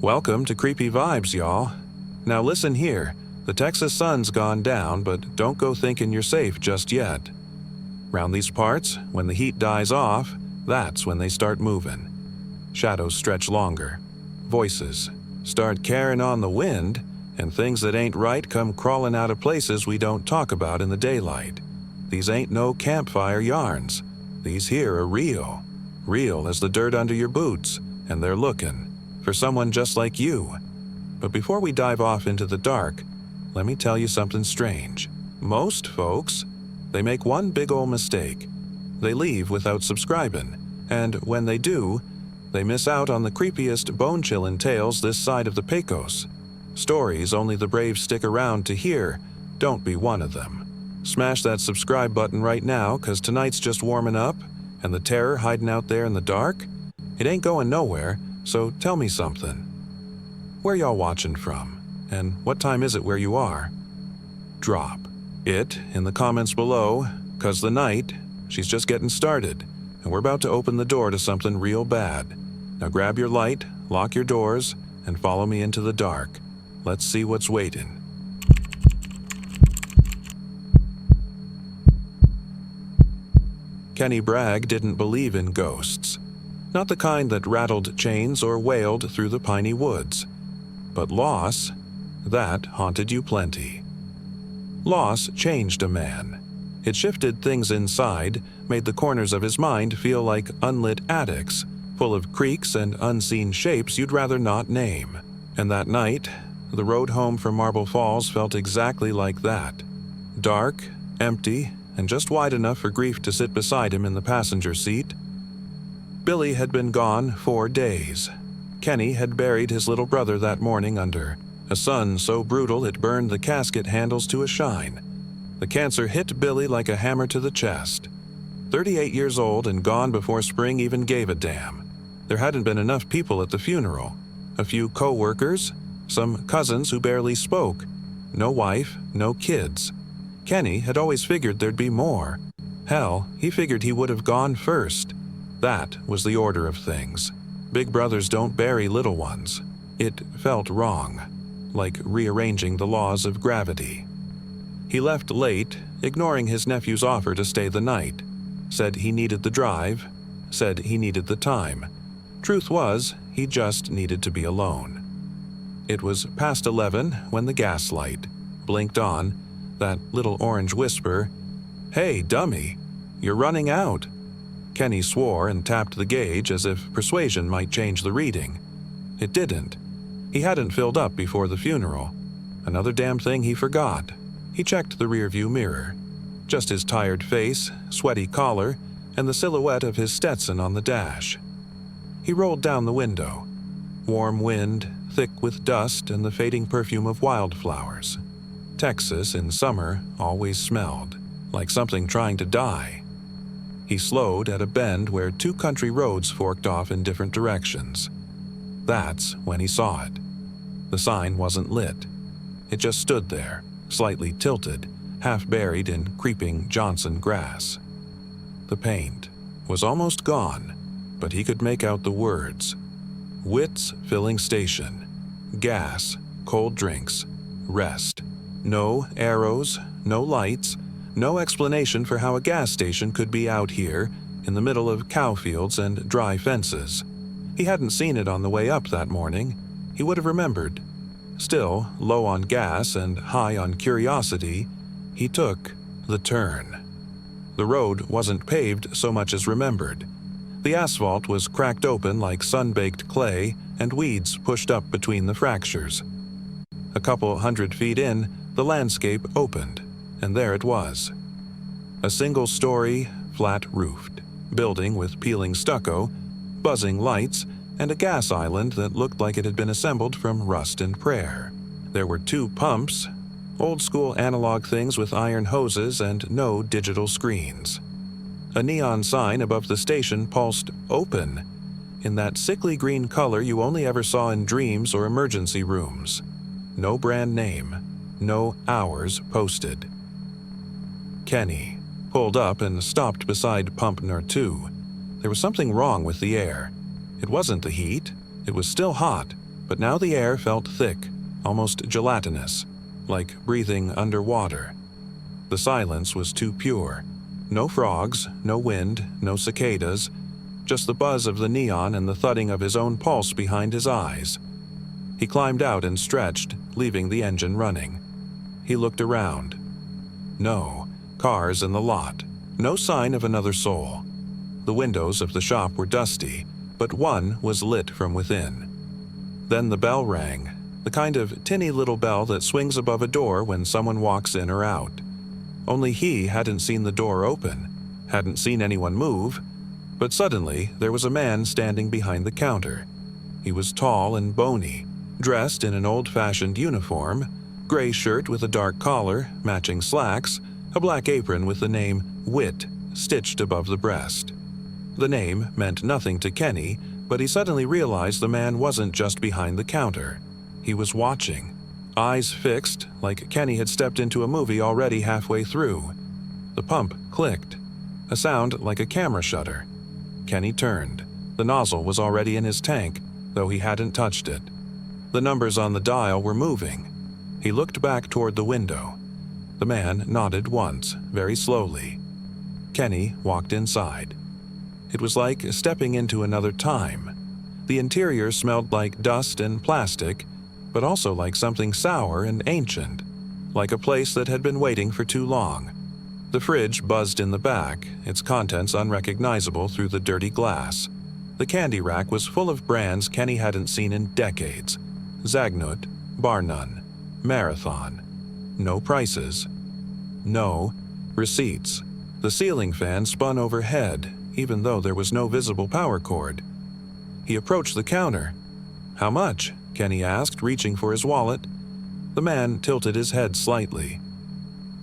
Welcome to Creepy Vibes, y'all. Now listen here, the Texas sun's gone down, but don't go thinking you're safe just yet. Round these parts, when the heat dies off, that's when they start moving. Shadows stretch longer. Voices start carrying on the wind, and things that ain't right come crawling out of places we don't talk about in the daylight. These ain't no campfire yarns. These here are real. Real as the dirt under your boots, and they're looking for someone just like you. But before we dive off into the dark, let me tell you something strange. Most folks, they make one big ol' mistake. They leave without subscribing, and when they do, they miss out on the creepiest bone-chillin' tales this side of the Pecos. Stories only the brave stick around to hear. Don't be one of them. Smash that subscribe button right now, 'cause tonight's just warming up, and the terror hiding out there in the dark, it ain't going nowhere, so tell me something. Where y'all watching from? And what time is it where you are? Drop it in the comments below, 'cause the night, she's just getting started, and we're about to open the door to something real bad. Now grab your light, lock your doors, and follow me into the dark. Let's see what's waiting. Kenny Bragg didn't believe in ghosts. Not the kind that rattled chains or wailed through the piney woods. But loss, that haunted you plenty. Loss changed a man. It shifted things inside, made the corners of his mind feel like unlit attics, full of creaks and unseen shapes you'd rather not name. And that night, the road home from Marble Falls felt exactly like that. Dark, empty, and just wide enough for grief to sit beside him in the passenger seat. Billy had been gone 4 days. Kenny had buried his little brother that morning under a sun so brutal it burned the casket handles to a shine. The cancer hit Billy like a hammer to the chest. 38 years old and gone before spring even gave a damn. There hadn't been enough people at the funeral. A few co-workers, some cousins who barely spoke. No wife, no kids. Kenny had always figured there'd be more. Hell, he figured he would have gone first. That was the order of things. Big brothers don't bury little ones. It felt wrong, like rearranging the laws of gravity. He left late, ignoring his nephew's offer to stay the night. Said he needed the drive, said he needed the time. Truth was, he just needed to be alone. It was past 11 when the gas light blinked on, that little orange whisper, "Hey, dummy, you're running out." Kenny swore and tapped the gauge as if persuasion might change the reading. It didn't. He hadn't filled up before the funeral. Another damn thing he forgot. He checked the rearview mirror. Just his tired face, sweaty collar, and the silhouette of his Stetson on the dash. He rolled down the window. Warm wind, thick with dust and the fading perfume of wildflowers. Texas in summer always smelled like something trying to die. He slowed at a bend where 2 country roads forked off in different directions. That's when he saw it. The sign wasn't lit. It just stood there, slightly tilted, half buried in creeping Johnson grass. The paint was almost gone, but he could make out the words. Witt's Filling Station. Gas, cold drinks, rest. No arrows, no lights, no explanation for how a gas station could be out here in the middle of cow fields and dry fences. He hadn't seen it on the way up that morning. He would have remembered. Still, low on gas and high on curiosity, he took the turn. The road wasn't paved so much as remembered. The asphalt was cracked open like sun-baked clay and weeds pushed up between the fractures. A couple 100 feet in, the landscape opened, and there it was. A single-story, flat-roofed building with peeling stucco, buzzing lights, and a gas island that looked like it had been assembled from rust and prayer. There were 2 pumps, old-school analog things with iron hoses and no digital screens. A neon sign above the station pulsed "Open" in that sickly green color you only ever saw in dreams or emergency rooms. No brand name, no hours posted. Kenny pulled up and stopped beside pump No. 2. There was something wrong with the air. It wasn't the heat. It was still hot, but now the air felt thick, almost gelatinous, like breathing underwater. The silence was too pure. No frogs, no wind, no cicadas, just the buzz of the neon and the thudding of his own pulse behind his eyes. He climbed out and stretched, leaving the engine running. He looked around. No cars in the lot. No sign of another soul. The windows of the shop were dusty, but one was lit from within. Then the bell rang, the kind of tinny little bell that swings above a door when someone walks in or out. Only he hadn't seen the door open, hadn't seen anyone move, but suddenly there was a man standing behind the counter. He was tall and bony, dressed in an old-fashioned uniform, gray shirt with a dark collar, matching slacks, a black apron with the name Wit stitched above the breast. The name meant nothing to Kenny, but he suddenly realized the man wasn't just behind the counter. He was watching, eyes fixed, like Kenny had stepped into a movie already halfway through. The pump clicked, a sound like a camera shutter. Kenny turned. The nozzle was already in his tank, though he hadn't touched it. The numbers on the dial were moving. He looked back toward the window. The man nodded once, very slowly. Kenny walked inside. It was like stepping into another time. The interior smelled like dust and plastic, but also like something sour and ancient, like a place that had been waiting for too long. The fridge buzzed in the back, its contents unrecognizable through the dirty glass. The candy rack was full of brands Kenny hadn't seen in decades. Zagnut, Bar None, Marathon. No prices. No receipts. The ceiling fan spun overhead, even though there was no visible power cord. He approached the counter. "How much?" Kenny asked, reaching for his wallet. The man tilted his head slightly.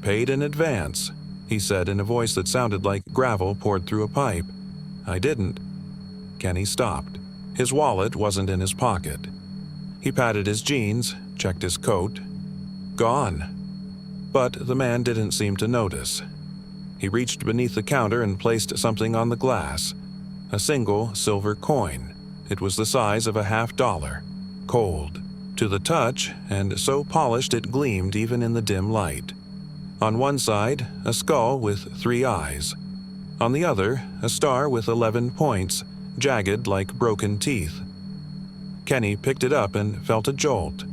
"Paid in advance," he said in a voice that sounded like gravel poured through a pipe. "I didn't." Kenny stopped. His wallet wasn't in his pocket. He patted his jeans, checked his coat. Gone. But the man didn't seem to notice. He reached beneath the counter and placed something on the glass. A single silver coin. It was the size of a $50. Cold to the touch, and so polished it gleamed even in the dim light. On one side, a skull with 3 eyes. On the other, a star with 11 points, jagged like broken teeth. Kenny picked it up and felt a jolt.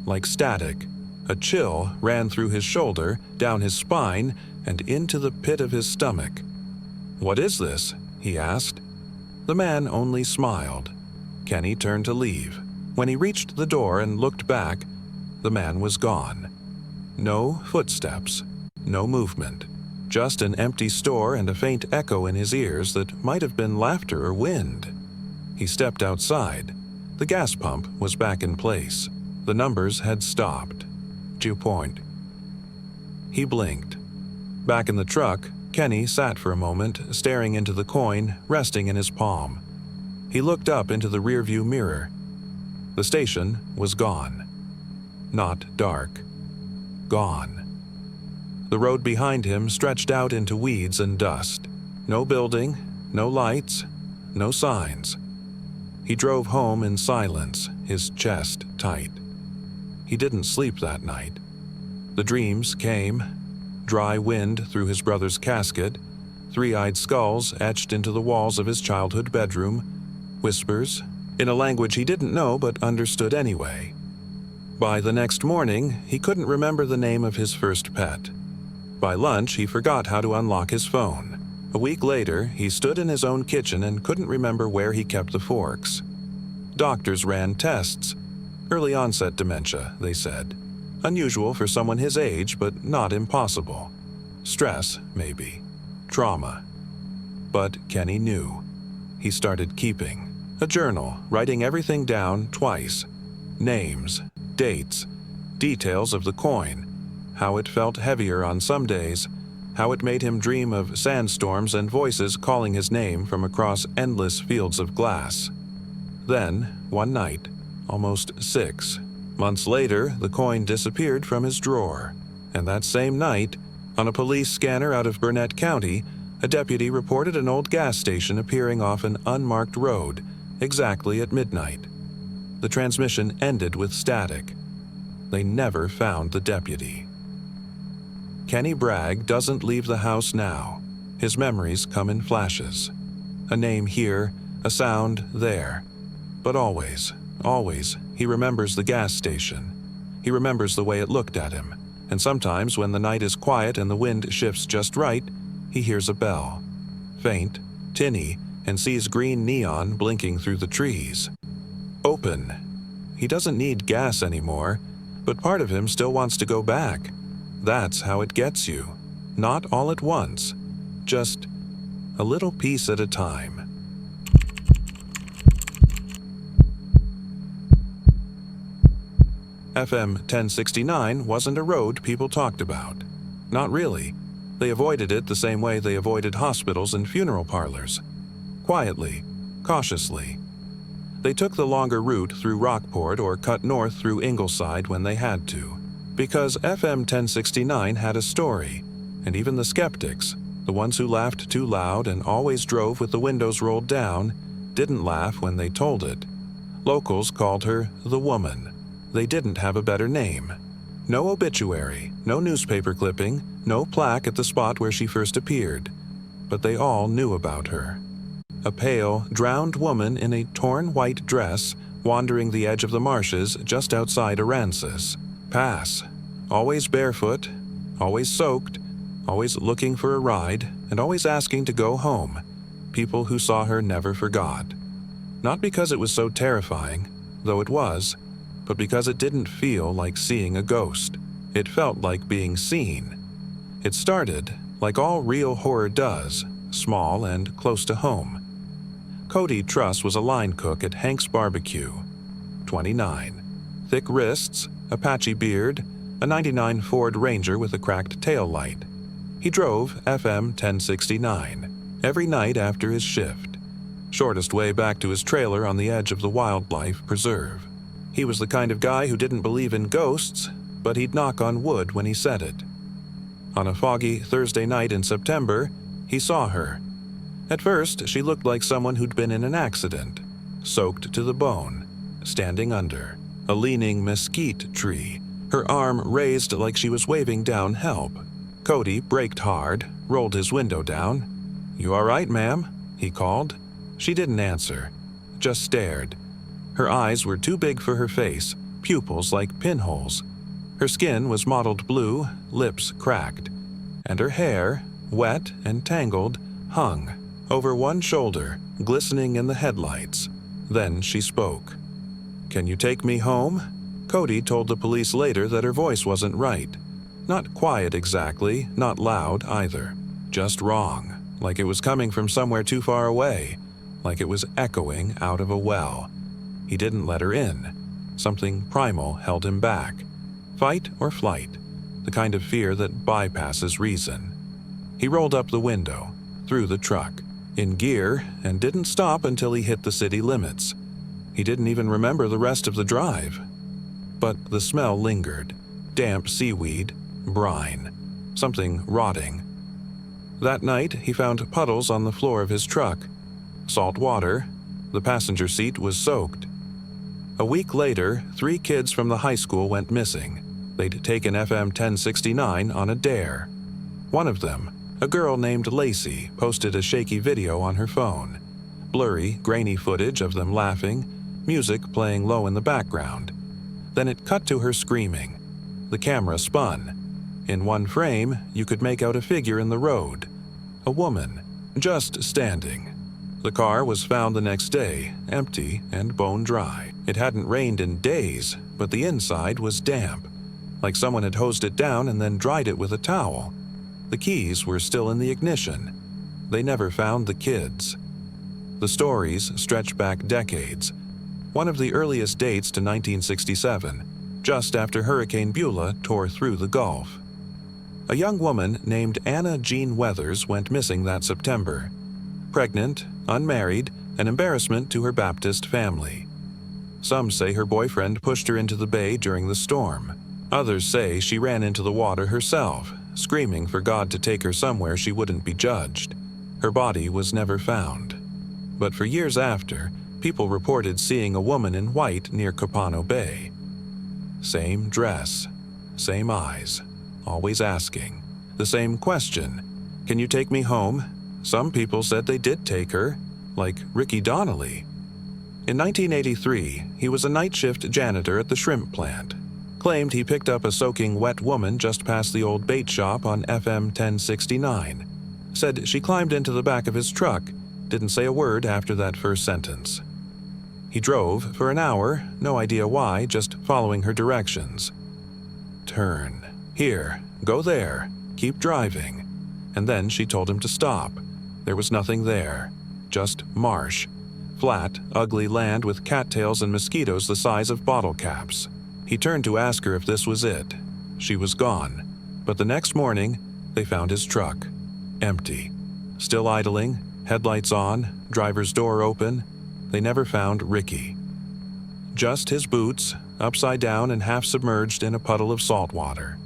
Like static. A chill ran through his shoulder, down his spine, and into the pit of his stomach. "What is this?" he asked. The man only smiled. Kenny turned to leave. When he reached the door and looked back, the man was gone. No footsteps, no movement. Just an empty store and a faint echo in his ears that might have been laughter or wind. He stepped outside. The gas pump was back in place. The numbers had stopped. Due point. He blinked. Back in the truck, Kenny sat for a moment, staring into the coin, resting in his palm. He looked up into the rearview mirror. The station was gone. Not dark. Gone. The road behind him stretched out into weeds and dust. No building, no lights, no signs. He drove home in silence, his chest tight. He didn't sleep that night. The dreams came. Dry wind through his brother's casket, 3-eyed skulls etched into the walls of his childhood bedroom, whispers, in a language he didn't know but understood anyway. By the next morning, he couldn't remember the name of his first pet. By lunch, he forgot how to unlock his phone. A week later, he stood in his own kitchen and couldn't remember where he kept the forks. Doctors ran tests. Early onset dementia, they said. Unusual for someone his age, but not impossible. Stress, maybe. Trauma. But Kenny knew. He started keeping a journal, writing everything down twice. Names, dates, details of the coin, how it felt heavier on some days, how it made him dream of sandstorms and voices calling his name from across endless fields of glass. Then, one night, almost 6 months later, the coin disappeared from his drawer. And that same night, on a police scanner out of Burnett County, a deputy reported an old gas station appearing off an unmarked road, exactly at midnight. The transmission ended with static. They never found the deputy. Kenny Bragg doesn't leave the house now. His memories come in flashes. A name here, a sound there. But always, he remembers the gas station. He remembers the way it looked at him. And sometimes when the night is quiet and the wind shifts just right, he hears a bell. Faint, tinny, and sees green neon blinking through the trees. Open. He doesn't need gas anymore, but part of him still wants to go back. That's how it gets you. Not all at once. Just a little piece at a time. FM 1069 wasn't a road people talked about. Not really. They avoided it the same way they avoided hospitals and funeral parlors. Quietly, cautiously. They took the longer route through Rockport or cut north through Ingleside when they had to. Because FM 1069 had a story, and even the skeptics, the ones who laughed too loud and always drove with the windows rolled down, didn't laugh when they told it. Locals called her the Woman. They didn't have a better name. No obituary, no newspaper clipping, no plaque at the spot where she first appeared. But they all knew about her. A pale, drowned woman in a torn white dress wandering the edge of the marshes just outside Aransas. Pass. Always barefoot, always soaked, always looking for a ride, and always asking to go home. People who saw her never forgot. Not because it was so terrifying, though it was, but because it didn't feel like seeing a ghost. It felt like being seen. It started, like all real horror does, small and close to home. Cody Truss was a line cook at Hank's Barbecue. 29. Thick wrists, a patchy beard, a '99 Ford Ranger with a cracked taillight. He drove FM 1069 every night after his shift. Shortest way back to his trailer on the edge of the wildlife preserve. He was the kind of guy who didn't believe in ghosts, but he'd knock on wood when he said it. On a foggy Thursday night in September, he saw her. At first, she looked like someone who'd been in an accident, soaked to the bone, standing under a leaning mesquite tree, her arm raised like she was waving down help. Cody braked hard, rolled his window down. "You all right, ma'am?" he called. She didn't answer, just stared. Her eyes were too big for her face, pupils like pinholes. Her skin was mottled blue, lips cracked. And her hair, wet and tangled, hung over one shoulder, glistening in the headlights. Then she spoke. "Can you take me home?" Cody told the police later that her voice wasn't right. Not quiet exactly, not loud either. Just wrong, like it was coming from somewhere too far away, like it was echoing out of a well. He didn't let her in. Something primal held him back. Fight or flight, the kind of fear that bypasses reason. He rolled up the window, through the truck, in gear, and didn't stop until he hit the city limits. He didn't even remember the rest of the drive. But the smell lingered. Damp seaweed, brine, something rotting. That night, he found puddles on the floor of his truck. Salt water. The passenger seat was soaked. A week later, 3 kids from the high school went missing. They'd taken FM 1069 on a dare. One of them, a girl named Lacey, posted a shaky video on her phone. Blurry, grainy footage of them laughing, music playing low in the background. Then it cut to her screaming. The camera spun. In one frame, you could make out a figure in the road. A woman, just standing. The car was found the next day, empty and bone dry. It hadn't rained in days, but the inside was damp, like someone had hosed it down and then dried it with a towel. The keys were still in the ignition. They never found the kids. The stories stretch back decades. One of the earliest dates to 1967, just after Hurricane Beulah tore through the Gulf. A young woman named Anna Jean Weathers went missing that September. Pregnant, unmarried, an embarrassment to her Baptist family. Some say her boyfriend pushed her into the bay during the storm. Others say she ran into the water herself, screaming for God to take her somewhere she wouldn't be judged. Her body was never found. But for years after, People reported seeing a woman in white near Capano Bay. Same dress, same eyes, always asking. The same question, "Can you take me home?" Some people said they did take her, like Ricky Donnelly. In 1983, he was a night shift janitor at the shrimp plant. Claimed he picked up a soaking wet woman just past the old bait shop on FM 1069. Said she climbed into the back of his truck, didn't say a word after that first sentence. He drove for an hour, no idea why, just following her directions. Turn. Here. Go there. Keep driving. And then she told him to stop. There was nothing there. Just marsh. Flat, ugly land with cattails and mosquitoes the size of bottle caps. He turned to ask her if this was it. She was gone. But the next morning, they found his truck. Empty. Still idling, headlights on, driver's door open. They never found Ricky. Just his boots, upside down and half submerged in a puddle of salt water.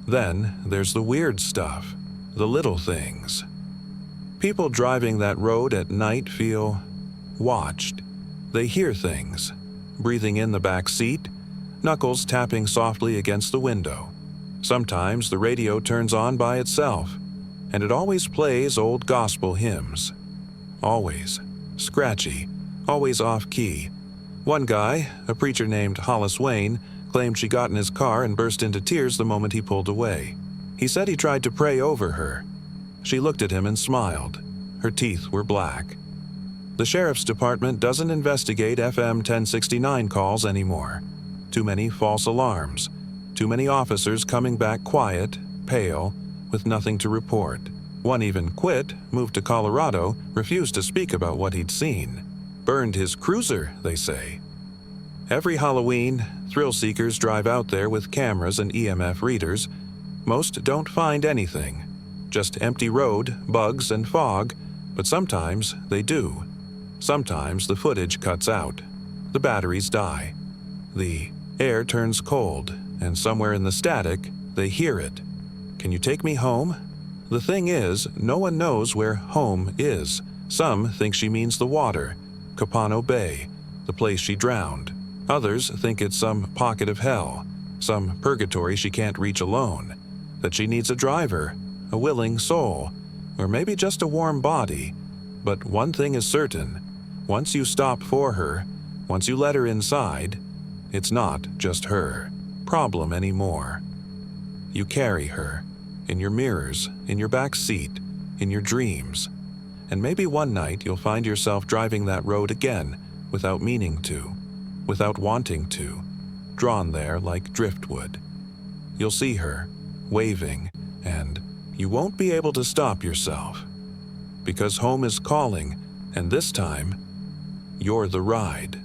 Then there's the weird stuff, the little things. People driving that road at night feel watched. They hear things, breathing in the back seat, knuckles tapping softly against the window. Sometimes the radio turns on by itself, and it always plays old gospel hymns. Always. Scratchy. Always off-key. One guy, a preacher named Hollis Wayne, claimed she got in his car and burst into tears the moment he pulled away. He said he tried to pray over her. She looked at him and smiled. Her teeth were black. The sheriff's department doesn't investigate FM 1069 calls anymore. Too many false alarms. Too many officers coming back quiet, pale, with nothing to report. One even quit, moved to Colorado, refused to speak about what he'd seen. Burned his cruiser, they say. Every Halloween, thrill seekers drive out there with cameras and EMF readers. Most don't find anything. Just empty road, bugs, and fog, but sometimes they do. Sometimes the footage cuts out. The batteries die. The air turns cold, and somewhere in the static, they hear it. "Can you take me home?" The thing is, no one knows where home is. Some think she means the water, Capano Bay, the place she drowned. Others think it's some pocket of hell, some purgatory she can't reach alone, that she needs a driver, a willing soul, or maybe just a warm body. But one thing is certain, once you stop for her, once you let her inside, it's not just her problem anymore. You carry her, in your mirrors, in your back seat, in your dreams. And maybe one night you'll find yourself driving that road again without meaning to, without wanting to, drawn there like driftwood. You'll see her, waving, and you won't be able to stop yourself. Because home is calling, and this time, you're the ride.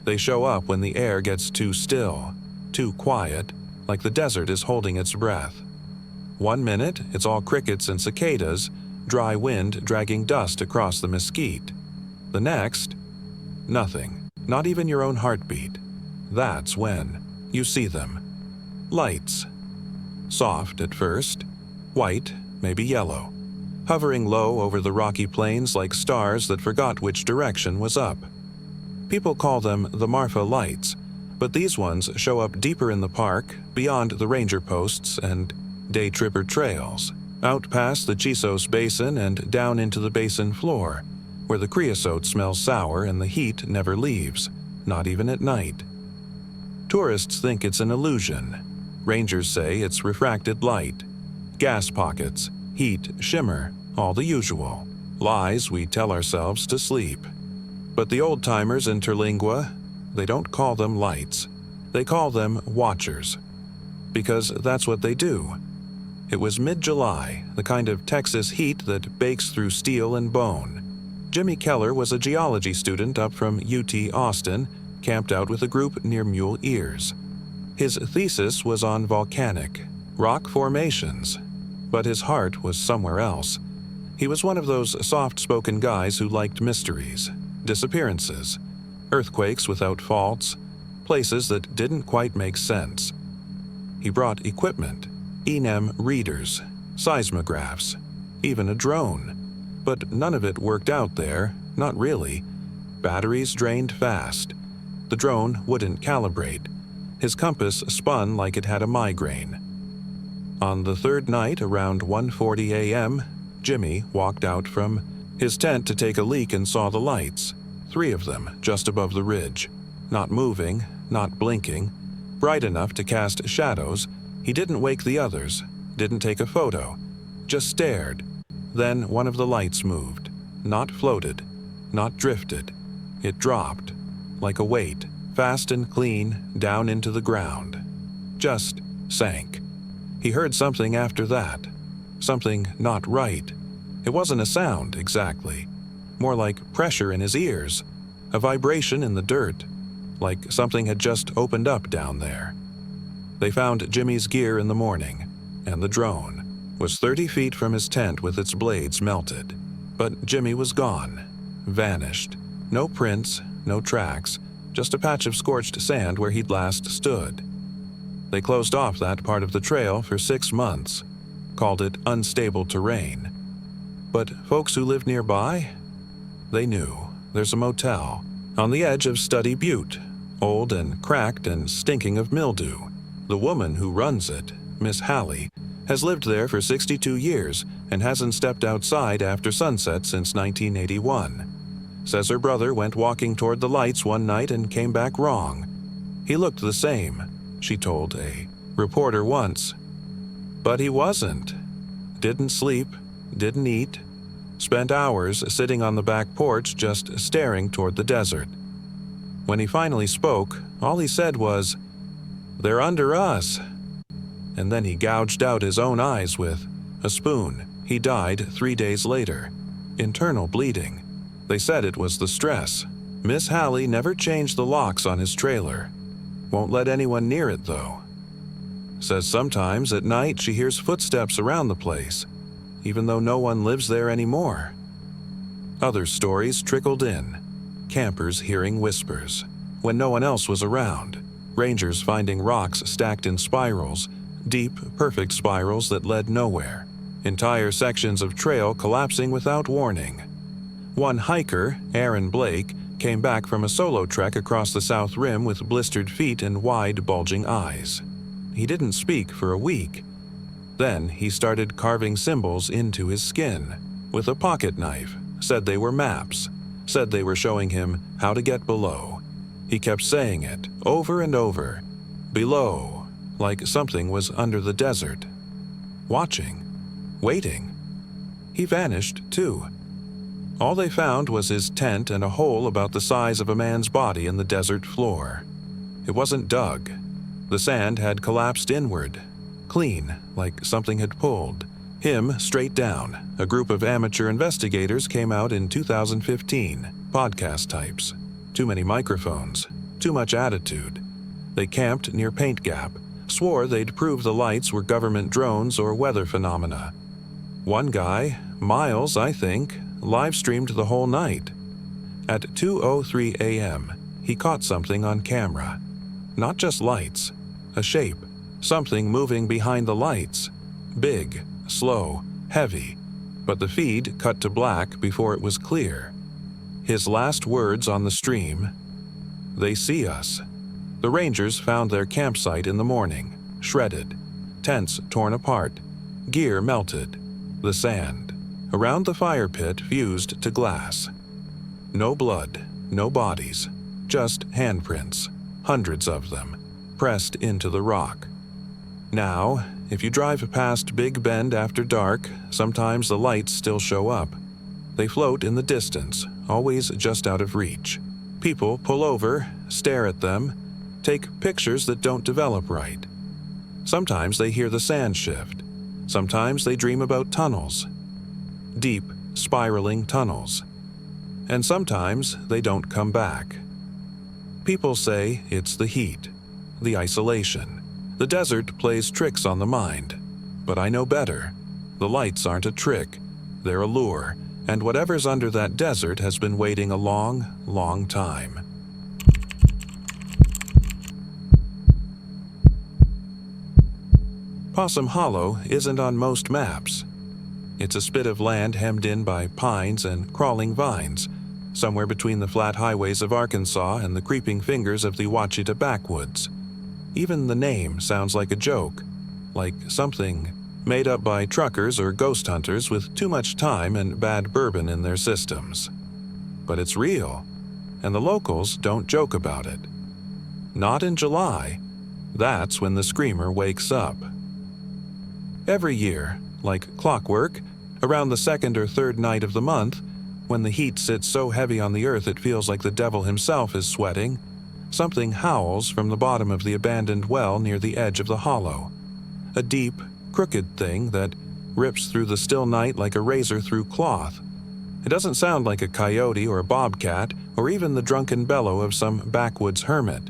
They show up when the air gets too still, too quiet, like the desert is holding its breath. 1 minute, it's all crickets and cicadas, dry wind dragging dust across the mesquite. The next, nothing, not even your own heartbeat. That's when you see them. Lights. Soft at first, white, maybe yellow, hovering low over the rocky plains like stars that forgot which direction was up. People call them the Marfa lights, but these ones show up deeper in the park, beyond the ranger posts and day tripper trails, out past the Chisos Basin and down into the basin floor, where the creosote smells sour and the heat never leaves, not even at night. Tourists think it's an illusion. Rangers say it's refracted light. Gas pockets, heat, shimmer, all the usual. Lies we tell ourselves to sleep. But the old-timers in Terlingua, they don't call them lights. They call them watchers. Because that's what they do. It was mid-July, the kind of Texas heat that bakes through steel and bone. Jimmy Keller was a geology student up from UT Austin, camped out with a group near Mule Ears. His thesis was on volcanic, rock formations, but his heart was somewhere else. He was one of those soft-spoken guys who liked mysteries, disappearances, earthquakes without faults, places that didn't quite make sense. He brought equipment, ENEM readers, seismographs, even a drone. But none of it worked out there, not really. Batteries drained fast. The drone wouldn't calibrate. His compass spun like it had a migraine. On the third night, around 1:40 a.m., Jimmy walked out from his tent to take a leak and saw the lights, 3 of them just above the ridge. Not moving, not blinking, bright enough to cast shadows. He didn't wake the others, didn't take a photo, just stared. Then one of the lights moved, not floated, not drifted. It dropped, like a weight, fast and clean, down into the ground. Just sank. He heard something after that. Something not right. It wasn't a sound, exactly. More like pressure in his ears. A vibration in the dirt. Like something had just opened up down there. They found Jimmy's gear in the morning, and the drone was 30 feet from his tent with its blades melted. But Jimmy was gone. Vanished. No prints, no tracks, just a patch of scorched sand where he'd last stood. They closed off that part of the trail for 6 months, called it unstable terrain. But folks who lived nearby, they knew. There's a motel on the edge of Study Butte, old and cracked and stinking of mildew. The woman who runs it, Miss Hallie, has lived there for 62 years and hasn't stepped outside after sunset since 1981. Says her brother went walking toward the lights one night and came back wrong. He looked the same, she told a reporter once. But he wasn't. Didn't sleep, didn't eat, spent hours sitting on the back porch just staring toward the desert. When he finally spoke, all he said was, "They're under us." And then he gouged out his own eyes with a spoon. He died 3 days later. Internal bleeding. They said it was the stress. Miss Hallie never changed the locks on his trailer. Won't let anyone near it, though. Says sometimes at night she hears footsteps around the place, even though no one lives there anymore. Other stories trickled in. Campers hearing whispers when no one else was around. Rangers finding rocks stacked in spirals, deep, perfect spirals that led nowhere. Entire sections of trail collapsing without warning. One hiker, Aaron Blake, came back from a solo trek across the South Rim with blistered feet and wide, bulging eyes. He didn't speak for a week. Then he started carving symbols into his skin with a pocket knife, said they were maps, said they were showing him how to get below. He kept saying it over and over. Below, like something was under the desert. Watching. Waiting. He vanished, too. All they found was his tent and a hole about the size of a man's body in the desert floor. It wasn't dug. The sand had collapsed inward, clean, like something had pulled. Him straight down. A group of amateur investigators came out in 2015, podcast types. Too many microphones, too much attitude. They camped near Paint Gap, swore they'd prove the lights were government drones or weather phenomena. One guy, Miles, I think, live-streamed the whole night. At 2:03 a.m., he caught something on camera. Not just lights, a shape, something moving behind the lights. Big, slow, heavy, but the feed cut to black before it was clear. His last words on the stream, "They see us." The Rangers found their campsite in the morning, shredded, tents torn apart, gear melted, the sand around the fire pit fused to glass. No blood, no bodies, just handprints, hundreds of them, pressed into the rock. Now, if you drive past Big Bend after dark, sometimes the lights still show up. They float in the distance, always just out of reach. People pull over, stare at them, take pictures that don't develop right. Sometimes they hear the sand shift. Sometimes they dream about tunnels. Deep, spiraling tunnels. And sometimes they don't come back. People say it's the heat, the isolation. The desert plays tricks on the mind. But I know better. The lights aren't a trick. They're a lure. And whatever's under that desert has been waiting a long, long time. Possum Hollow isn't on most maps. It's a spit of land hemmed in by pines and crawling vines, somewhere between the flat highways of Arkansas and the creeping fingers of the Ouachita backwoods. Even the name sounds like a joke, like something made up by truckers or ghost hunters with too much time and bad bourbon in their systems. But it's real, and the locals don't joke about it. Not in July. That's when the screamer wakes up. Every year, like clockwork, around the second or third night of the month, when the heat sits so heavy on the earth it feels like the devil himself is sweating, something howls from the bottom of the abandoned well near the edge of the hollow. A deep, crooked thing that rips through the still night like a razor through cloth. It doesn't sound like a coyote or a bobcat or even the drunken bellow of some backwoods hermit.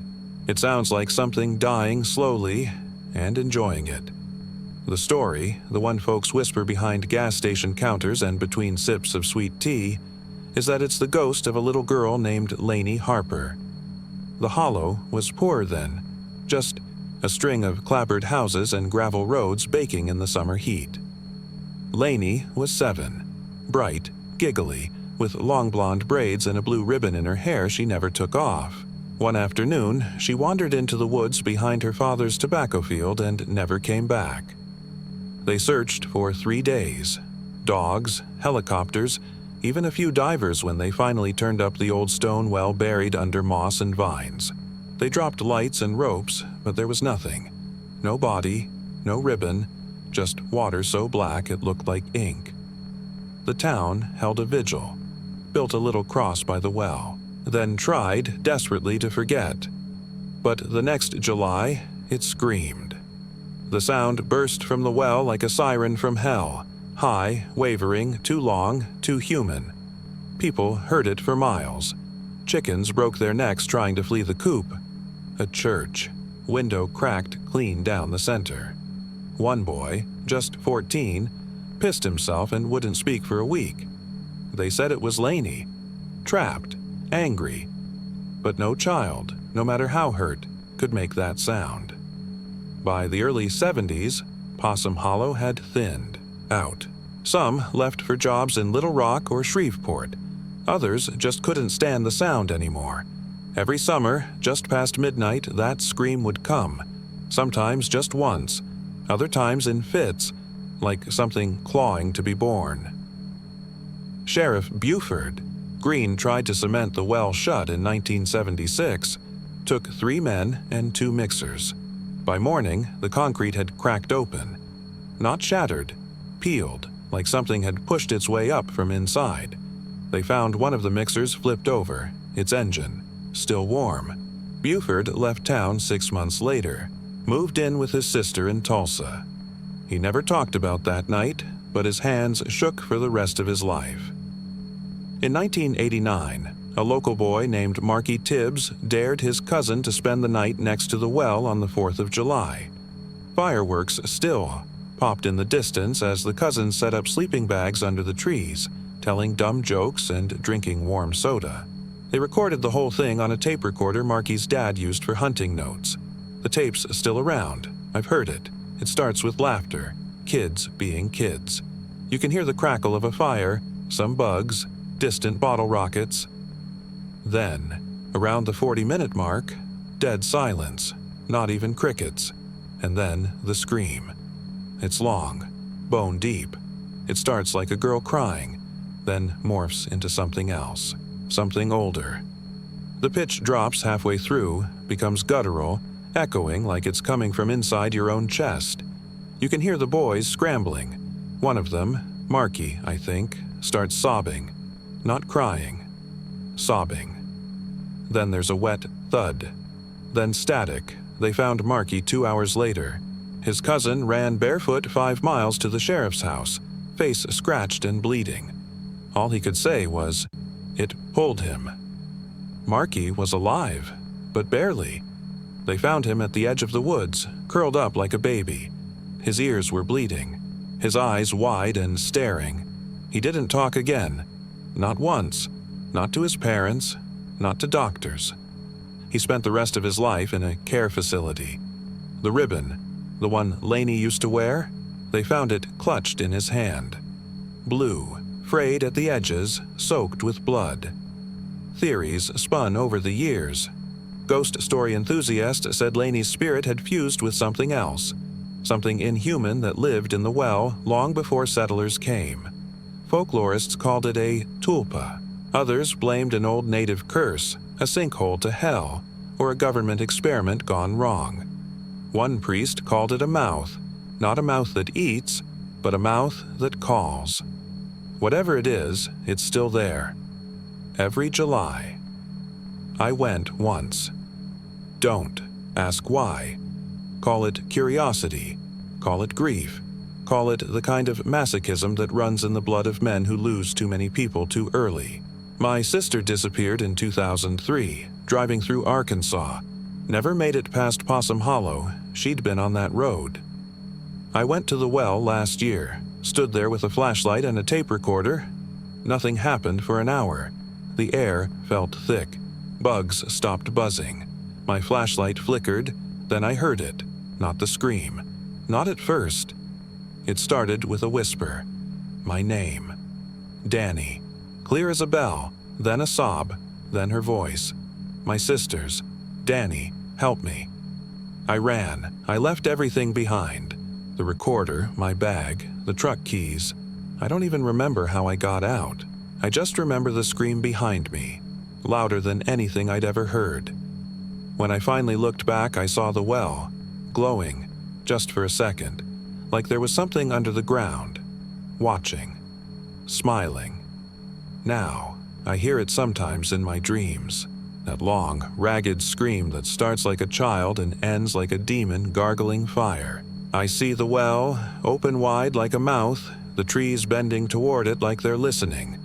It sounds like something dying slowly and enjoying it. The story, the one folks whisper behind gas station counters and between sips of sweet tea, is that it's the ghost of a little girl named Lainey Harper. The hollow was poor then, just a string of clapboard houses and gravel roads baking in the summer heat. Lainey was 7, bright, giggly, with long blonde braids and a blue ribbon in her hair she never took off. One afternoon, she wandered into the woods behind her father's tobacco field and never came back. They searched for 3 days. Dogs, helicopters, even a few divers when they finally turned up the old stone well buried under moss and vines. They dropped lights and ropes, but there was nothing. No body, no ribbon, just water so black it looked like ink. The town held a vigil, built a little cross by the well, then tried desperately to forget. But the next July, it screamed. The sound burst from the well like a siren from hell, high, wavering, too long, too human. People heard it for miles. Chickens broke their necks trying to flee the coop. A church, window cracked clean down the center. One boy, just 14, pissed himself and wouldn't speak for a week. They said it was Lainey, trapped, angry. But no child, no matter how hurt, could make that sound. By the early 70s, Possum Hollow had thinned out. Some left for jobs in Little Rock or Shreveport. Others just couldn't stand the sound anymore. Every summer, just past midnight, that scream would come. Sometimes just once, other times in fits, like something clawing to be born. Sheriff Buford Green tried to cement the well shut in 1976, took 3 men and 2 mixers. By morning, the concrete had cracked open. Not shattered, peeled, like something had pushed its way up from inside. They found one of the mixers flipped over, its engine still warm. Buford left town 6 months later, moved in with his sister in Tulsa. He never talked about that night, but his hands shook for the rest of his life. In 1989, a local boy named Marky Tibbs dared his cousin to spend the night next to the well on the 4th of July. Fireworks still popped in the distance as the cousins set up sleeping bags under the trees, telling dumb jokes and drinking warm soda. They recorded the whole thing on a tape recorder Marky's dad used for hunting notes. The tape's still around. I've heard it. It starts with laughter, kids being kids. You can hear the crackle of a fire, some bugs, distant bottle rockets. Then, around the 40-minute mark, dead silence, not even crickets. And then the scream. It's long, bone deep. It starts like a girl crying, then morphs into something else, something older. The pitch drops halfway through, becomes guttural, echoing like it's coming from inside your own chest. You can hear the boys scrambling. One of them, Marky, I think, starts sobbing. Not crying, sobbing. Then there's a wet thud. Then static. They found Marky 2 hours later. His cousin ran barefoot 5 miles to the sheriff's house, face scratched and bleeding. All he could say was, "It pulled him." Marky was alive, but barely. They found him at the edge of the woods, curled up like a baby. His ears were bleeding, his eyes wide and staring. He didn't talk again. Not once. Not to his parents. Not to doctors. He spent the rest of his life in a care facility. The ribbon, The one Laney used to wear? They found it clutched in his hand. Blue, frayed at the edges, soaked with blood. Theories spun over the years. Ghost story enthusiasts said Laney's spirit had fused with something else, something inhuman that lived in the well long before settlers came. Folklorists called it a tulpa. Others blamed an old native curse, a sinkhole to hell, or a government experiment gone wrong. One priest called it a mouth, not a mouth that eats, but a mouth that calls. Whatever it is, it's still there. Every July. I went once. Don't ask why. Call it curiosity. Call it grief. Call it the kind of masochism that runs in the blood of men who lose too many people too early. My sister disappeared in 2003, driving through Arkansas. Never made it past Possum Hollow. She'd been on that road. I went to the well last year, stood there with a flashlight and a tape recorder. Nothing happened for an hour. The air felt thick. Bugs stopped buzzing. My flashlight flickered, then I heard it. Not the scream. Not at first. It started with a whisper. My name. Danny. Clear as a bell, then a sob, then her voice. My sister's. Danny, help me. I ran. I left everything behind. The recorder, my bag, the truck keys. I don't even remember how I got out. I just remember the scream behind me, louder than anything I'd ever heard. When I finally looked back, I saw the well, glowing, just for a second, like there was something under the ground, watching, smiling. Now, I hear it sometimes in my dreams, that long, ragged scream that starts like a child and ends like a demon gargling fire. I see the well, open wide like a mouth, the trees bending toward it like they're listening.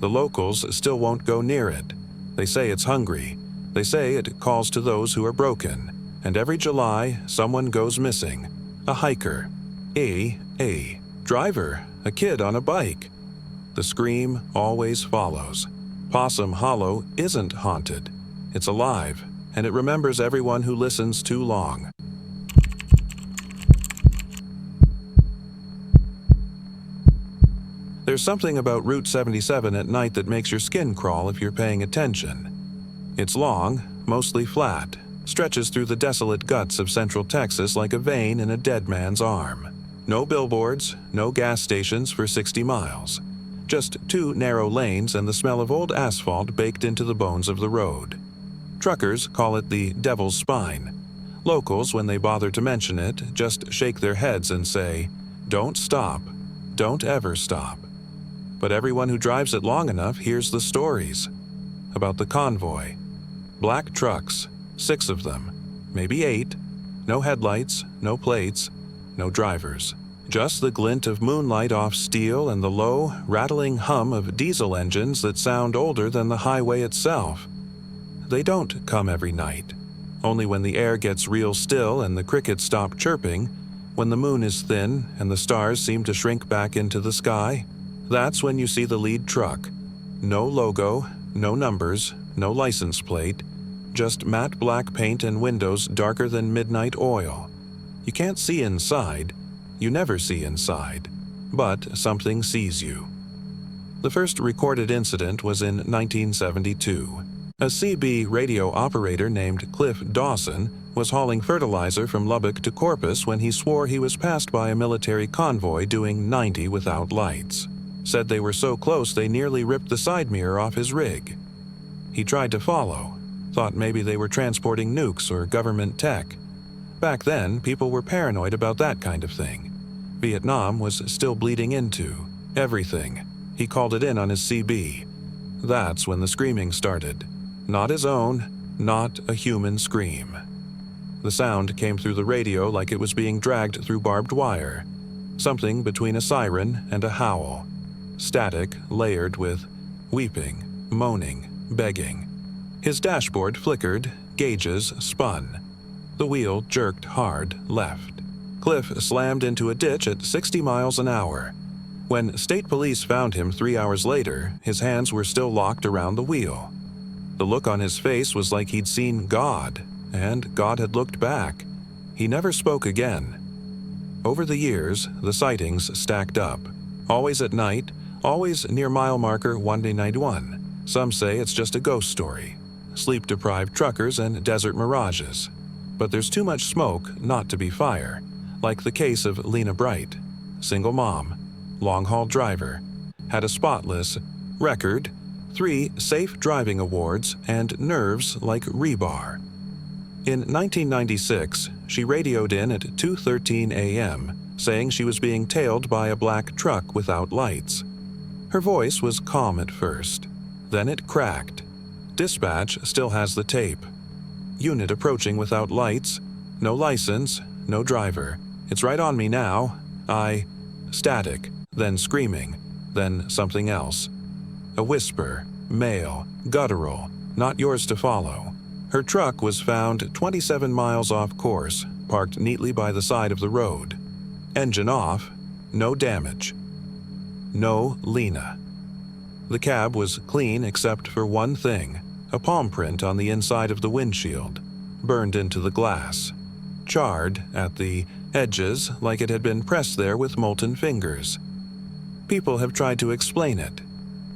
The locals still won't go near it. They say it's hungry. They say it calls to those who are broken. And every July, someone goes missing. A hiker. A driver. A kid on a bike. The scream always follows. Possum Hollow isn't haunted. It's alive, and it remembers everyone who listens too long. There's something about Route 77 at night that makes your skin crawl if you're paying attention. It's long, mostly flat, stretches through the desolate guts of central Texas like a vein in a dead man's arm. No billboards, no gas stations for 60 miles. Just 2 narrow lanes and the smell of old asphalt baked into the bones of the road. Truckers call it the Devil's Spine. Locals, when they bother to mention it, just shake their heads and say, "Don't stop. Don't ever stop." But everyone who drives it long enough hears the stories. About the convoy. Black trucks, 6 of them, maybe 8. No headlights, no plates, no drivers. Just the glint of moonlight off steel and the low, rattling hum of diesel engines that sound older than the highway itself. They don't come every night. Only when the air gets real still and the crickets stop chirping, when the moon is thin and the stars seem to shrink back into the sky, that's when you see the lead truck. No logo, no numbers, no license plate, just matte black paint and windows darker than midnight oil. You can't see inside. You never see inside, but something sees you. The first recorded incident was in 1972. A CB radio operator named Cliff Dawson was hauling fertilizer from Lubbock to Corpus when he swore he was passed by a military convoy doing 90 without lights. Said they were so close they nearly ripped the side mirror off his rig. He tried to follow, thought maybe they were transporting nukes or government tech. Back then, people were paranoid about that kind of thing. Vietnam was still bleeding into everything. He called it in on his CB. That's when the screaming started. Not his own, not a human scream. The sound came through the radio like it was being dragged through barbed wire. Something between a siren and a howl. Static layered with weeping, moaning, begging. His dashboard flickered, gauges spun. The wheel jerked hard left. Cliff slammed into a ditch at 60 miles an hour. When state police found him 3 hours later, his hands were still locked around the wheel. The look on his face was like he'd seen God, and God had looked back. He never spoke again. Over the years, the sightings stacked up. Always at night, always near mile marker 191. Some say it's just a ghost story. Sleep-deprived truckers and desert mirages. But there's too much smoke not to be fire, like the case of Lena Bright. Single mom, long-haul driver, had a spotless record, 3 safe driving awards, and nerves like rebar. In 1996, she radioed in at 2:13 a.m., saying she was being tailed by a black truck without lights. Her voice was calm at first. Then it cracked. Dispatch still has the tape. Unit approaching without lights. No license, no driver. It's right on me now. Static, then screaming, then something else. A whisper, male, guttural, not yours to follow. Her truck was found 27 miles off course, parked neatly by the side of the road. Engine off, no damage. No Lena. The cab was clean except for one thing, a palm print on the inside of the windshield, burned into the glass. Charred at the edges like it had been pressed there with molten fingers. People have tried to explain it.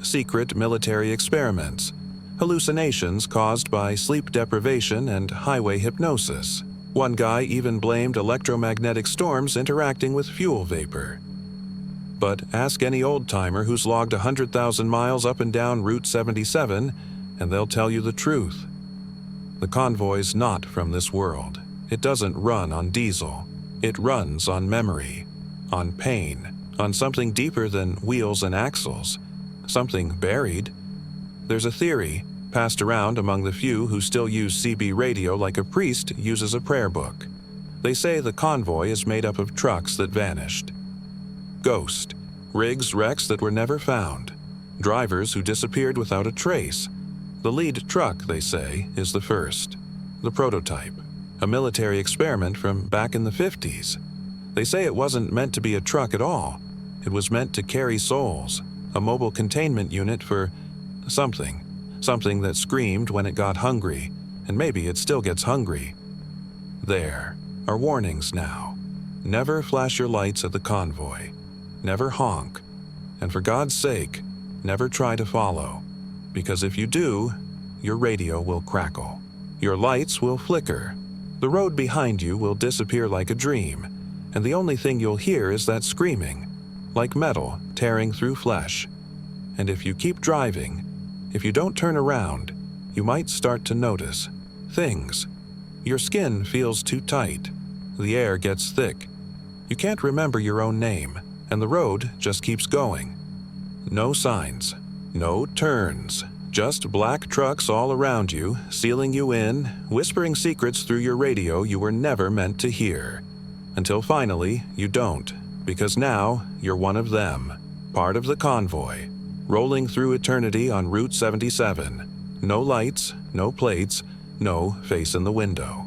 Secret military experiments, hallucinations caused by sleep deprivation and highway hypnosis. One guy even blamed electromagnetic storms interacting with fuel vapor. But ask any old-timer who's logged 100,000 miles up and down Route 77, and they'll tell you the truth. The convoy's not from this world. It doesn't run on diesel. It runs on memory, on pain, on something deeper than wheels and axles, something buried. There's a theory, passed around among the few who still use CB radio like a priest uses a prayer book. They say the convoy is made up of trucks that vanished. Ghost, rigs wrecks that were never found, drivers who disappeared without a trace. The lead truck, they say, is the first, the prototype, a military experiment from back in the 50s. They say it wasn't meant to be a truck at all. It was meant to carry souls, a mobile containment unit for something that screamed when it got hungry, and maybe it still gets hungry. There are warnings now. Never flash your lights at the convoy. Never honk. And for God's sake, never try to follow. Because if you do, your radio will crackle. Your lights will flicker. The road behind you will disappear like a dream, and the only thing you'll hear is that screaming, like metal tearing through flesh. And if you keep driving, if you don't turn around, you might start to notice things. Your skin feels too tight. The air gets thick. You can't remember your own name, and the road just keeps going. No signs, no turns, just black trucks all around you, sealing you in, whispering secrets through your radio you were never meant to hear. Until finally, you don't, because now you're one of them, part of the convoy, rolling through eternity on Route 77. No lights, no plates, no face in the window.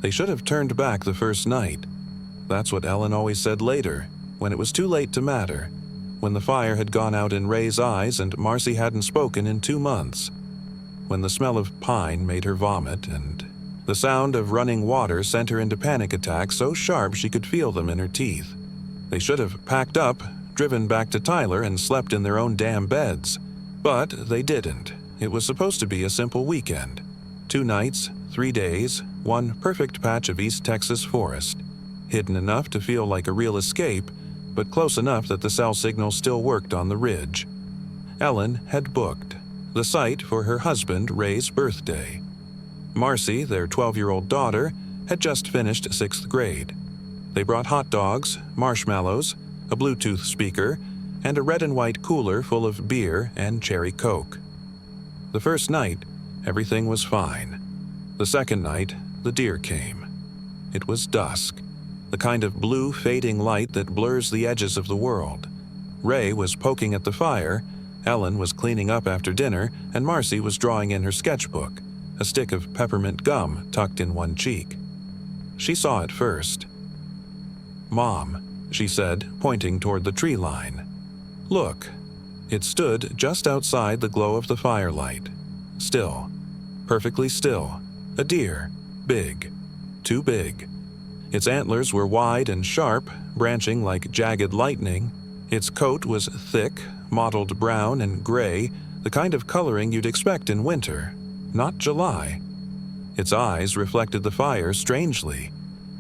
They should have turned back the first night. That's what Ellen always said later, when it was too late to matter, when the fire had gone out in Ray's eyes and Marcy hadn't spoken in 2 months, when the smell of pine made her vomit and the sound of running water sent her into panic attacks so sharp she could feel them in her teeth. They should have packed up, driven back to Tyler, and slept in their own damn beds. But they didn't. It was supposed to be a simple weekend. 2 nights, 3 days, one perfect patch of East Texas forest, hidden enough to feel like a real escape, but close enough that the cell signal still worked on the ridge. Ellen had booked the site for her husband Ray's birthday. Marcy, their 12-year-old daughter, had just finished 6th grade. They brought hot dogs, marshmallows, a Bluetooth speaker, and a red and white cooler full of beer and cherry Coke. The first night, everything was fine. The second night, the deer came. It was dusk, the kind of blue fading light that blurs the edges of the world. Ray was poking at the fire, Ellen was cleaning up after dinner, and Marcy was drawing in her sketchbook, a stick of peppermint gum tucked in one cheek. She saw it first. "Mom," she said, pointing toward the tree line. "Look." It stood just outside the glow of the firelight. Still, perfectly still, A deer, big, too big. Its antlers were wide and sharp, branching like jagged lightning. Its coat was thick, mottled brown and gray, the kind of coloring you'd expect in winter, not July. Its eyes reflected the fire strangely,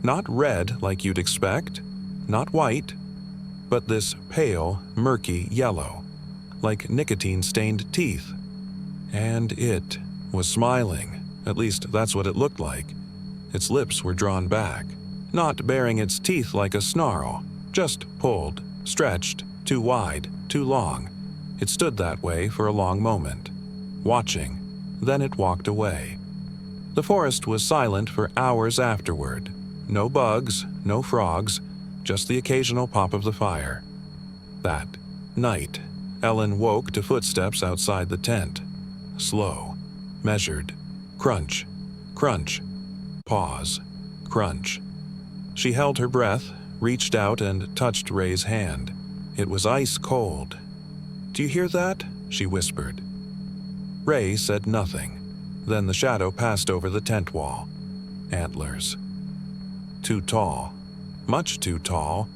not red like you'd expect, not white, but this pale, murky yellow, like nicotine-stained teeth. And it was smiling, at least that's what it looked like. Its lips were drawn back, not baring its teeth like a snarl, just pulled, stretched, too wide, too long. It stood that way for a long moment, watching. Then it walked away. The forest was silent for hours afterward. No bugs, no frogs, just the occasional pop of the fire. That night, Ellen woke to footsteps outside the tent. Slow, measured, crunch, crunch, pause, crunch. She held her breath, reached out and touched Ray's hand. It was ice cold. "Do you hear that?" she whispered. Ray said nothing. Then the shadow passed over the tent wall. Antlers. Too tall. Much too tall.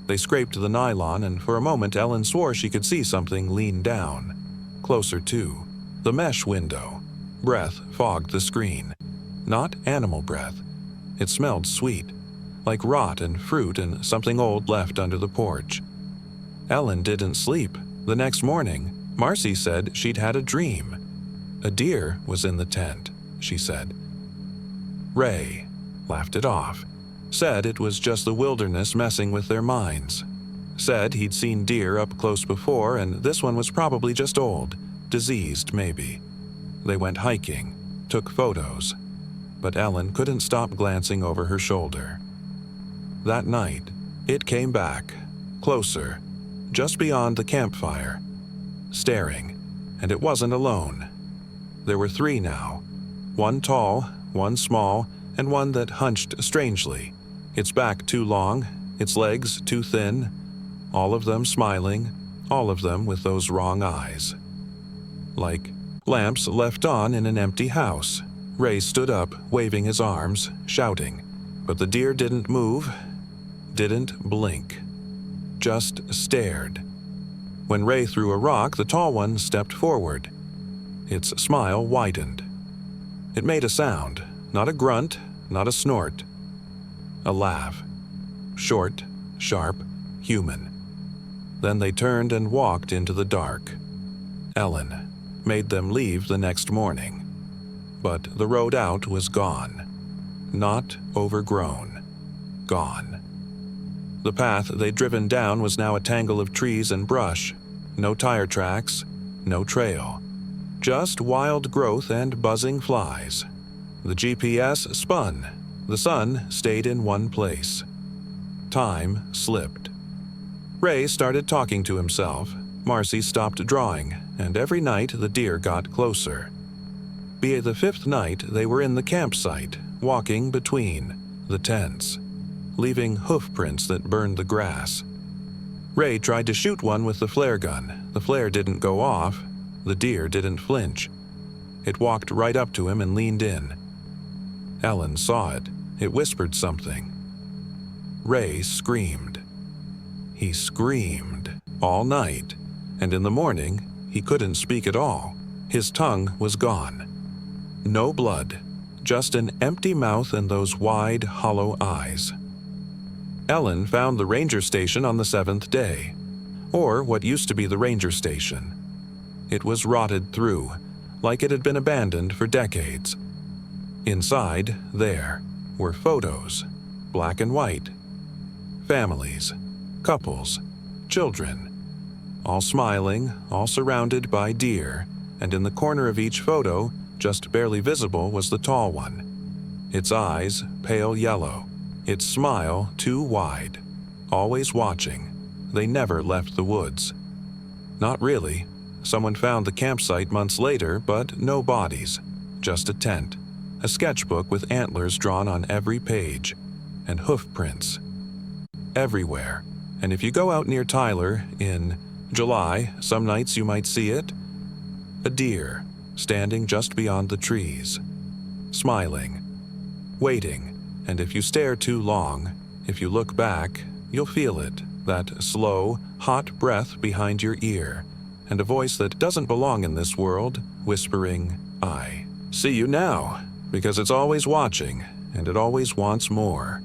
They scraped the nylon, and for a moment Ellen swore she could see something lean down. Closer too. The mesh window. Breath fogged the screen. Not animal breath. It smelled sweet, like rot and fruit and something old left under the porch. Ellen didn't sleep. The next morning, Marcy said she'd had a dream. A deer was in the tent, she said. Ray laughed it off. Said it was just the wilderness messing with their minds. Said he'd seen deer up close before, and this one was probably just old, diseased maybe. They went hiking, took photos, but Ellen couldn't stop glancing over her shoulder. That night, it came back, closer, just beyond the campfire, staring, and it wasn't alone. There were three now, one tall, one small, and one that hunched strangely, its back too long, its legs too thin, all of them smiling, all of them with those wrong eyes. Like lamps left on in an empty house. Ray stood up, waving his arms, shouting, but the deer didn't move, didn't blink, just stared. When Ray threw a rock, the tall one stepped forward. Its smile widened. It made a sound, not a grunt, not a snort. A laugh. Short, sharp, human. Then they turned and walked into the dark. Ellen made them leave the next morning. But the road out was gone. Not overgrown. Gone. The path they'd driven down was now a tangle of trees and brush. No tire tracks, no trail. Just wild growth and buzzing flies. The GPS spun. The sun stayed in one place. Time slipped. Ray started talking to himself. Marcy stopped drawing, and every night the deer got closer. By the fifth night, they were in the campsite, walking between the tents, leaving hoof prints that burned the grass. Ray tried to shoot one with the flare gun. The flare didn't go off. The deer didn't flinch. It walked right up to him and leaned in. Ellen saw it. It whispered something. Ray screamed. He screamed all night, and in the morning, he couldn't speak at all. His tongue was gone. No blood, just an empty mouth and those wide, hollow eyes. Ellen found the ranger station on the seventh day, or what used to be the ranger station. It was rotted through, like it had been abandoned for decades. Inside, there, were photos, black and white. Families, couples, children, all smiling, all surrounded by deer, and in the corner of each photo, just barely visible, was the tall one. Its eyes, pale yellow, its smile too wide, always watching. They never left the woods. Not really. Someone found the campsite months later, but no bodies, just a tent, a sketchbook with antlers drawn on every page, and hoof prints. Everywhere. And if you go out near Tyler in July, some nights you might see it. A deer, standing just beyond the trees. smiling, waiting, and if you stare too long, if you look back, you'll feel it, that slow, hot breath behind your ear, and a voice that doesn't belong in this world, whispering, "I see you now," because it's always watching, and it always wants more.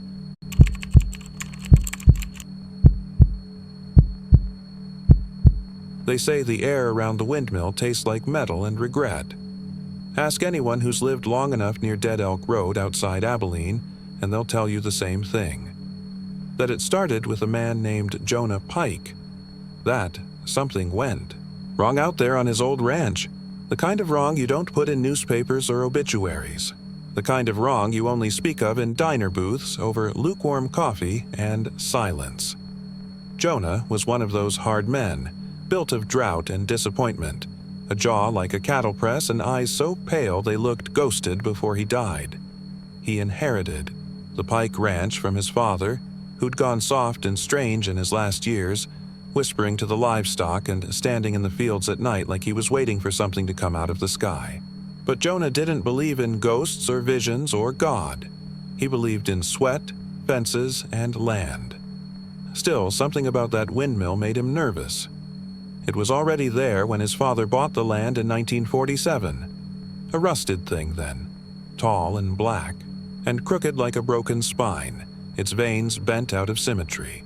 They say the air around the windmill tastes like metal and regret. Ask anyone who's lived long enough near Dead Elk Road outside Abilene, and they'll tell you the same thing. That it started with a man named Jonah Pike. That something went wrong out there on his old ranch. The kind of wrong you don't put in newspapers or obituaries. The kind of wrong you only speak of in diner booths over lukewarm coffee and silence. Jonah was one of those hard men, built of drought and disappointment, a jaw like a cattle press and eyes so pale they looked ghosted before he died. He inherited the Pike Ranch from his father, who'd gone soft and strange in his last years, whispering to the livestock and standing in the fields at night like he was waiting for something to come out of the sky. But Jonah didn't believe in ghosts or visions or God. He believed in sweat, fences, and land. Still, something about that windmill made him nervous. It was already there when his father bought the land in 1947. A rusted thing then, tall and black, and crooked like a broken spine, its veins bent out of symmetry.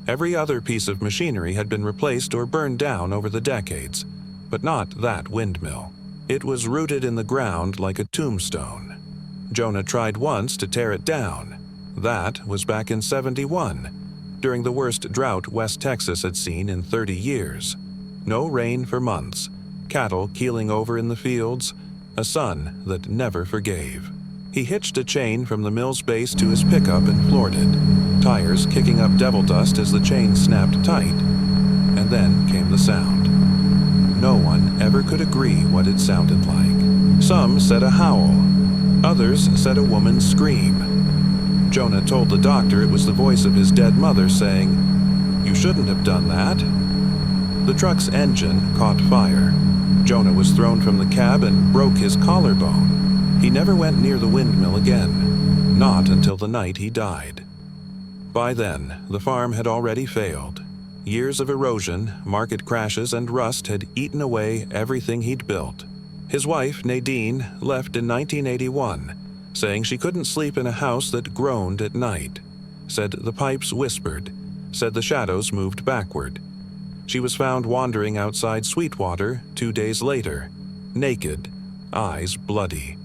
Every other piece of machinery had been replaced or burned down over the decades, but not that windmill. It was rooted in the ground like a tombstone. Jonah tried once to tear it down. That was back in '71, during the worst drought West Texas had seen in 30 years. No rain for months, cattle keeling over in the fields, a sun that never forgave. He hitched a chain from the mill's base to his pickup and floored it, tires kicking up devil dust as the chain snapped tight. And then came the sound. No one ever could agree what it sounded like. Some said a howl. Others said a woman's scream. Jonah told the doctor it was the voice of his dead mother saying, "You shouldn't have done that." The truck's engine caught fire. Jonah was thrown from the cab and broke his collarbone. He never went near the windmill again, not until the night he died. By then, the farm had already failed. Years of erosion, market crashes, and rust had eaten away everything he'd built. His wife, Nadine, left in 1981, saying she couldn't sleep in a house that groaned at night, said the pipes whispered, said the shadows moved backward. She was found wandering outside Sweetwater 2 days later, naked, eyes bloody,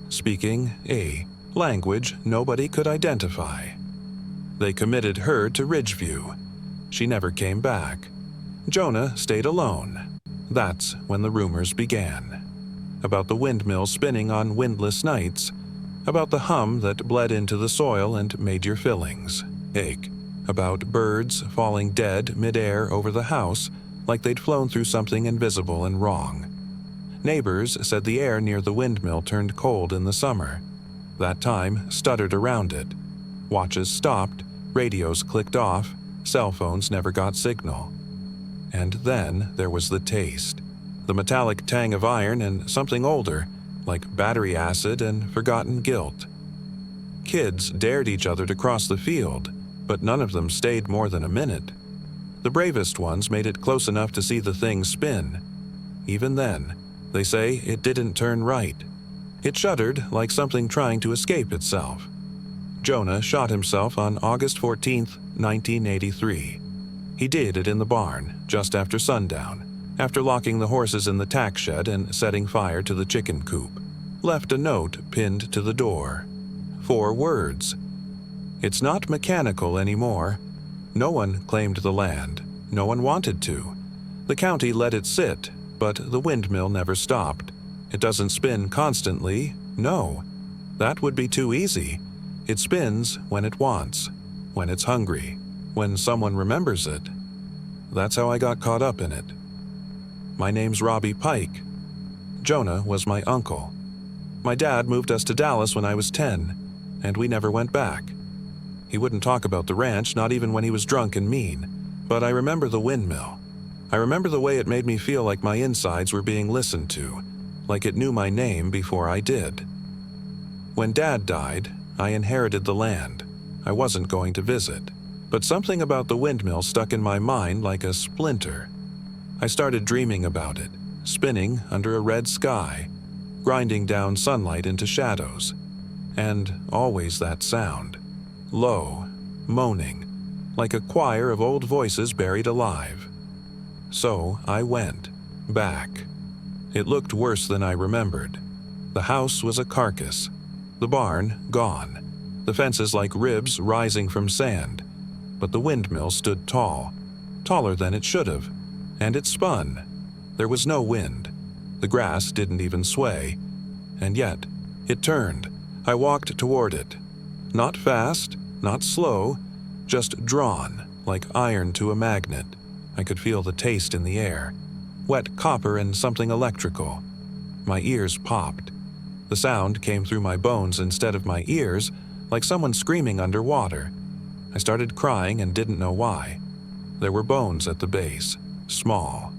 speaking a language nobody could identify. They committed her to Ridgeview. She never came back. Jonah stayed alone. That's when the rumors began. About the windmill spinning on windless nights, about the hum that bled into the soil and made your fillings ache, about birds falling dead mid-air over the house like they'd flown through something invisible and wrong. Neighbors said the air near the windmill turned cold in the summer. That time stuttered around it. Watches stopped, radios clicked off, cell phones never got signal. And then there was the taste. The metallic tang of iron and something older, like battery acid and forgotten guilt. Kids dared each other to cross the field, but none of them stayed more than a minute. The bravest ones made it close enough to see the thing spin. Even then, they say it didn't turn right. It shuddered like something trying to escape itself. Jonah shot himself on August 14, 1983. He did it in the barn, just after sundown, after locking the horses in the tack shed and setting fire to the chicken coop. Left a note pinned to the door. 4 words. It's not mechanical anymore. No one claimed the land. No one wanted to. The county let it sit, but the windmill never stopped. It doesn't spin constantly, no. That would be too easy. It spins when it wants, when it's hungry, when someone remembers it. That's how I got caught up in it. My name's Robbie Pike. Jonah was my uncle. My dad moved us to Dallas when I was 10, and we never went back. He wouldn't talk about the ranch, not even when he was drunk and mean. But I remember the windmill. I remember the way it made me feel like my insides were being listened to, like it knew my name before I did. When Dad died, I inherited the land. I wasn't going to visit, but something about the windmill stuck in my mind like a splinter. I started dreaming about it, spinning under a red sky, grinding down sunlight into shadows, and always that sound, low, moaning, like a choir of old voices buried alive. So I went, back. It looked worse than I remembered. The house was a carcass, the barn gone, the fences like ribs rising from sand, but the windmill stood tall, taller than it should have, and it spun. There was no wind. The grass didn't even sway, and yet it turned. I walked toward it. Not fast, not slow, just drawn, like iron to a magnet. I could feel the taste in the air. Wet copper and something electrical. My ears popped. The sound came through my bones instead of my ears, like someone screaming underwater. I started crying and didn't know why. There were bones at the base, small.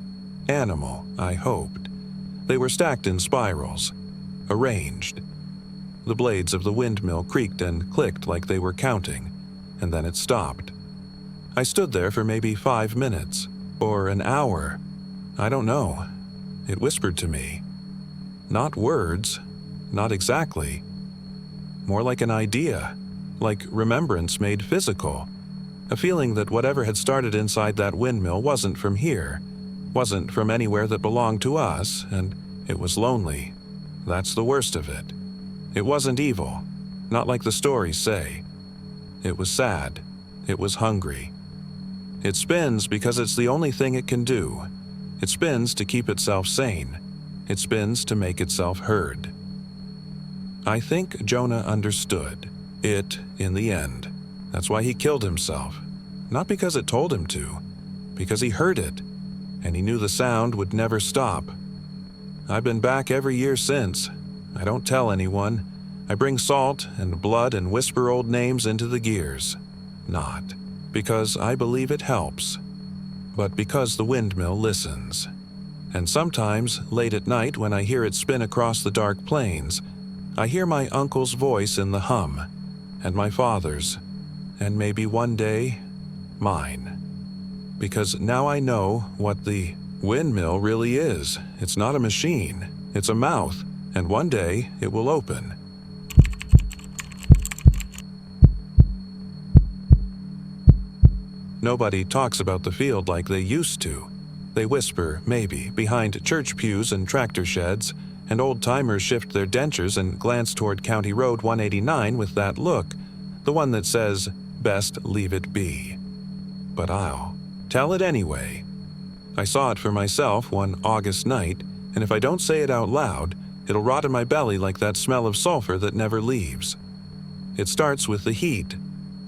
Animal, I hoped. They were stacked in spirals, arranged. The blades of the windmill creaked and clicked like they were counting, and then it stopped. I stood there for maybe 5 minutes, or an hour. I don't know. It whispered to me. Not words, not exactly. More like an idea, like remembrance made physical. A feeling that whatever had started inside that windmill wasn't from here, wasn't from anywhere that belonged to us, and it was lonely. That's the worst of it. It wasn't evil, not like the stories say. It was sad. It was hungry. It spins because it's the only thing it can do. It spins to keep itself sane. It spins to make itself heard. I think Jonah understood it in the end. That's why he killed himself. Not because it told him to, because he heard it, and he knew the sound would never stop. I've been back every year since. I don't tell anyone. I bring salt and blood and whisper old names into the gears. Not because I believe it helps, but because the windmill listens. And sometimes, late at night when I hear it spin across the dark plains, I hear my uncle's voice in the hum, and my father's, and maybe one day, mine. Because now I know what the windmill really is. It's not a machine, it's a mouth, and one day it will open. Nobody talks about the field like they used to. They whisper, maybe, behind church pews and tractor sheds, and old-timers shift their dentures and glance toward County Road 189 with that look, the one that says, best leave it be. But I'll tell it anyway. I saw it for myself one August night, and if I don't say it out loud, it'll rot in my belly like that smell of sulfur that never leaves. It starts with the heat,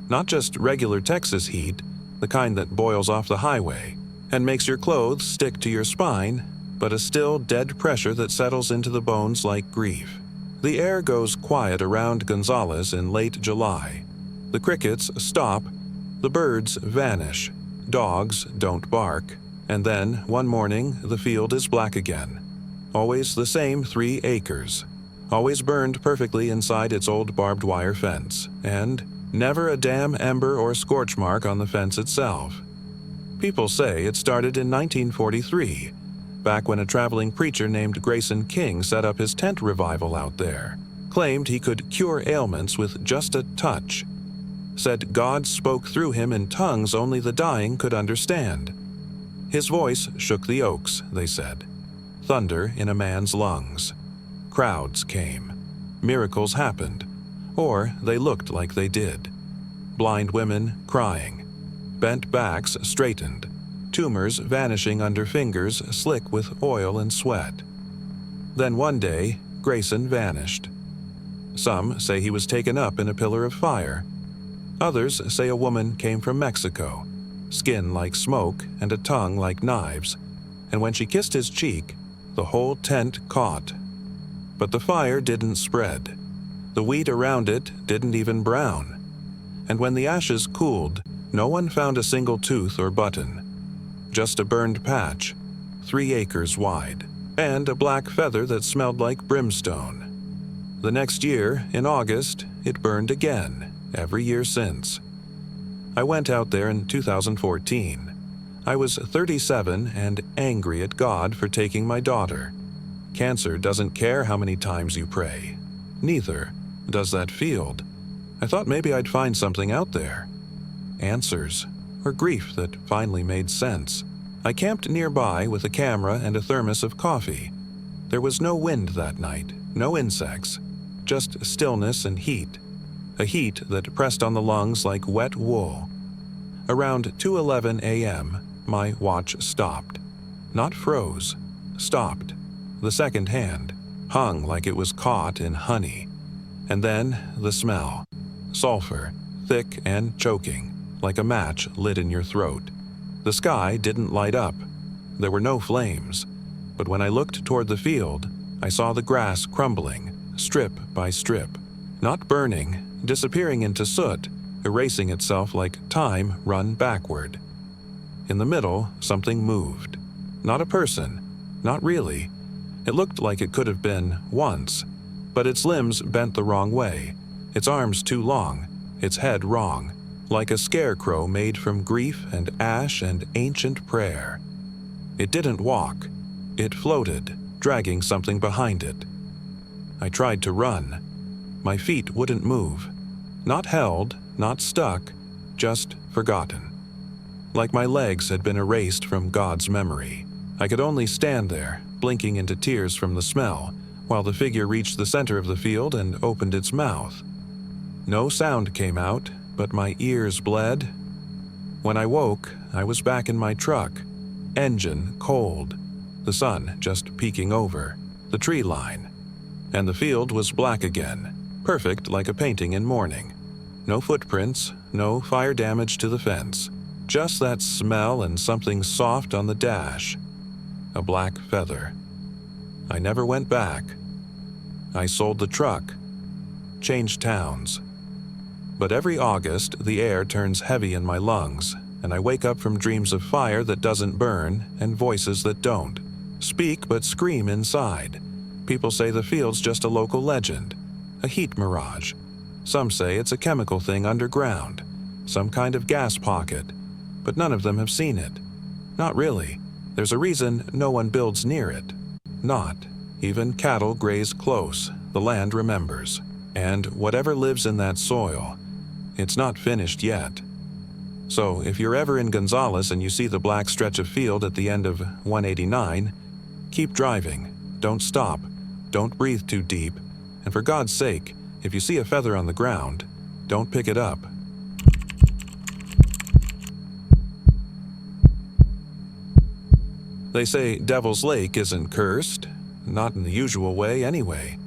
not just regular Texas heat, the kind that boils off the highway and makes your clothes stick to your spine, but a still dead pressure that settles into the bones like grief. The air goes quiet around Gonzales in late July. The crickets stop, the birds vanish, dogs don't bark, and then, one morning, the field is black again. Always the same 3 acres, always burned perfectly inside its old barbed wire fence, and never a damn ember or scorch mark on the fence itself. People say it started in 1943, back when a traveling preacher named Grayson King set up his tent revival out there, claimed he could cure ailments with just a touch, said God spoke through him in tongues only the dying could understand. His voice shook the oaks, they said. Thunder in a man's lungs. Crowds came. Miracles happened. Or they looked like they did. Blind women crying. Bent backs straightened. Tumors vanishing under fingers slick with oil and sweat. Then one day, Grayson vanished. Some say he was taken up in a pillar of fire. Others say a woman came from Mexico, skin like smoke and a tongue like knives, and when she kissed his cheek, the whole tent caught. But the fire didn't spread. The wheat around it didn't even brown. And when the ashes cooled, no one found a single tooth or button. Just a burned patch, 3 acres wide, and a black feather that smelled like brimstone. The next year, in August, it burned again, every year since. I went out there in 2014. I was 37 and angry at God for taking my daughter. Cancer doesn't care how many times you pray. Neither does that field. I thought maybe I'd find something out there. Answers, or grief that finally made sense. I camped nearby with a camera and a thermos of coffee. There was no wind that night, no insects, just stillness and heat. A heat that pressed on the lungs like wet wool. Around 2:11 a.m., my watch stopped. Not froze, stopped. The second hand, hung like it was caught in honey. And then the smell. Sulfur, thick and choking, like a match lit in your throat. The sky didn't light up. There were no flames. But when I looked toward the field, I saw the grass crumbling, strip by strip. Not burning, disappearing into soot, erasing itself like time run backward. In the middle, something moved. Not a person, not really. It looked like it could have been once, but its limbs bent the wrong way, its arms too long, its head wrong, like a scarecrow made from grief and ash and ancient prayer. It didn't walk. It floated, dragging something behind it. I tried to run. My feet wouldn't move. Not held, not stuck, just forgotten. Like my legs had been erased from God's memory. I could only stand there, blinking into tears from the smell, while the figure reached the center of the field and opened its mouth. No sound came out, but my ears bled. When I woke, I was back in my truck. Engine cold. The sun just peeking over. The tree line. And the field was black again. Perfect like a painting in morning. No footprints, no fire damage to the fence. Just that smell and something soft on the dash. A black feather. I never went back. I sold the truck. Changed towns. But every August, the air turns heavy in my lungs, and I wake up from dreams of fire that doesn't burn and voices that don't. Speak but scream inside. People say the field's just a local legend, a heat mirage. Some say it's a chemical thing underground, some kind of gas pocket, but none of them have seen it. Not really. There's a reason no one builds near it. Not. Even cattle graze close, the land remembers. And whatever lives in that soil, it's not finished yet. So if you're ever in Gonzales and you see the black stretch of field at the end of 189, keep driving. Don't stop. Don't breathe too deep. And for God's sake, if you see a feather on the ground, don't pick it up. They say Devil's Lake isn't cursed. Not in the usual way anyway.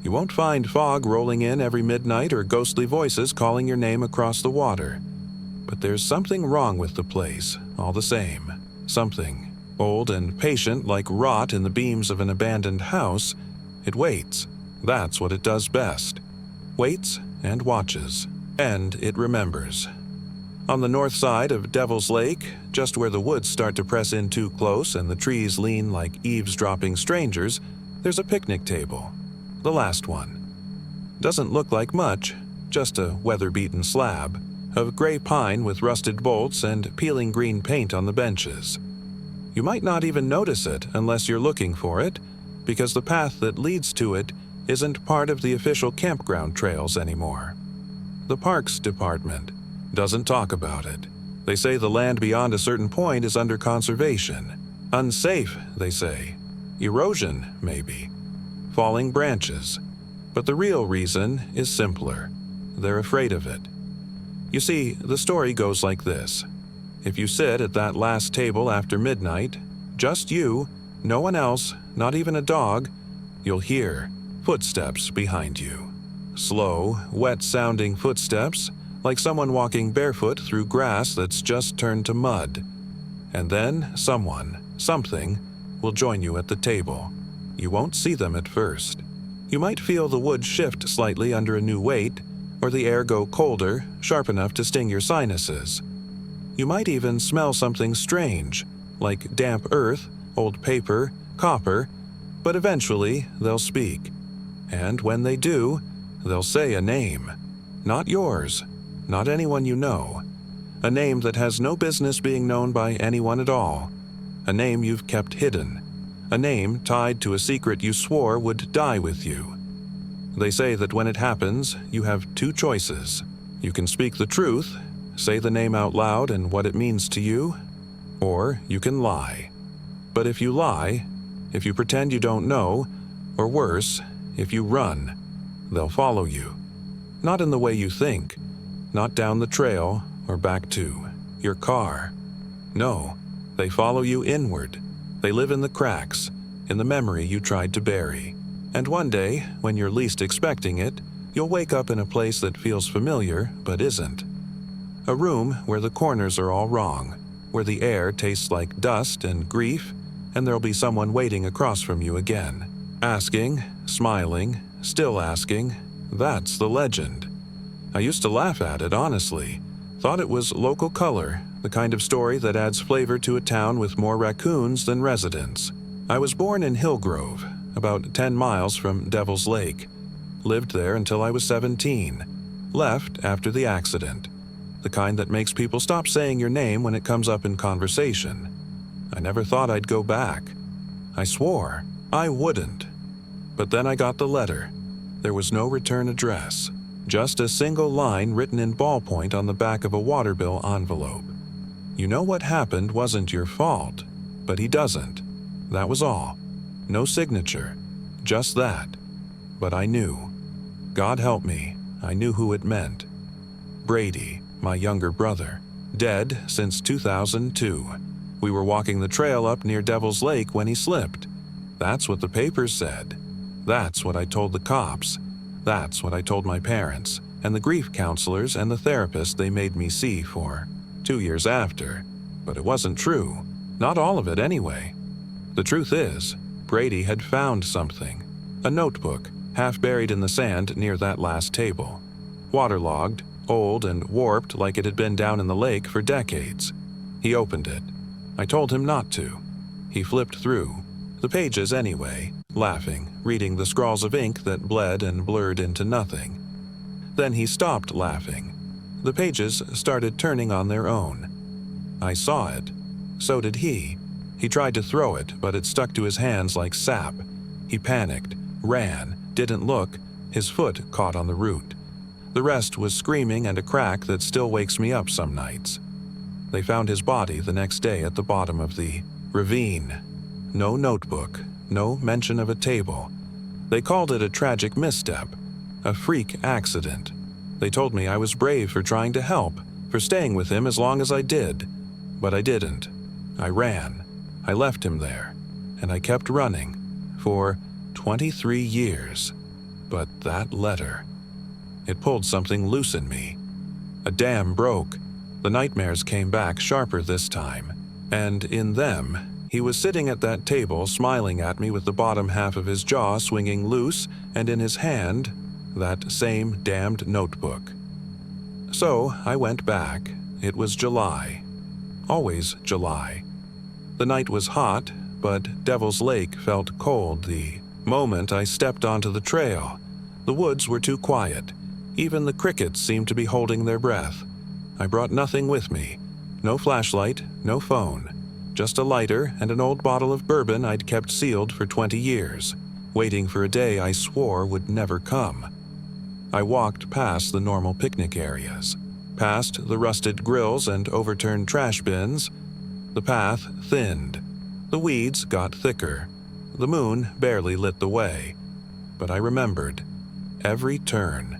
You won't find fog rolling in every midnight or ghostly voices calling your name across the water. But there's something wrong with the place, all the same. Something. Old and patient like rot in the beams of an abandoned house, it waits. That's what it does best. Waits and watches. And it remembers. On the north side of Devil's Lake, just where the woods start to press in too close and the trees lean like eavesdropping strangers, there's a picnic table. The last one. Doesn't look like much, just a weather-beaten slab of gray pine with rusted bolts and peeling green paint on the benches. You might not even notice it unless you're looking for it, because the path that leads to it isn't part of the official campground trails anymore. The Parks Department doesn't talk about it. They say the land beyond a certain point is under conservation. Unsafe, they say. Erosion, maybe. Falling branches. But the real reason is simpler. They're afraid of it. You see, the story goes like this. If you sit at that last table after midnight, just you, no one else, not even a dog, you'll hear footsteps behind you. Slow, wet-sounding footsteps, like someone walking barefoot through grass that's just turned to mud. And then someone, something, will join you at the table. You won't see them at first. You might feel the wood shift slightly under a new weight, or the air go colder, sharp enough to sting your sinuses. You might even smell something strange, like damp earth, old paper, copper, but eventually they'll speak. And when they do, they'll say a name. Not yours, not anyone you know. A name that has no business being known by anyone at all. A name you've kept hidden. A name tied to a secret you swore would die with you. They say that when it happens, you have two choices. You can speak the truth, say the name out loud and what it means to you, or you can lie. But if you lie, if you pretend you don't know, or worse, if you run, they'll follow you. Not in the way you think, not down the trail or back to your car. No, they follow you inward. They live in the cracks, in the memory you tried to bury. And one day, when you're least expecting it, you'll wake up in a place that feels familiar but isn't. A room where the corners are all wrong, where the air tastes like dust and grief, and there'll be someone waiting across from you again. Asking, smiling, still asking. That's the legend. I used to laugh at it, honestly. Thought it was local color, the kind of story that adds flavor to a town with more raccoons than residents. I was born in Hillgrove, about 10 miles from Devil's Lake. Lived there until I was 17. Left after the accident. The kind that makes people stop saying your name when it comes up in conversation. I never thought I'd go back. I swore I wouldn't. But then I got the letter. There was no return address. Just a single line written in ballpoint on the back of a water bill envelope. You know what happened wasn't your fault, but he doesn't. That was all. No signature. Just that. But I knew. God help me, I knew who it meant. Brady, my younger brother. Dead since 2002. We were walking the trail up near Devil's Lake when he slipped. That's what the papers said. That's what I told the cops. That's what I told my parents, and the grief counselors and the therapist they made me see for 2 years after. But it wasn't true. Not all of it, anyway. The truth is, Brady had found something. A notebook, half buried in the sand near that last table. Waterlogged, old and warped like it had been down in the lake for decades. He opened it. I told him not to. He flipped through. The pages anyway, laughing, reading the scrawls of ink that bled and blurred into nothing. Then he stopped laughing. The pages started turning on their own. I saw it. So did he. He tried to throw it, but it stuck to his hands like sap. He panicked, ran, didn't look, his foot caught on the root. The rest was screaming and a crack that still wakes me up some nights. They found his body the next day at the bottom of the ravine. No notebook, no mention of a table. They called it a tragic misstep, a freak accident. They told me I was brave for trying to help, for staying with him as long as I did. But I didn't. I ran. I left him there. And I kept running. For 23 years. But that letter. It pulled something loose in me. A dam broke. The nightmares came back sharper this time. And in them, he was sitting at that table smiling at me with the bottom half of his jaw swinging loose and in his hand, that same damned notebook. So I went back. It was July. Always July. The night was hot, but Devil's Lake felt cold the moment I stepped onto the trail. The woods were too quiet. Even the crickets seemed to be holding their breath. I brought nothing with me. No flashlight, no phone. Just a lighter and an old bottle of bourbon I'd kept sealed for 20 years, waiting for a day I swore would never come. I walked past the normal picnic areas, past the rusted grills and overturned trash bins. The path thinned. The weeds got thicker. The moon barely lit the way. But I remembered. Every turn,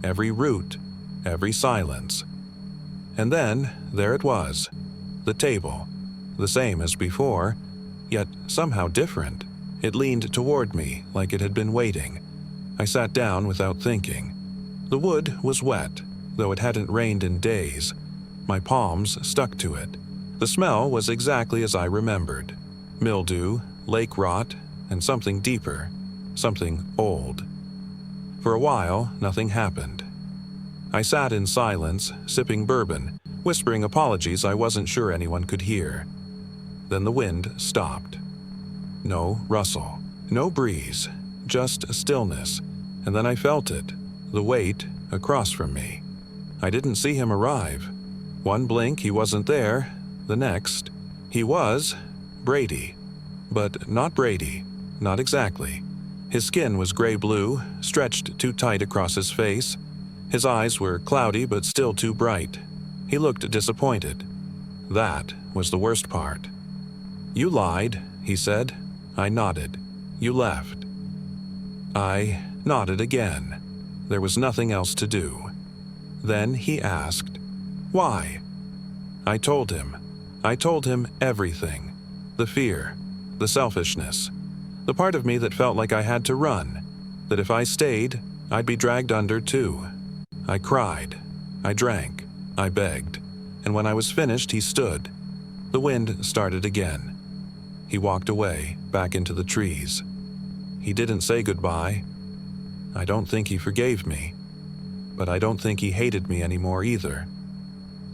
every root, every silence. And then there it was, the table. The same as before, yet somehow different. It leaned toward me like it had been waiting. I sat down without thinking. The wood was wet, though it hadn't rained in days. My palms stuck to it. The smell was exactly as I remembered. Mildew, lake rot, and something deeper, something old. For a while, nothing happened. I sat in silence, sipping bourbon, whispering apologies I wasn't sure anyone could hear. Then the wind stopped. No rustle, no breeze, just stillness, and then I felt it, the weight, across from me. I didn't see him arrive. One blink he wasn't there, the next, he was Brady. But not Brady, not exactly. His skin was gray-blue, stretched too tight across his face. His eyes were cloudy but still too bright. He looked disappointed. That was the worst part. "You lied," he said. I nodded. "You left." I nodded again. There was nothing else to do. Then he asked, "Why?" I told him. I told him everything. The fear, the selfishness, the part of me that felt like I had to run, that if I stayed, I'd be dragged under too. I cried. I drank. I begged. And when I was finished, he stood. The wind started again. He walked away, back into the trees. He didn't say goodbye. I don't think he forgave me, but I don't think he hated me anymore either.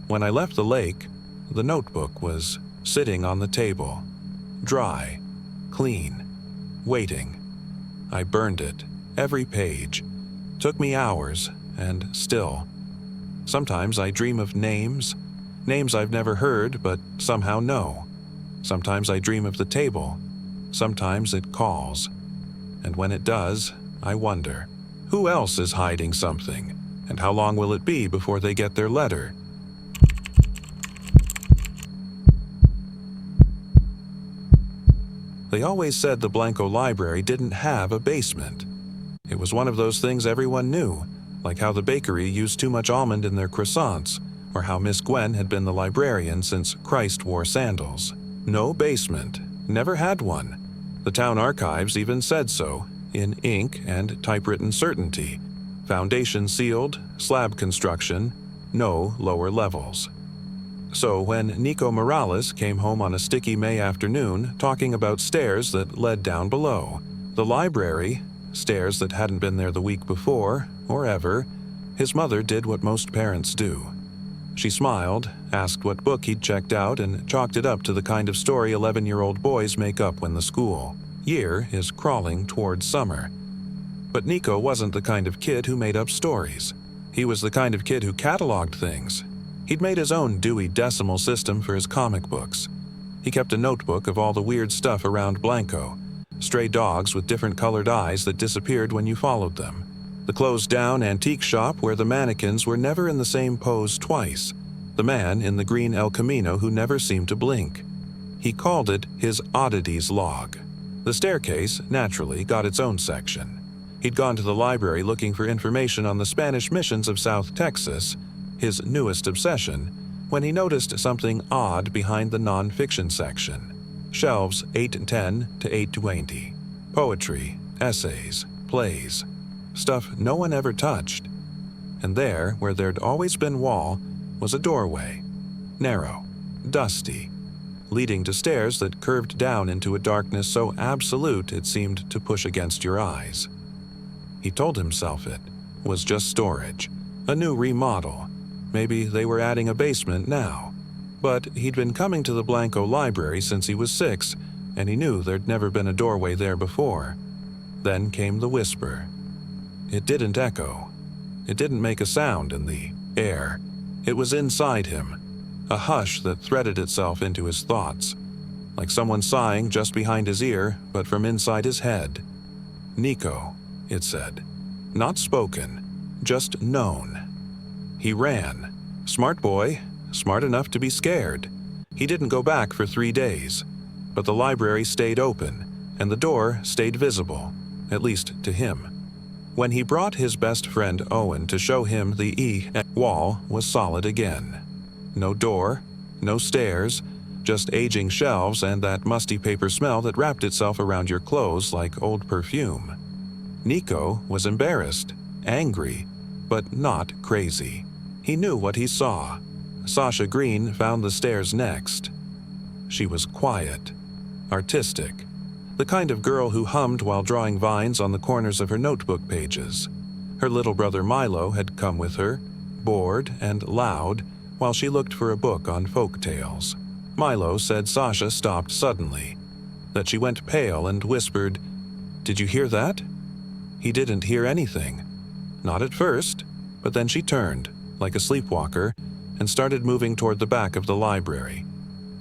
When I left the lake, the notebook was sitting on the table, dry, clean, waiting. I burned it, every page. Took me hours, and still. Sometimes I dream of names I've never heard but somehow know. Sometimes I dream of the table. Sometimes it calls. And when it does, I wonder, who else is hiding something? And how long will it be before they get their letter? They always said the Blanco Library didn't have a basement. It was one of those things everyone knew, like how the bakery used too much almond in their croissants, or how Miss Gwen had been the librarian since Christ wore sandals. No basement. Never had one. The town archives even said so, in ink and typewritten certainty. Foundation sealed, slab construction, no lower levels. So when Nico Morales came home on a sticky May afternoon talking about stairs that led down below, the library, stairs that hadn't been there the week before, or ever, his mother did what most parents do. She smiled, asked what book he'd checked out, and chalked it up to the kind of story 11-year-old boys make up when the school year is crawling towards summer. But Nico wasn't the kind of kid who made up stories. He was the kind of kid who cataloged things. He'd made his own Dewey Decimal System for his comic books. He kept a notebook of all the weird stuff around Blanco. Stray dogs with different colored eyes that disappeared when you followed them. The closed-down antique shop where the mannequins were never in the same pose twice. The man in the green El Camino who never seemed to blink. He called it his oddities log. The staircase, naturally, got its own section. He'd gone to the library looking for information on the Spanish missions of South Texas, his newest obsession, when he noticed something odd behind the non-fiction section. Shelves 810 to 820. Poetry, essays, plays. Stuff no one ever touched. And there, where there'd always been wall, was a doorway. Narrow, dusty, leading to stairs that curved down into a darkness so absolute it seemed to push against your eyes. He told himself it was just storage, a new remodel. Maybe they were adding a basement now. But he'd been coming to the Blanco Library since he was 6, and he knew there'd never been a doorway there before. Then came the whisper. It didn't echo. It didn't make a sound in the air. It was inside him, a hush that threaded itself into his thoughts, like someone sighing just behind his ear, but from inside his head. Nico, it said. Not spoken, just known. He ran. Smart boy, smart enough to be scared. He didn't go back for 3 days, but the library stayed open, and the door stayed visible, at least to him. When he brought his best friend Owen to show him the wall was solid again. No door, no stairs, just aging shelves and that musty paper smell that wrapped itself around your clothes like old perfume. Nico was embarrassed, angry, but not crazy. He knew what he saw. Sasha Green found the stairs next. She was quiet, artistic, the kind of girl who hummed while drawing vines on the corners of her notebook pages. Her little brother Milo had come with her, bored and loud, while she looked for a book on folk tales. Milo said Sasha stopped suddenly, that she went pale and whispered, "Did you hear that?" He didn't hear anything. Not at first, but then she turned, like a sleepwalker, and started moving toward the back of the library,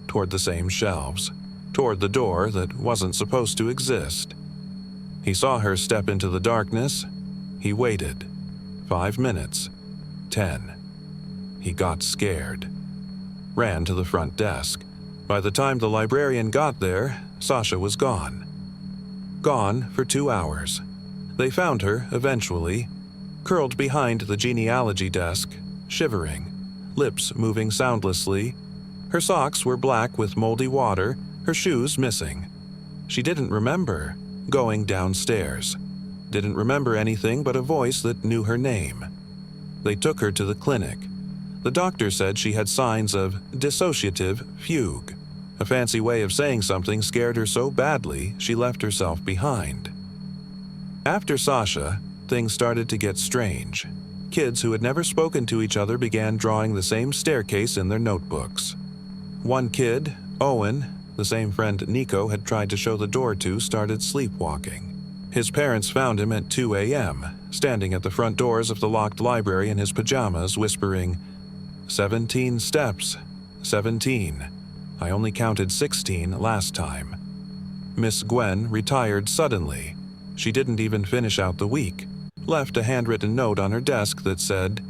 toward the same shelves, toward the door that wasn't supposed to exist. He saw her step into the darkness. He waited. 5 minutes. 10. He got scared. Ran to the front desk. By the time the librarian got there, Sasha was gone. Gone for 2 hours. They found her, eventually, curled behind the genealogy desk, shivering, lips moving soundlessly. Her socks were black with moldy water, her shoes missing. She didn't remember going downstairs. Didn't remember anything but a voice that knew her name. They took her to the clinic. The doctor said she had signs of dissociative fugue. A fancy way of saying something scared her so badly she left herself behind. After Sasha, things started to get strange. Kids who had never spoken to each other began drawing the same staircase in their notebooks. One kid, Owen, the same friend Nico had tried to show the door to, started sleepwalking. His parents found him at 2 a.m., standing at the front doors of the locked library in his pajamas, whispering, 17 steps. 17. I only counted 16 last time. Miss Gwen retired suddenly. She didn't even finish out the week. Left a handwritten note on her desk that said,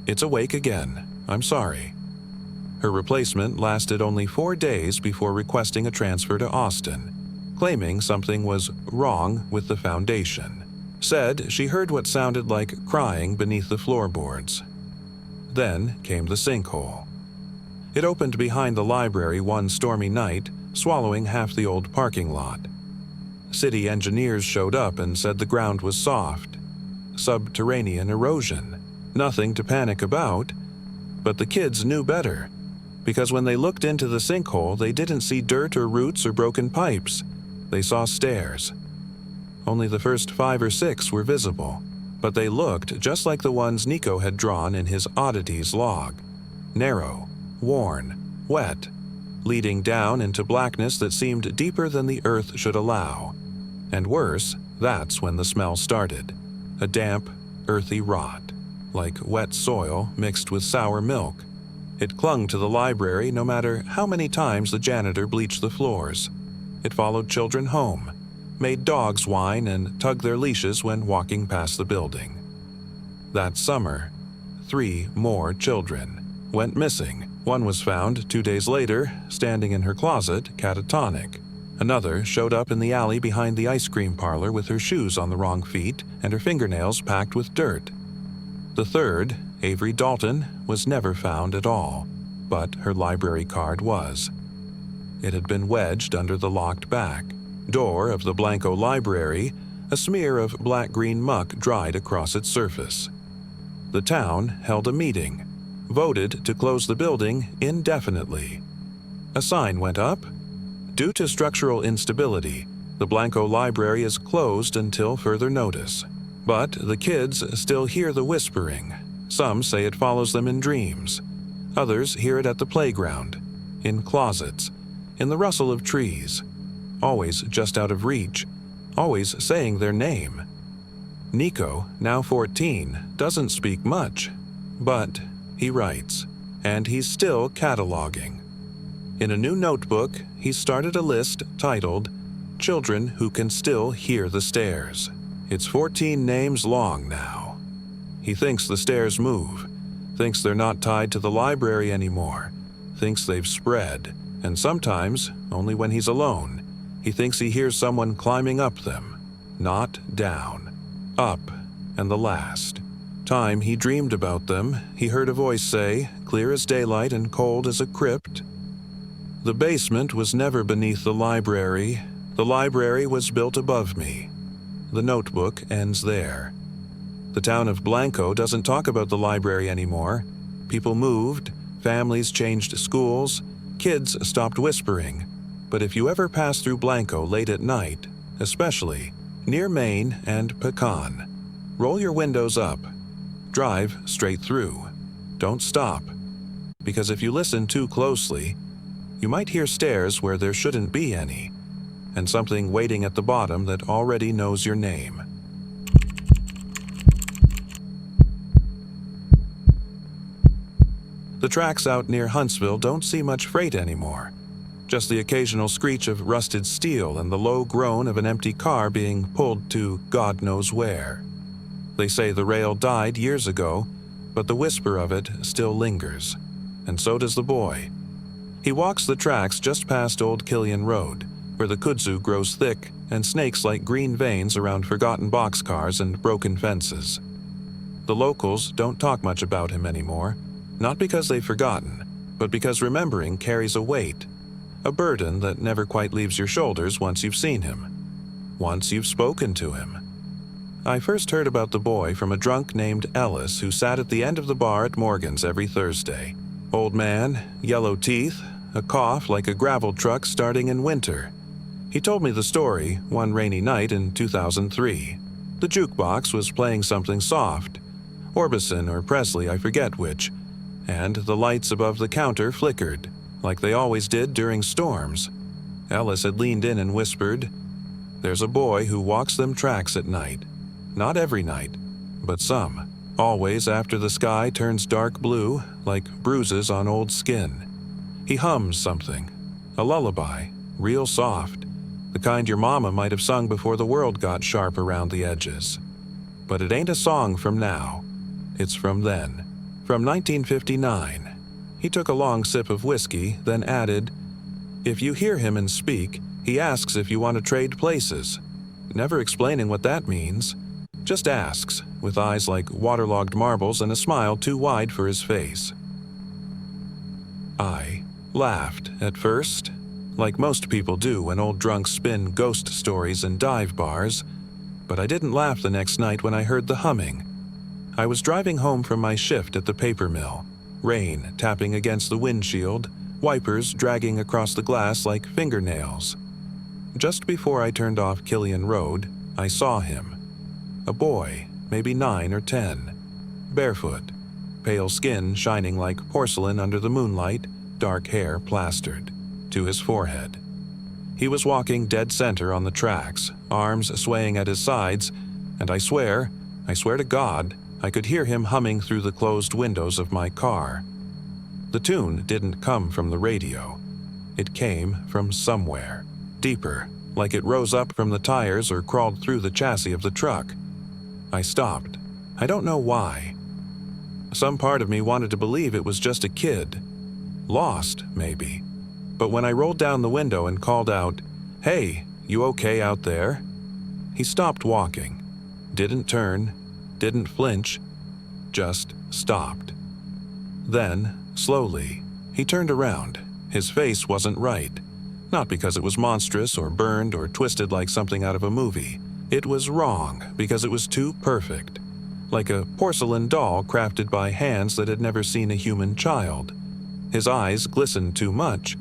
"It's awake again. I'm sorry." Her replacement lasted only 4 days before requesting a transfer to Austin, claiming something was wrong with the foundation. Said she heard what sounded like crying beneath the floorboards. Then came the sinkhole. It opened behind the library one stormy night, swallowing half the old parking lot. City engineers showed up and said the ground was soft. Subterranean erosion. Nothing to panic about, but the kids knew better, because when they looked into the sinkhole, they didn't see dirt or roots or broken pipes. They saw stairs. Only the first 5 or 6 were visible, but they looked just like the ones Nico had drawn in his oddities log. Narrow, worn, wet, leading down into blackness that seemed deeper than the earth should allow. And worse, that's when the smell started. A damp, earthy rot, like wet soil mixed with sour milk. It clung to the library no matter how many times the janitor bleached the floors. It followed children home, made dogs whine and tug their leashes when walking past the building. That summer, 3 more children went missing. One was found 2 days later, standing in her closet, catatonic. Another showed up in the alley behind the ice cream parlor with her shoes on the wrong feet and her fingernails packed with dirt. The third, Avery Dalton, was never found at all, but her library card was. It had been wedged under the locked back door of the Blanco library. A smear of black-green muck dried across its surface. The town held a meeting, voted to close the building indefinitely. A sign went up. Due to structural instability, the Blanco library is closed until further notice. But the kids still hear the whispering. Some say it follows them in dreams. Others hear it at the playground, in closets, in the rustle of trees, always just out of reach, always saying their name. Nico, now 14, doesn't speak much, but he writes, and he's still cataloging. In a new notebook, he started a list titled, "Children Who Can Still Hear the Stairs." It's 14 names long now. He thinks the stairs move, thinks they're not tied to the library anymore, thinks they've spread, and sometimes, only when he's alone, he thinks he hears someone climbing up them, not down, up, and the last time he dreamed about them, he heard a voice say, clear as daylight and cold as a crypt, "The basement was never beneath the library. The library was built above me." The notebook ends there. The town of Blanco doesn't talk about the library anymore. People moved, families changed schools, kids stopped whispering. But if you ever pass through Blanco late at night, especially near Main and Pecan, roll your windows up. Drive straight through. Don't stop. Because if you listen too closely, you might hear stairs where there shouldn't be any, and something waiting at the bottom that already knows your name. The tracks out near Huntsville don't see much freight anymore. Just the occasional screech of rusted steel and the low groan of an empty car being pulled to God knows where. They say the rail died years ago, but the whisper of it still lingers, and so does the boy. He walks the tracks just past Old Killian Road, where the kudzu grows thick and snakes like green veins around forgotten boxcars and broken fences. The locals don't talk much about him anymore, not because they've forgotten, but because remembering carries a weight, a burden that never quite leaves your shoulders once you've seen him, once you've spoken to him. I first heard about the boy from a drunk named Ellis who sat at the end of the bar at Morgan's every Thursday. Old man, yellow teeth, a cough like a gravel truck starting in winter. He told me the story one rainy night in 2003. The jukebox was playing something soft, Orbison or Presley, I forget which, and the lights above the counter flickered, like they always did during storms. Ellis had leaned in and whispered, "There's a boy who walks them tracks at night. Not every night, but some. Always after the sky turns dark blue, like bruises on old skin. He hums something, a lullaby, real soft, the kind your mama might have sung before the world got sharp around the edges. But it ain't a song from now. It's from then, from 1959. He took a long sip of whiskey, then added, "If you hear him and speak, he asks if you want to trade places. Never explaining what that means. Just asks, with eyes like waterlogged marbles and a smile too wide for his face." I laughed at first, like most people do when old drunks spin ghost stories in dive bars, but I didn't laugh the next night when I heard the humming. I was driving home from my shift at the paper mill, rain tapping against the windshield, wipers dragging across the glass like fingernails. Just before I turned off Killian Road, I saw him. A boy, maybe 9 or 10, barefoot, pale skin shining like porcelain under the moonlight, dark hair plastered to his forehead. He was walking dead center on the tracks, arms swaying at his sides, and I swear to God, I could hear him humming through the closed windows of my car. The tune didn't come from the radio. It came from somewhere, deeper, like it rose up from the tires or crawled through the chassis of the truck. I stopped. I don't know why. Some part of me wanted to believe it was just a kid. Lost, maybe. But when I rolled down the window and called out, "Hey, you okay out there?" he stopped walking. Didn't turn, didn't flinch, just stopped. Then, slowly, he turned around. His face wasn't right. Not because it was monstrous or burned or twisted like something out of a movie. It was wrong because it was too perfect. Like a porcelain doll crafted by hands that had never seen a human child. His eyes glistened too much.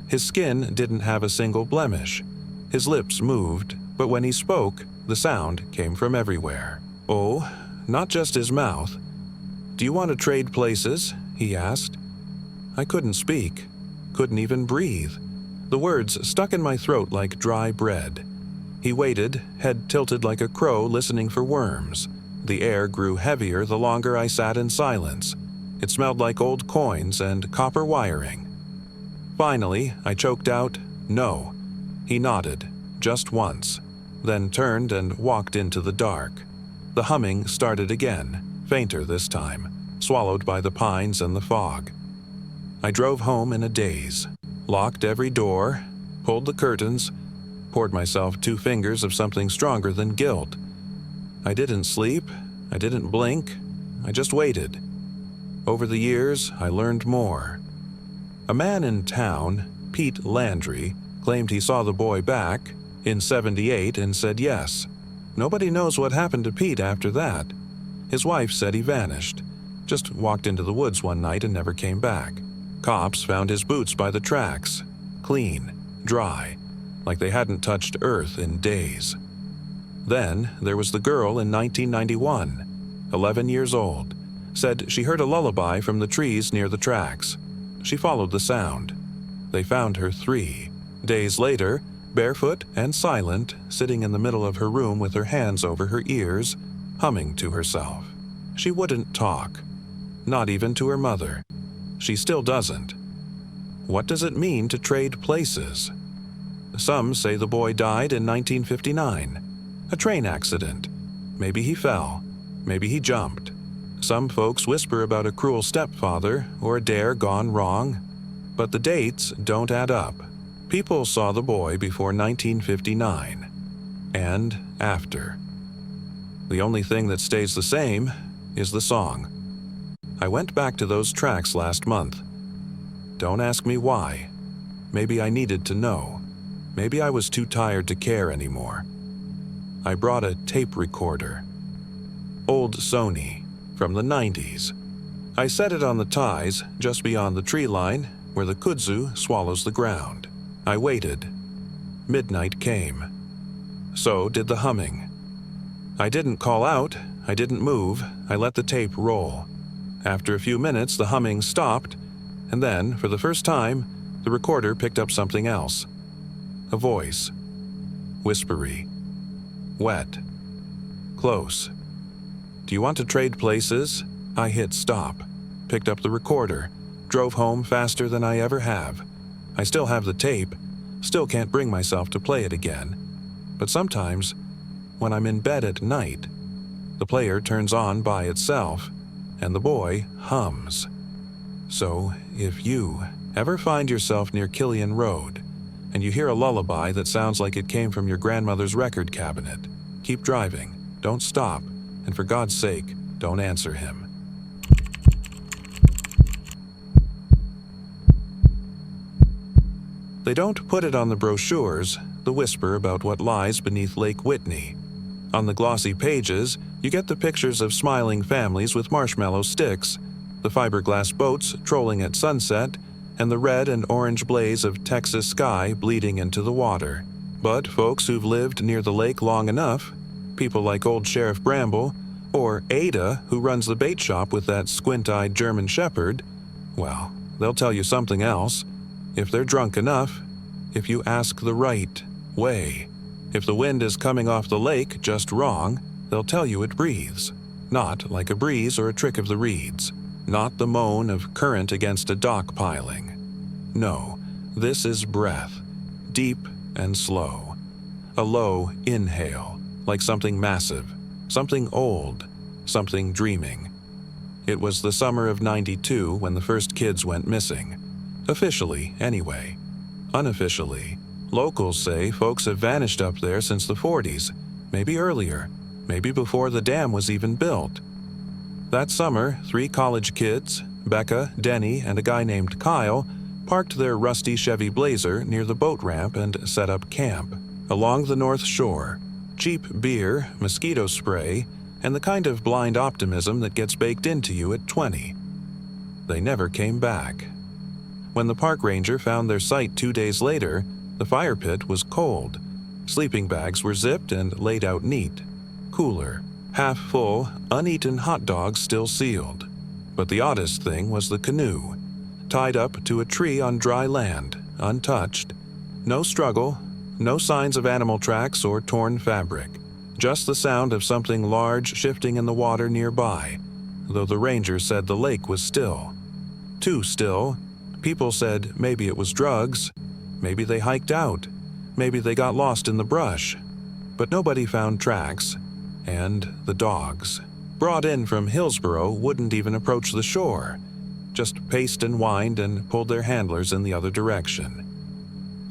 His skin didn't have a single blemish. His lips moved, but when he spoke, the sound came from everywhere. Oh, not just his mouth. "Do you want to trade places?" he asked. I couldn't speak, couldn't even breathe. The words stuck in my throat like dry bread. He waited, head tilted like a crow listening for worms. The air grew heavier the longer I sat in silence. It smelled like old coins and copper wiring. Finally, I choked out, "No." He nodded, just once, then turned and walked into the dark. The humming started again, fainter this time, swallowed by the pines and the fog. I drove home in a daze, locked every door, pulled the curtains, poured myself 2 fingers of something stronger than guilt. I didn't sleep, I didn't blink, I just waited. Over the years, I learned more. A man in town, Pete Landry, claimed he saw the boy back in '78 and said yes. Nobody knows what happened to Pete after that. His wife said he vanished, just walked into the woods one night and never came back. Cops found his boots by the tracks, clean, dry, like they hadn't touched earth in days. Then there was the girl in 1991, 11 years old, said she heard a lullaby from the trees near the tracks. She followed the sound. They found her 3 days later, barefoot and silent, sitting in the middle of her room with her hands over her ears, humming to herself. She wouldn't talk, not even to her mother. she still doesn't. What does it mean to trade places? Some say the boy died in 1959. A train accident. Maybe he fell. Maybe he jumped. Some folks whisper about a cruel stepfather or a dare gone wrong. But the dates don't add up. People saw the boy before 1959. And after. The only thing that stays the same is the song. I went back to those tracks last month. Don't ask me why. Maybe I needed to know. Maybe I was too tired to care anymore. I brought a tape recorder. Old Sony, from the 90s. I set it on the ties just beyond the tree line where the kudzu swallows the ground. I waited. Midnight came. So did the humming. I didn't call out, I didn't move, I let the tape roll. After a few minutes, the humming stopped, and then, for the first time, the recorder picked up something else. A voice. Whispery. Wet. Close. Do you want to trade places? I hit stop, picked up the recorder, drove home faster than I ever have. I still have the tape, still can't bring myself to play it again. But sometimes, when I'm in bed at night, the player turns on by itself, and the boy hums. So, if you ever find yourself near Killian Road, and you hear a lullaby that sounds like it came from your grandmother's record cabinet, keep driving, don't stop, and for God's sake, don't answer him. They don't put it on the brochures, the whisper about what lies beneath Lake Whitney. On the glossy pages, you get the pictures of smiling families with marshmallow sticks, the fiberglass boats trolling at sunset, and the red and orange blaze of Texas sky bleeding into the water. But folks who've lived near the lake long enough, people like old Sheriff Bramble, or Ada, who runs the bait shop with that squint-eyed German shepherd, well, they'll tell you something else. If they're drunk enough, if you ask the right way, if the wind is coming off the lake just wrong, they'll tell you it breathes. Not like a breeze or a trick of the reeds. Not the moan of current against a dock piling. No, this is breath, deep and slow. A low inhale, like something massive, something old, something dreaming. It was the summer of '92 when the first kids went missing. Officially, anyway. Unofficially, locals say folks have vanished up there since the '40s, maybe earlier, maybe before the dam was even built. That summer, 3 college kids, Becca, Denny, and a guy named Kyle, parked their rusty Chevy Blazer near the boat ramp and set up camp. Along the North Shore, cheap beer, mosquito spray, and the kind of blind optimism that gets baked into you at 20. They never came back. When the park ranger found their site 2 days later, the fire pit was cold. Sleeping bags were zipped and laid out neat. Cooler, half-full, uneaten hot dogs still sealed. But the oddest thing was the canoe, tied up to a tree on dry land, untouched. No struggle, no signs of animal tracks or torn fabric. Just the sound of something large shifting in the water nearby, though the ranger said the lake was still. Too still. People said maybe it was drugs, maybe they hiked out, maybe they got lost in the brush. But nobody found tracks, and the dogs, brought in from Hillsboro, wouldn't even approach the shore, just paced and whined and pulled their handlers in the other direction.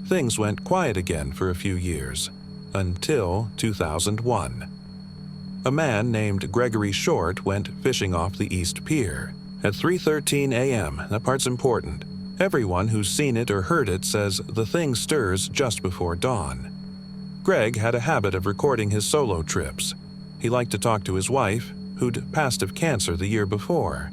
Things went quiet again for a few years, until 2001. A man named Gregory Short went fishing off the East Pier. At 3:13 a.m., that part's important. Everyone who's seen it or heard it says the thing stirs just before dawn. Greg had a habit of recording his solo trips. He liked to talk to his wife, who'd passed of cancer the year before.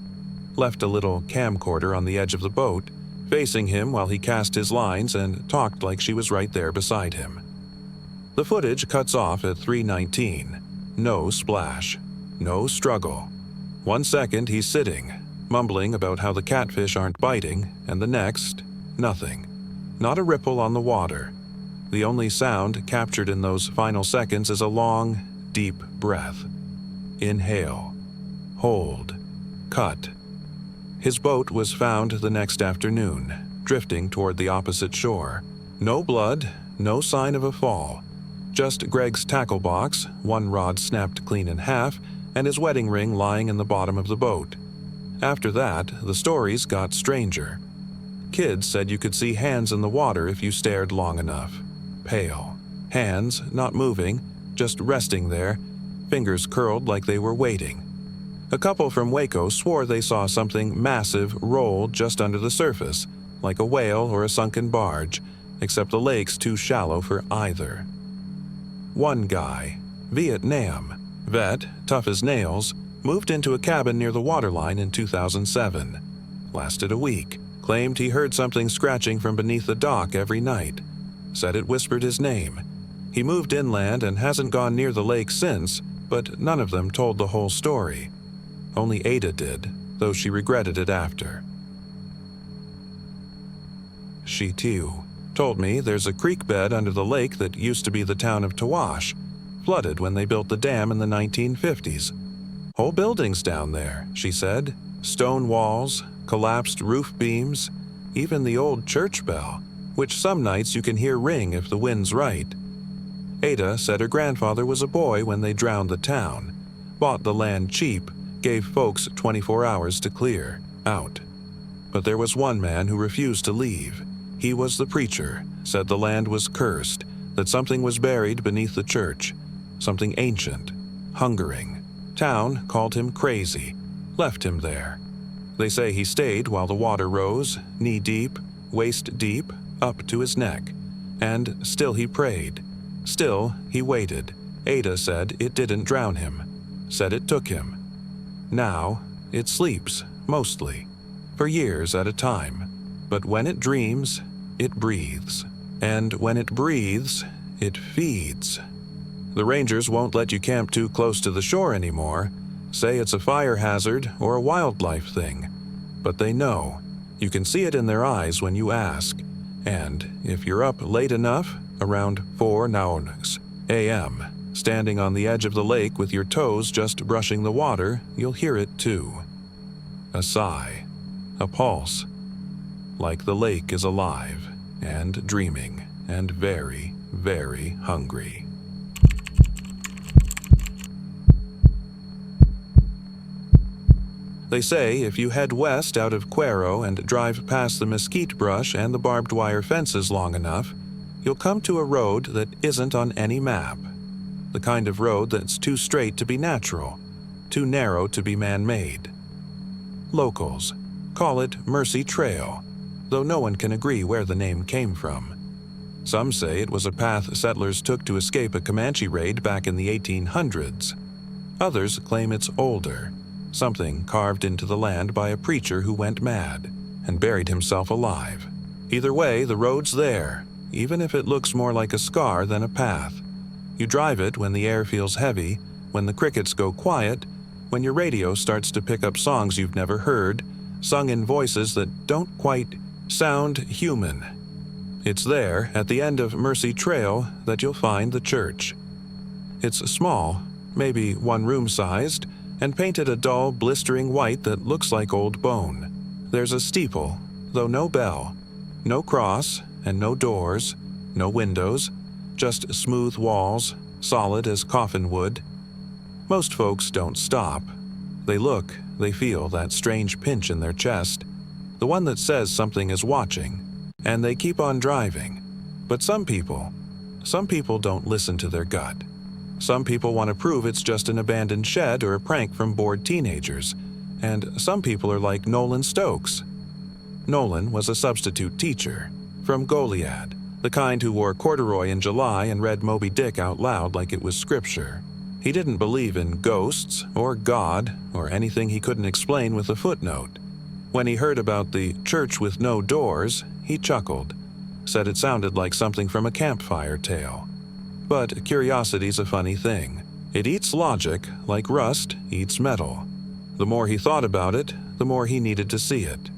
Left a little camcorder on the edge of the boat, facing him while he cast his lines and talked like she was right there beside him. The footage cuts off at 3:19. No splash. No struggle. 1 second he's sitting, mumbling about how the catfish aren't biting, and the next, nothing. Not a ripple on the water. The only sound captured in those final seconds is a long, deep breath. Inhale. Hold. Cut. His boat was found the next afternoon, drifting toward the opposite shore. No blood, no sign of a fall. Just Greg's tackle box, one rod snapped clean in half, and his wedding ring lying in the bottom of the boat. After that, the stories got stranger. Kids said you could see hands in the water if you stared long enough. Pale. Hands, not moving, just resting there, fingers curled like they were waiting. A couple from Waco swore they saw something massive roll just under the surface, like a whale or a sunken barge, except the lake's too shallow for either. One guy, Vietnam, vet, tough as nails, moved into a cabin near the waterline in 2007. Lasted a week. Claimed he heard something scratching from beneath the dock every night. Said it whispered his name. He moved inland and hasn't gone near the lake since, but none of them told the whole story. Only Ada did, though she regretted it after. She, too, told me there's a creek bed under the lake that used to be the town of Tawash, flooded when they built the dam in the 1950s. Whole buildings down there, she said. Stone walls, collapsed roof beams, even the old church bell, which some nights you can hear ring if the wind's right. Ada said her grandfather was a boy when they drowned the town, bought the land cheap, gave folks 24 hours to clear out. But there was one man who refused to leave. He was the preacher, said the land was cursed, that something was buried beneath the church, something ancient, hungering. Town called him crazy, left him there. They say he stayed while the water rose, knee-deep, waist-deep, up to his neck. And still he prayed. Still he waited. Ada said it didn't drown him. Said it took him. Now, it sleeps, mostly, for years at a time. But when it dreams, it breathes. And when it breathes, it feeds. The rangers won't let you camp too close to the shore anymore. Say it's a fire hazard or a wildlife thing. But they know. You can see it in their eyes when you ask. And if you're up late enough, around 4 a.m., standing on the edge of the lake with your toes just brushing the water, you'll hear it too. A sigh. A pulse. Like the lake is alive and dreaming and very, very hungry. They say if you head west out of Cuero and drive past the mesquite brush and the barbed wire fences long enough, you'll come to a road that isn't on any map. The kind of road that's too straight to be natural, too narrow to be man-made. Locals call it Mercy Trail, though no one can agree where the name came from. Some say it was a path settlers took to escape a Comanche raid back in the 1800s. Others claim it's older, something carved into the land by a preacher who went mad and buried himself alive. Either way, the road's there, even if it looks more like a scar than a path. You drive it when the air feels heavy, when the crickets go quiet, when your radio starts to pick up songs you've never heard, sung in voices that don't quite sound human. It's there, at the end of Mercy Trail, that you'll find the church. It's small, maybe one-room-sized, and painted a dull, blistering white that looks like old bone. There's a steeple, though no bell, no cross, and no doors, no windows, just smooth walls, solid as coffin wood. Most folks don't stop. They look, they feel that strange pinch in their chest, the one that says something is watching, and they keep on driving. But some people don't listen to their gut. Some people want to prove it's just an abandoned shed or a prank from bored teenagers, and some people are like Nolan Stokes. Nolan was a substitute teacher from Goliad, the kind who wore corduroy in July and read Moby Dick out loud like it was scripture. He didn't believe in ghosts or God or anything he couldn't explain with a footnote. When he heard about the church with no doors, he chuckled, said it sounded like something from a campfire tale. But curiosity's a funny thing. It eats logic like rust eats metal. The more he thought about it, the more he needed to see it.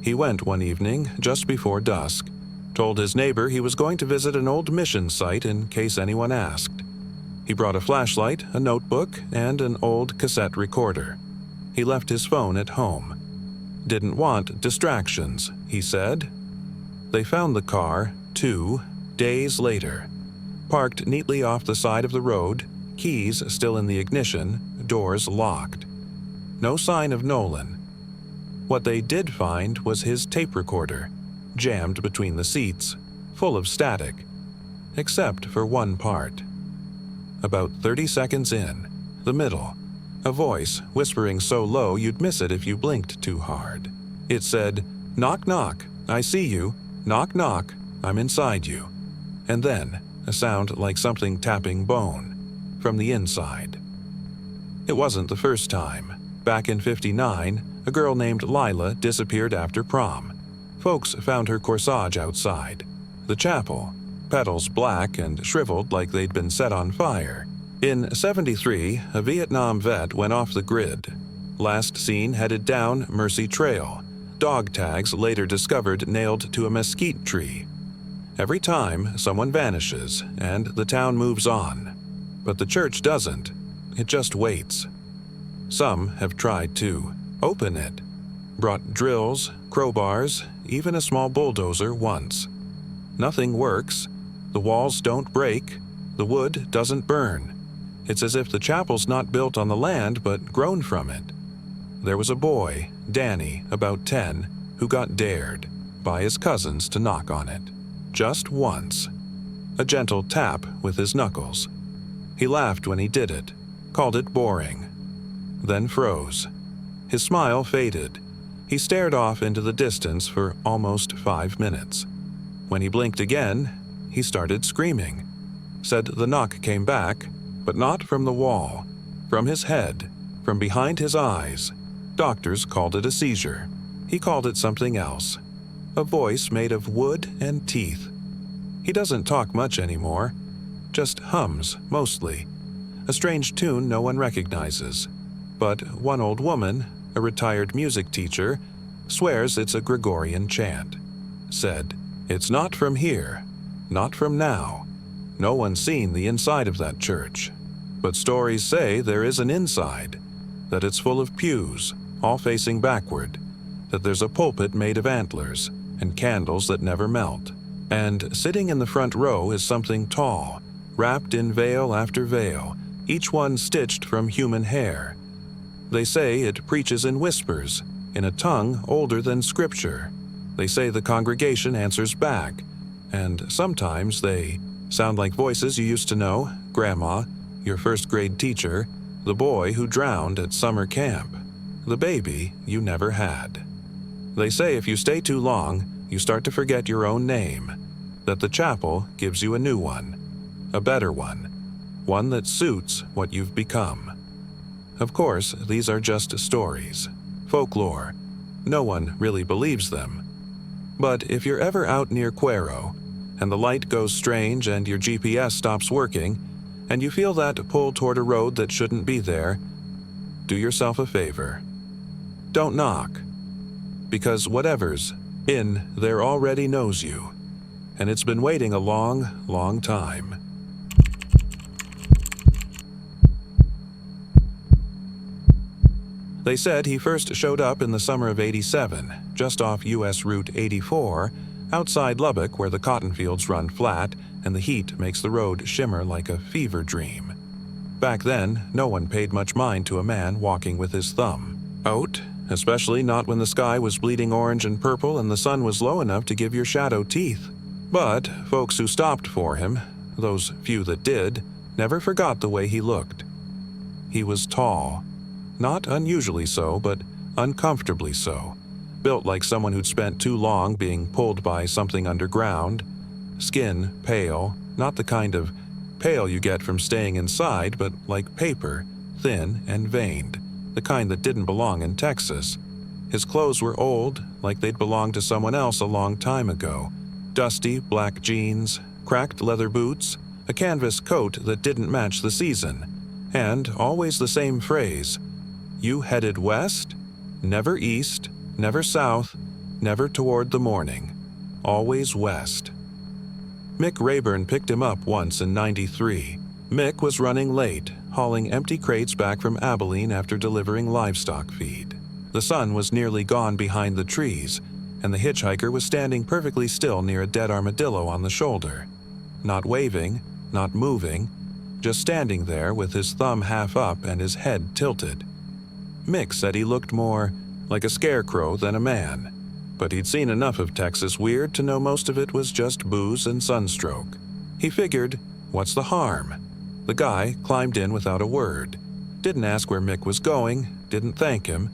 He went one evening, just before dusk, told his neighbor he was going to visit an old mission site in case anyone asked. He brought a flashlight, a notebook, and an old cassette recorder. He left his phone at home. Didn't want distractions, he said. They found the car 2 days later, parked neatly off the side of the road, keys still in the ignition, doors locked. No sign of Nolan. What they did find was his tape recorder, jammed between the seats, full of static, except for one part. About 30 seconds in, the middle, a voice whispering so low you'd miss it if you blinked too hard. It said, "Knock, knock, I see you. Knock, knock, I'm inside you." And then, a sound like something tapping bone, from the inside. It wasn't the first time. Back in '59, a girl named Lila disappeared after prom. Folks found her corsage outside the chapel, petals black and shriveled like they'd been set on fire. In '73, a Vietnam vet went off the grid. Last seen headed down Mercy Trail. Dog tags later discovered nailed to a mesquite tree. Every time, someone vanishes, and the town moves on. But the church doesn't. It just waits. Some have tried to open it. Brought drills, crowbars, even a small bulldozer once. Nothing works. The walls don't break. The wood doesn't burn. It's as if the chapel's not built on the land but grown from it. There was a boy, Danny, about 10, who got dared by his cousins to knock on it. Just once. A gentle tap with his knuckles. He laughed when he did it, called it boring. Then froze. His smile faded. He stared off into the distance for almost 5 minutes. When he blinked again, he started screaming. Said the knock came back, but not from the wall, from his head, from behind his eyes. Doctors called it a seizure. He called it something else. A voice made of wood and teeth. He doesn't talk much anymore, just hums, mostly. A strange tune no one recognizes. But one old woman, a retired music teacher, swears it's a Gregorian chant. Said, "It's not from here, not from now." No one's seen the inside of that church. But stories say there is an inside, that it's full of pews, all facing backward, that there's a pulpit made of antlers and candles that never melt. And sitting in the front row is something tall, wrapped in veil after veil, each one stitched from human hair. They say it preaches in whispers, in a tongue older than Scripture. They say the congregation answers back, and sometimes they sound like voices you used to know, Grandma, your first-grade teacher, the boy who drowned at summer camp, the baby you never had. They say if you stay too long, you start to forget your own name, that the chapel gives you a new one, a better one that suits what you've become. Of course, these are just stories, folklore. No one really believes them. But if you're ever out near Cuero, and the light goes strange and your GPS stops working, and you feel that pull toward a road that shouldn't be there, do yourself a favor. Don't knock. Because whatever's in there already knows you, and it's been waiting a long, long time. They said he first showed up in the summer of '87, just off U.S. Route 84, outside Lubbock where the cotton fields run flat and the heat makes the road shimmer like a fever dream. Back then, no one paid much mind to a man walking with his thumb out, especially not when the sky was bleeding orange and purple and the sun was low enough to give your shadow teeth. But folks who stopped for him, those few that did, never forgot the way he looked. He was tall. Not unusually so, but uncomfortably so. Built like someone who'd spent too long being pulled by something underground. Skin pale, not the kind of pale you get from staying inside, but like paper, thin and veined, the kind that didn't belong in Texas. His clothes were old, like they'd belonged to someone else a long time ago. Dusty black jeans, cracked leather boots, a canvas coat that didn't match the season, and always the same phrase, "You headed west? Never east, never south, never toward the morning. Always west." Mick Rayburn picked him up once in '93. Mick was running late, hauling empty crates back from Abilene after delivering livestock feed. The sun was nearly gone behind the trees, and the hitchhiker was standing perfectly still near a dead armadillo on the shoulder. Not waving, not moving, just standing there with his thumb half up and his head tilted. Mick said he looked more like a scarecrow than a man, but he'd seen enough of Texas weird to know most of it was just booze and sunstroke. He figured, what's the harm? The guy climbed in without a word. Didn't ask where Mick was going, didn't thank him,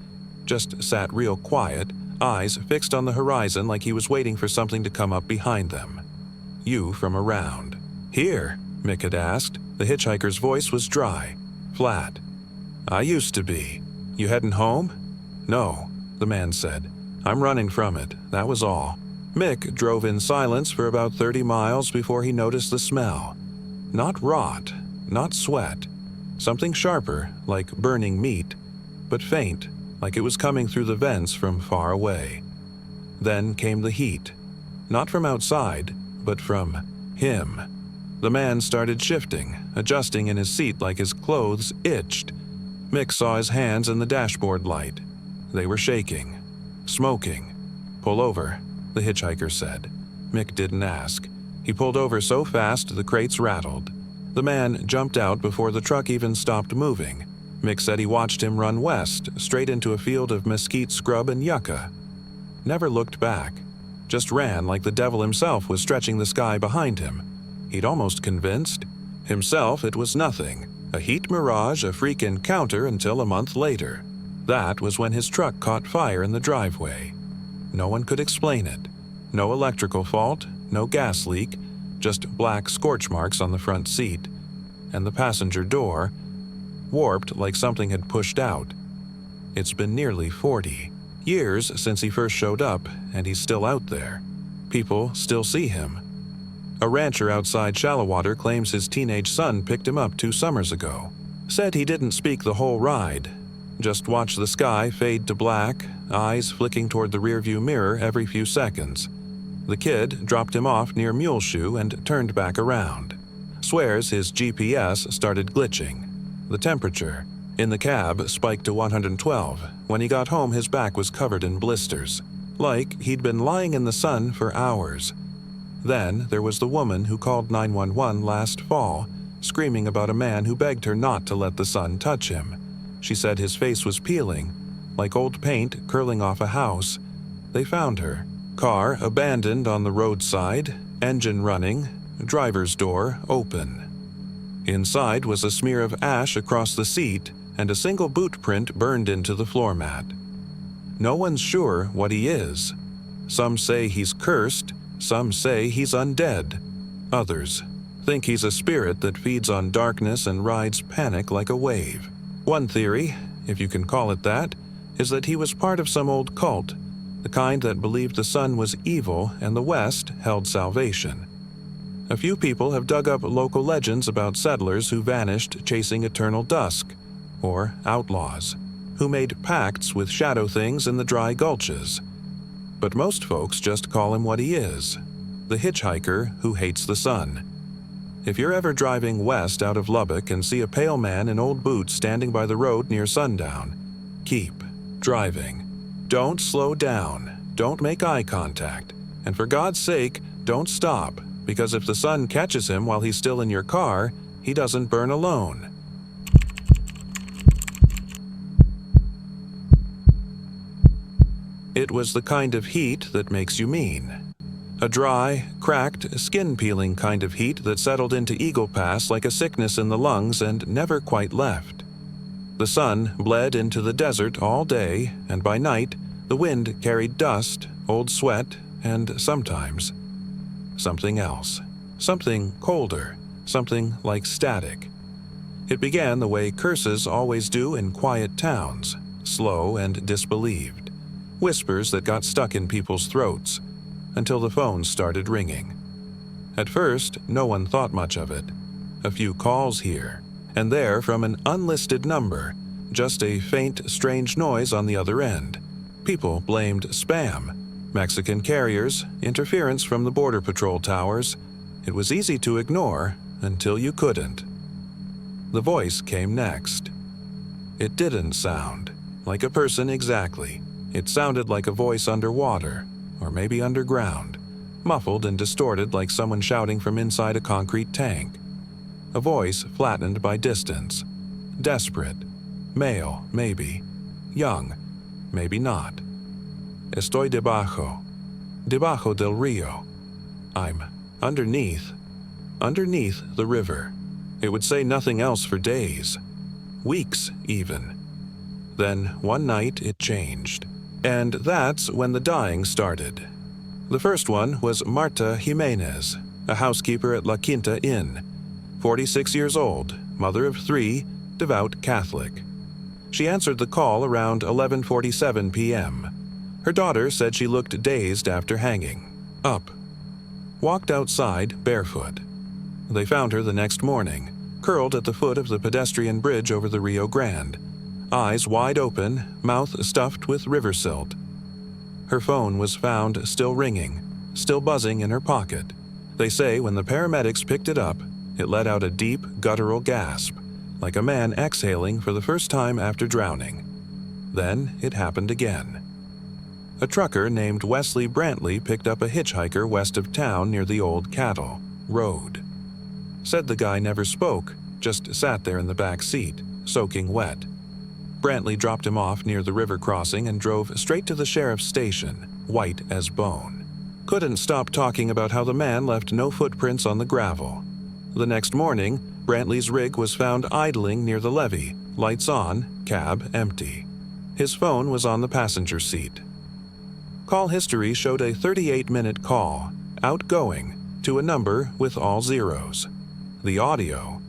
just sat real quiet, eyes fixed on the horizon like he was waiting for something to come up behind them. You from around. "Here?" Mick had asked. The hitchhiker's voice was dry, flat. "I used to be. You heading home?" "No," the man said. "I'm running from it, that was all." Mick drove in silence for about 30 miles before he noticed the smell. Not rot, not sweat. Something sharper, like burning meat, but faint, like it was coming through the vents from far away. Then came the heat. Not from outside, but from him. The man started shifting, adjusting in his seat like his clothes itched. Mick saw his hands in the dashboard light. They were shaking. "Smoking." "Pull over," the hitchhiker said. Mick didn't ask. He pulled over so fast the crates rattled. The man jumped out before the truck even stopped moving. Mick said he watched him run west, straight into a field of mesquite scrub and yucca. Never looked back. Just ran like the devil himself was stretching the sky behind him. He'd almost convinced himself it was nothing, a heat mirage, a freak encounter until a month later. That was when his truck caught fire in the driveway. No one could explain it. No electrical fault, no gas leak, just black scorch marks on the front seat. And the passenger door, warped like something had pushed out. It's been nearly 40 years since he first showed up, and he's still out there. People still see him. A rancher outside Shallowater claims his teenage son picked him up 2 summers ago. Said he didn't speak the whole ride. Just watched the sky fade to black, eyes flicking toward the rearview mirror every few seconds. The kid dropped him off near Muleshoe and turned back around. Swears his GPS started glitching. The temperature in the cab spiked to 112. When he got home, his back was covered in blisters, like he'd been lying in the sun for hours. Then there was the woman who called 911 last fall, screaming about a man who begged her not to let the sun touch him. She said his face was peeling, like old paint curling off a house. They found her. Car abandoned on the roadside, engine running, driver's door open. Inside was a smear of ash across the seat and a single boot print burned into the floor mat. No one's sure what he is. Some say he's cursed, some say he's undead. Others think he's a spirit that feeds on darkness and rides panic like a wave. One theory, if you can call it that, is that he was part of some old cult, the kind that believed the sun was evil and the West held salvation. A few people have dug up local legends about settlers who vanished chasing eternal dusk, or outlaws, who made pacts with shadow things in the dry gulches. But most folks just call him what he is, the hitchhiker who hates the sun. If you're ever driving west out of Lubbock and see a pale man in old boots standing by the road near sundown, keep driving. Don't slow down, don't make eye contact, and for God's sake, don't stop, because if the sun catches him while he's still in your car, he doesn't burn alone. It was the kind of heat that makes you mean. A dry, cracked, skin-peeling kind of heat that settled into Eagle Pass like a sickness in the lungs and never quite left. The sun bled into the desert all day, and by night, the wind carried dust, old sweat, and sometimes something else. Something colder, something like static. It began the way curses always do in quiet towns, slow and disbelieved. Whispers that got stuck in people's throats, until the phones started ringing. At first, no one thought much of it. A few calls here and there from an unlisted number, just a faint, strange noise on the other end. People blamed spam, Mexican carriers, interference from the Border Patrol towers. It was easy to ignore until you couldn't. The voice came next. It didn't sound like a person exactly. It sounded like a voice underwater, or maybe underground, muffled and distorted like someone shouting from inside a concrete tank. A voice flattened by distance. Desperate. Male, maybe. Young, maybe not. Estoy debajo. Debajo del río. I'm underneath the river. It would say nothing else for days. Weeks, even. Then, one night, it changed. And that's when the dying started. The first one was Marta Jimenez, a housekeeper at La Quinta Inn. 46 years old, mother of 3, devout Catholic. She answered the call around 11:47 p.m. Her daughter said she looked dazed after hanging. Up. Walked outside barefoot. They found her the next morning, curled at the foot of the pedestrian bridge over the Rio Grande, eyes wide open, mouth stuffed with river silt. Her phone was found still ringing, still buzzing in her pocket. They say when the paramedics picked it up, it let out a deep, guttural gasp, like a man exhaling for the first time after drowning. Then it happened again. A trucker named Wesley Brantley picked up a hitchhiker west of town near the old cattle road. Said the guy never spoke, just sat there in the back seat, soaking wet. Brantley dropped him off near the river crossing and drove straight to the sheriff's station, white as bone. Couldn't stop talking about how the man left no footprints on the gravel. The next morning, Brantley's rig was found idling near the levee, lights on, cab empty. His phone was on the passenger seat. Call history showed a 38-minute call, outgoing, to a number with all zeros. The audio,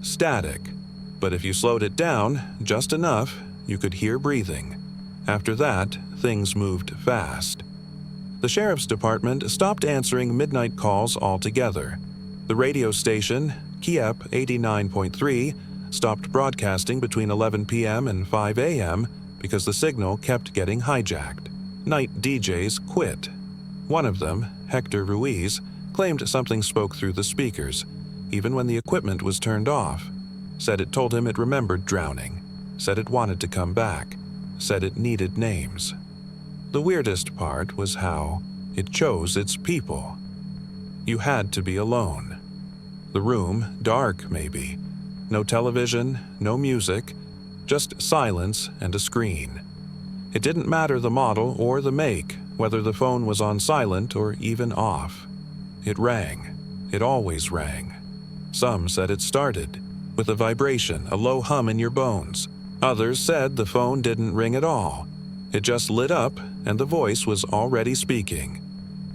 static, but if you slowed it down just enough, you could hear breathing. After that, things moved fast. The sheriff's department stopped answering midnight calls altogether. The radio station, Kiep 89.3, stopped broadcasting between 11 p.m. and 5 a.m. because the signal kept getting hijacked. Night DJs quit. One of them, Hector Ruiz, claimed something spoke through the speakers, even when the equipment was turned off. Said it told him it remembered drowning. Said it wanted to come back. Said it needed names. The weirdest part was how it chose its people. You had to be alone. The room, dark maybe. No television, no music, just silence and a screen. It didn't matter the model or the make, whether the phone was on silent or even off. It rang. It always rang. Some said it started, with a vibration, a low hum in your bones. Others said the phone didn't ring at all. It just lit up, and the voice was already speaking.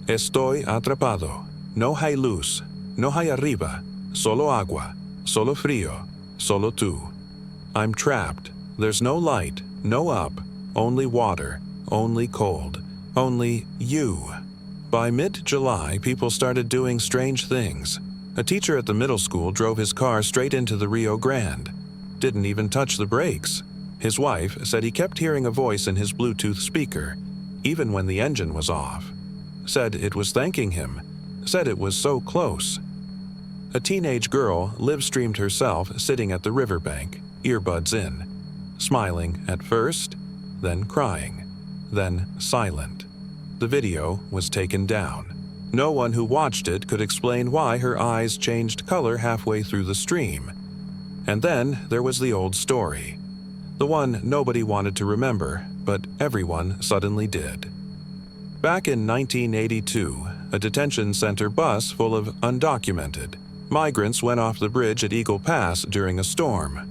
Estoy atrapado. No hay luz. No hay arriba. Solo agua. Solo frío. Solo tú. I'm trapped. There's no light. No up. Only water. Only cold. Only you. By mid-July, people started doing strange things. A teacher at the middle school drove his car straight into the Rio Grande. Didn't even touch the brakes. His wife said he kept hearing a voice in his Bluetooth speaker, even when the engine was off. Said it was thanking him. Said it was so close. A teenage girl live-streamed herself sitting at the riverbank, earbuds in, smiling at first, then crying, then silent. The video was taken down. No one who watched it could explain why her eyes changed color halfway through the stream. And then there was the old story. The one nobody wanted to remember, but everyone suddenly did. Back in 1982, a detention center bus full of undocumented migrants went off the bridge at Eagle Pass during a storm.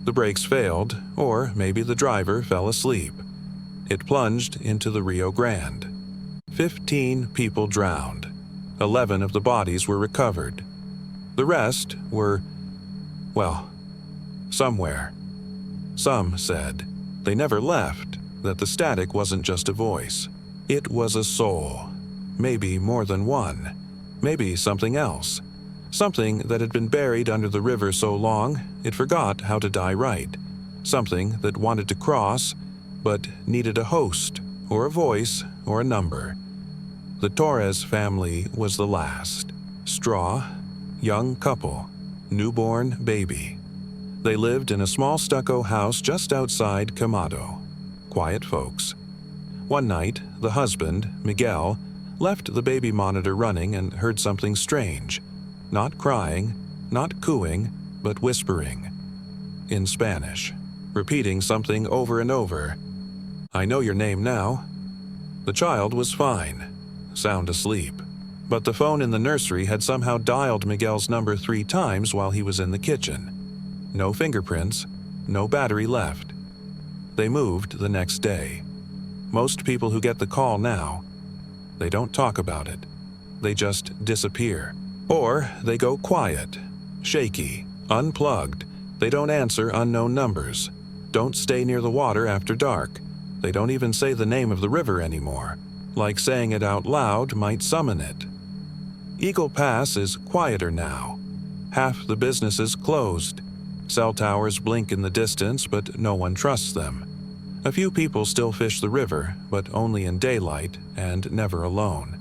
The brakes failed, or maybe the driver fell asleep. It plunged into the Rio Grande. 15 people drowned. 11 of the bodies were recovered. The rest were, well, somewhere. Some said they never left, that the static wasn't just a voice. It was a soul. Maybe more than one. Maybe something else. Something that had been buried under the river so long it forgot how to die right. Something that wanted to cross, but needed a host, or a voice, or a number. The Torres family was the last. Straw, young couple, newborn baby. They lived in a small stucco house just outside Camado. Quiet folks. One night, the husband, Miguel, left the baby monitor running and heard something strange. Not crying, not cooing, but whispering. In Spanish, repeating something over and over. "I know your name now." The child was fine, sound asleep. But the phone in the nursery had somehow dialed Miguel's number 3 times while he was in the kitchen. No fingerprints, no battery left. They moved the next day. Most people who get the call now, they don't talk about it. They just disappear. Or they go quiet, shaky, unplugged. They don't answer unknown numbers. Don't stay near the water after dark. They don't even say the name of the river anymore. Like saying it out loud might summon it. Eagle Pass is quieter now. Half the businesses closed. Cell towers blink in the distance, but no one trusts them. A few people still fish the river, but only in daylight and never alone.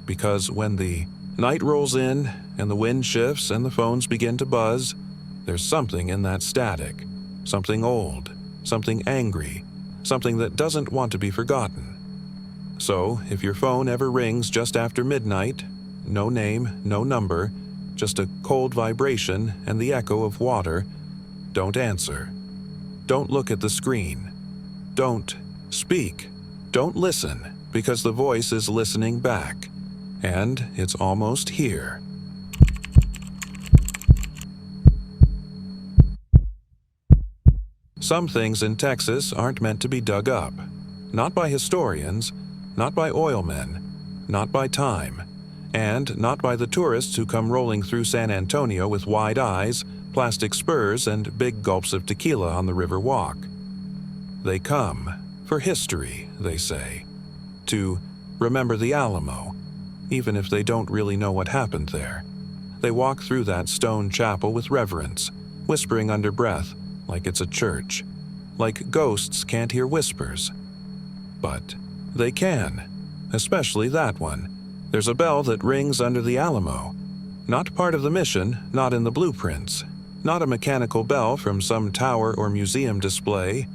Because when the night rolls in and the wind shifts and the phones begin to buzz, there's something in that static. Something old, something angry, something that doesn't want to be forgotten. So, if your phone ever rings just after midnight, no name, no number, just a cold vibration and the echo of water, don't answer. Don't look at the screen. Don't speak. Don't listen, because the voice is listening back. And it's almost here. Some things in Texas aren't meant to be dug up. Not by historians, not by oilmen, not by time, and not by the tourists who come rolling through San Antonio with wide eyes, plastic spurs, and big gulps of tequila on the river walk. They come for history, they say, to remember the Alamo, even if they don't really know what happened there. They walk through that stone chapel with reverence, whispering under breath like it's a church, like ghosts can't hear whispers. But they can, especially that one. There's a bell that rings under the Alamo. Not part of the mission, not in the blueprints. Not a mechanical bell from some tower or museum display.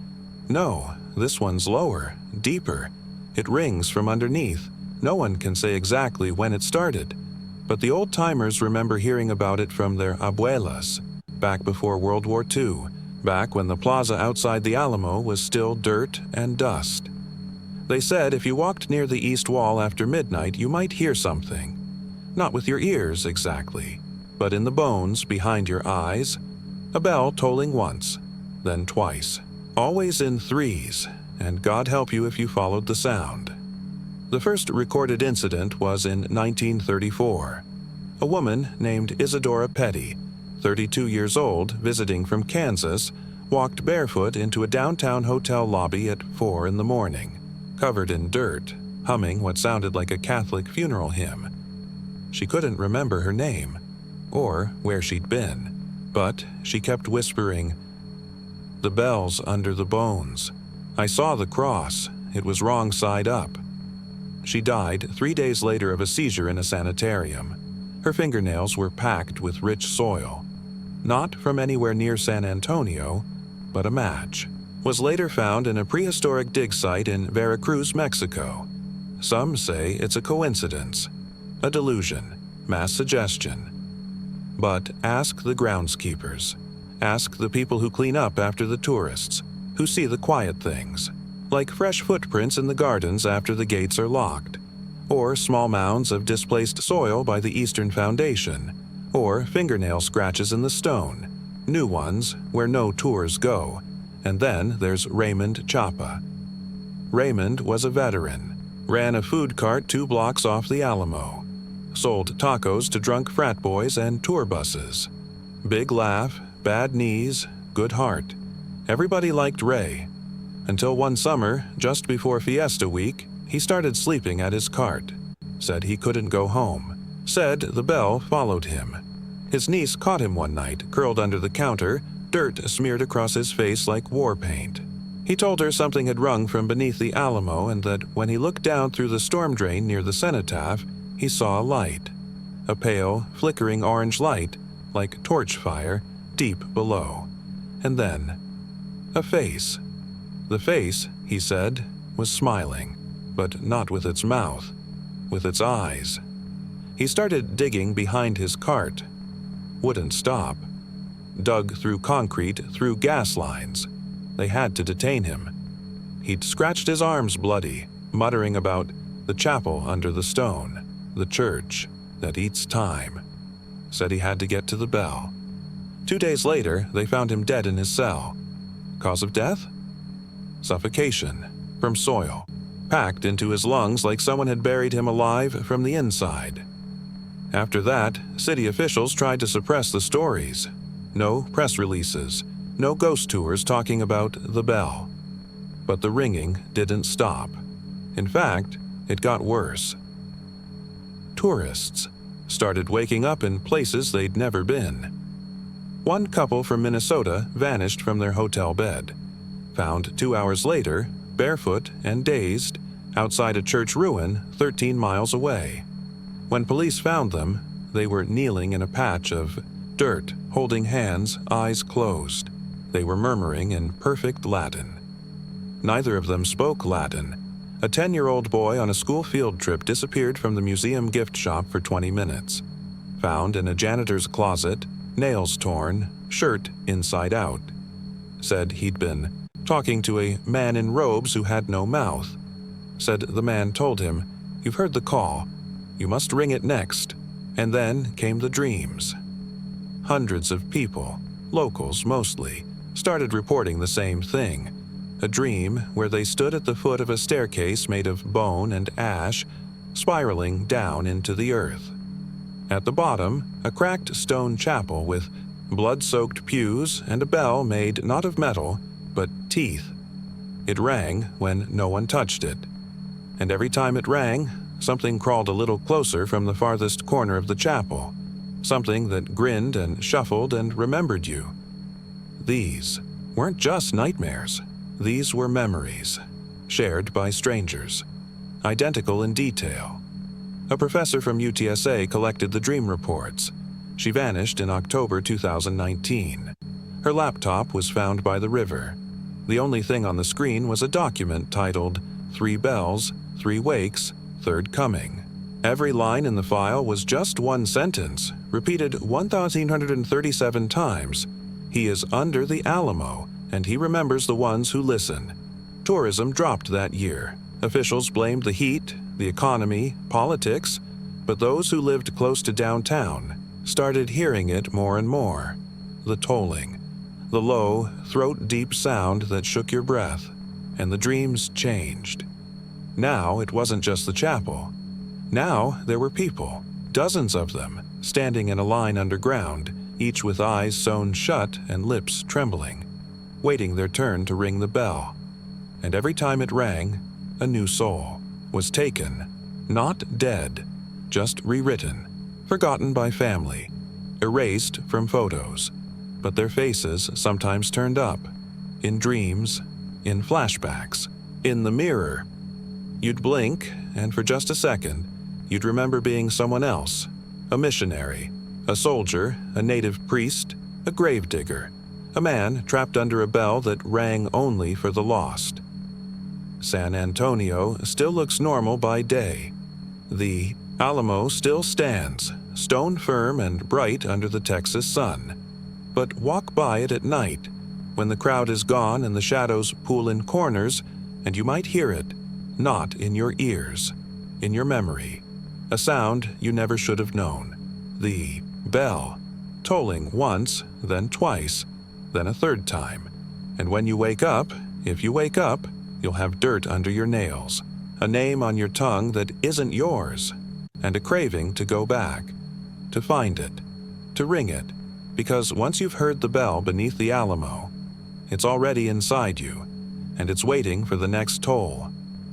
No, this one's lower, deeper. It rings from underneath. No one can say exactly when it started. But the old-timers remember hearing about it from their abuelas, back before World War II, back when the plaza outside the Alamo was still dirt and dust. They said if you walked near the east wall after midnight, you might hear something. Not with your ears, exactly, but in the bones behind your eyes. A bell tolling once, then twice. Always in threes, and God help you if you followed the sound. The first recorded incident was in 1934. A woman named Isadora Petty, 32 years old, visiting from Kansas, walked barefoot into a downtown hotel lobby at 4 in the morning. Covered in dirt, humming what sounded like a Catholic funeral hymn. She couldn't remember her name, or where she'd been, but she kept whispering, "The bell's under the bones. I saw the cross. It was wrong side up." She died 3 days later of a seizure in a sanitarium. Her fingernails were packed with rich soil. Not from anywhere near San Antonio, but a match. Was later found in a prehistoric dig site in Veracruz, Mexico. Some say it's a coincidence, a delusion, mass suggestion. But ask the groundskeepers. Ask the people who clean up after the tourists, who see the quiet things, like fresh footprints in the gardens after the gates are locked, or small mounds of displaced soil by the Eastern Foundation, or fingernail scratches in the stone, new ones where no tours go. And then there's Raymond Chapa. Raymond was a veteran, ran a food cart 2 blocks off the Alamo, sold tacos to drunk frat boys and tour buses. Big laugh, bad knees, good heart. Everybody liked Ray. Until one summer, just before Fiesta Week, he started sleeping at his cart. Said he couldn't go home. Said the bell followed him. His niece caught him one night, curled under the counter, dirt smeared across his face like war paint. He told her something had rung from beneath the Alamo and that when he looked down through the storm drain near the cenotaph, he saw a light. A pale, flickering orange light, like torch fire, deep below. and then a face. The face, he said, was smiling, but not with its mouth, with its eyes. He started digging behind his cart. Wouldn't stop. Dug through concrete, through gas lines. They had to detain him. He'd scratched his arms bloody, muttering about the chapel under the stone, the church that eats time. Said he had to get to the bell. 2 days later, they found him dead in his cell. Cause of death? Suffocation from soil, packed into his lungs like someone had buried him alive from the inside. After that, city officials tried to suppress the stories. No press releases, no ghost tours talking about the bell. But the ringing didn't stop. In fact, it got worse. Tourists started waking up in places they'd never been. One couple from Minnesota vanished from their hotel bed, found 2 hours later, barefoot and dazed, outside a church ruin 13 miles away. When police found them, they were kneeling in a patch of dirt, holding hands, eyes closed. They were murmuring in perfect Latin. Neither of them spoke Latin. A 10-year-old boy on a school field trip disappeared from the museum gift shop for 20 minutes. Found in a janitor's closet, nails torn, shirt inside out. Said he'd been talking to a man in robes who had no mouth. Said the man told him, "You've heard the call. You must ring it next." And then came the dreams. Hundreds of people, locals mostly, started reporting the same thing. A dream where they stood at the foot of a staircase made of bone and ash, spiraling down into the earth. At the bottom, a cracked stone chapel with blood-soaked pews and a bell made not of metal, but teeth. It rang when no one touched it. And every time it rang, something crawled a little closer from the farthest corner of the chapel. Something that grinned and shuffled and remembered you. These weren't just nightmares. These were memories, shared by strangers, identical in detail. A professor from UTSA collected the dream reports. She vanished in October 2019. Her laptop was found by the river. The only thing on the screen was a document titled 3 Bells, 3 Wakes, Third Coming. Every line in the file was just one sentence, repeated 1,137 times. He is under the Alamo, and he remembers the ones who listen. Tourism dropped that year. Officials blamed the heat, the economy, politics, but those who lived close to downtown started hearing it more and more. The tolling, the low, throat-deep sound that shook your breath, and the dreams changed. Now it wasn't just the chapel. Now there were people, dozens of them, standing in a line underground, each with eyes sewn shut and lips trembling, waiting their turn to ring the bell. And every time it rang, a new soul was taken, not dead, just rewritten, forgotten by family, erased from photos, but their faces sometimes turned up, in dreams, in flashbacks, in the mirror. You'd blink, and for just a second, you'd remember being someone else, a missionary, a soldier, a native priest, a gravedigger, a man trapped under a bell that rang only for the lost. San Antonio still looks normal by day. The Alamo still stands, stone firm and bright under the Texas sun. But walk by it at night, when the crowd is gone and the shadows pool in corners, and you might hear it, not in your ears, in your memory. A sound you never should have known. The bell, tolling once, then twice, then a third time. And when you wake up, if you wake up, you'll have dirt under your nails, a name on your tongue that isn't yours, and a craving to go back, to find it, to ring it, because once you've heard the bell beneath the Alamo, it's already inside you, and it's waiting for the next toll,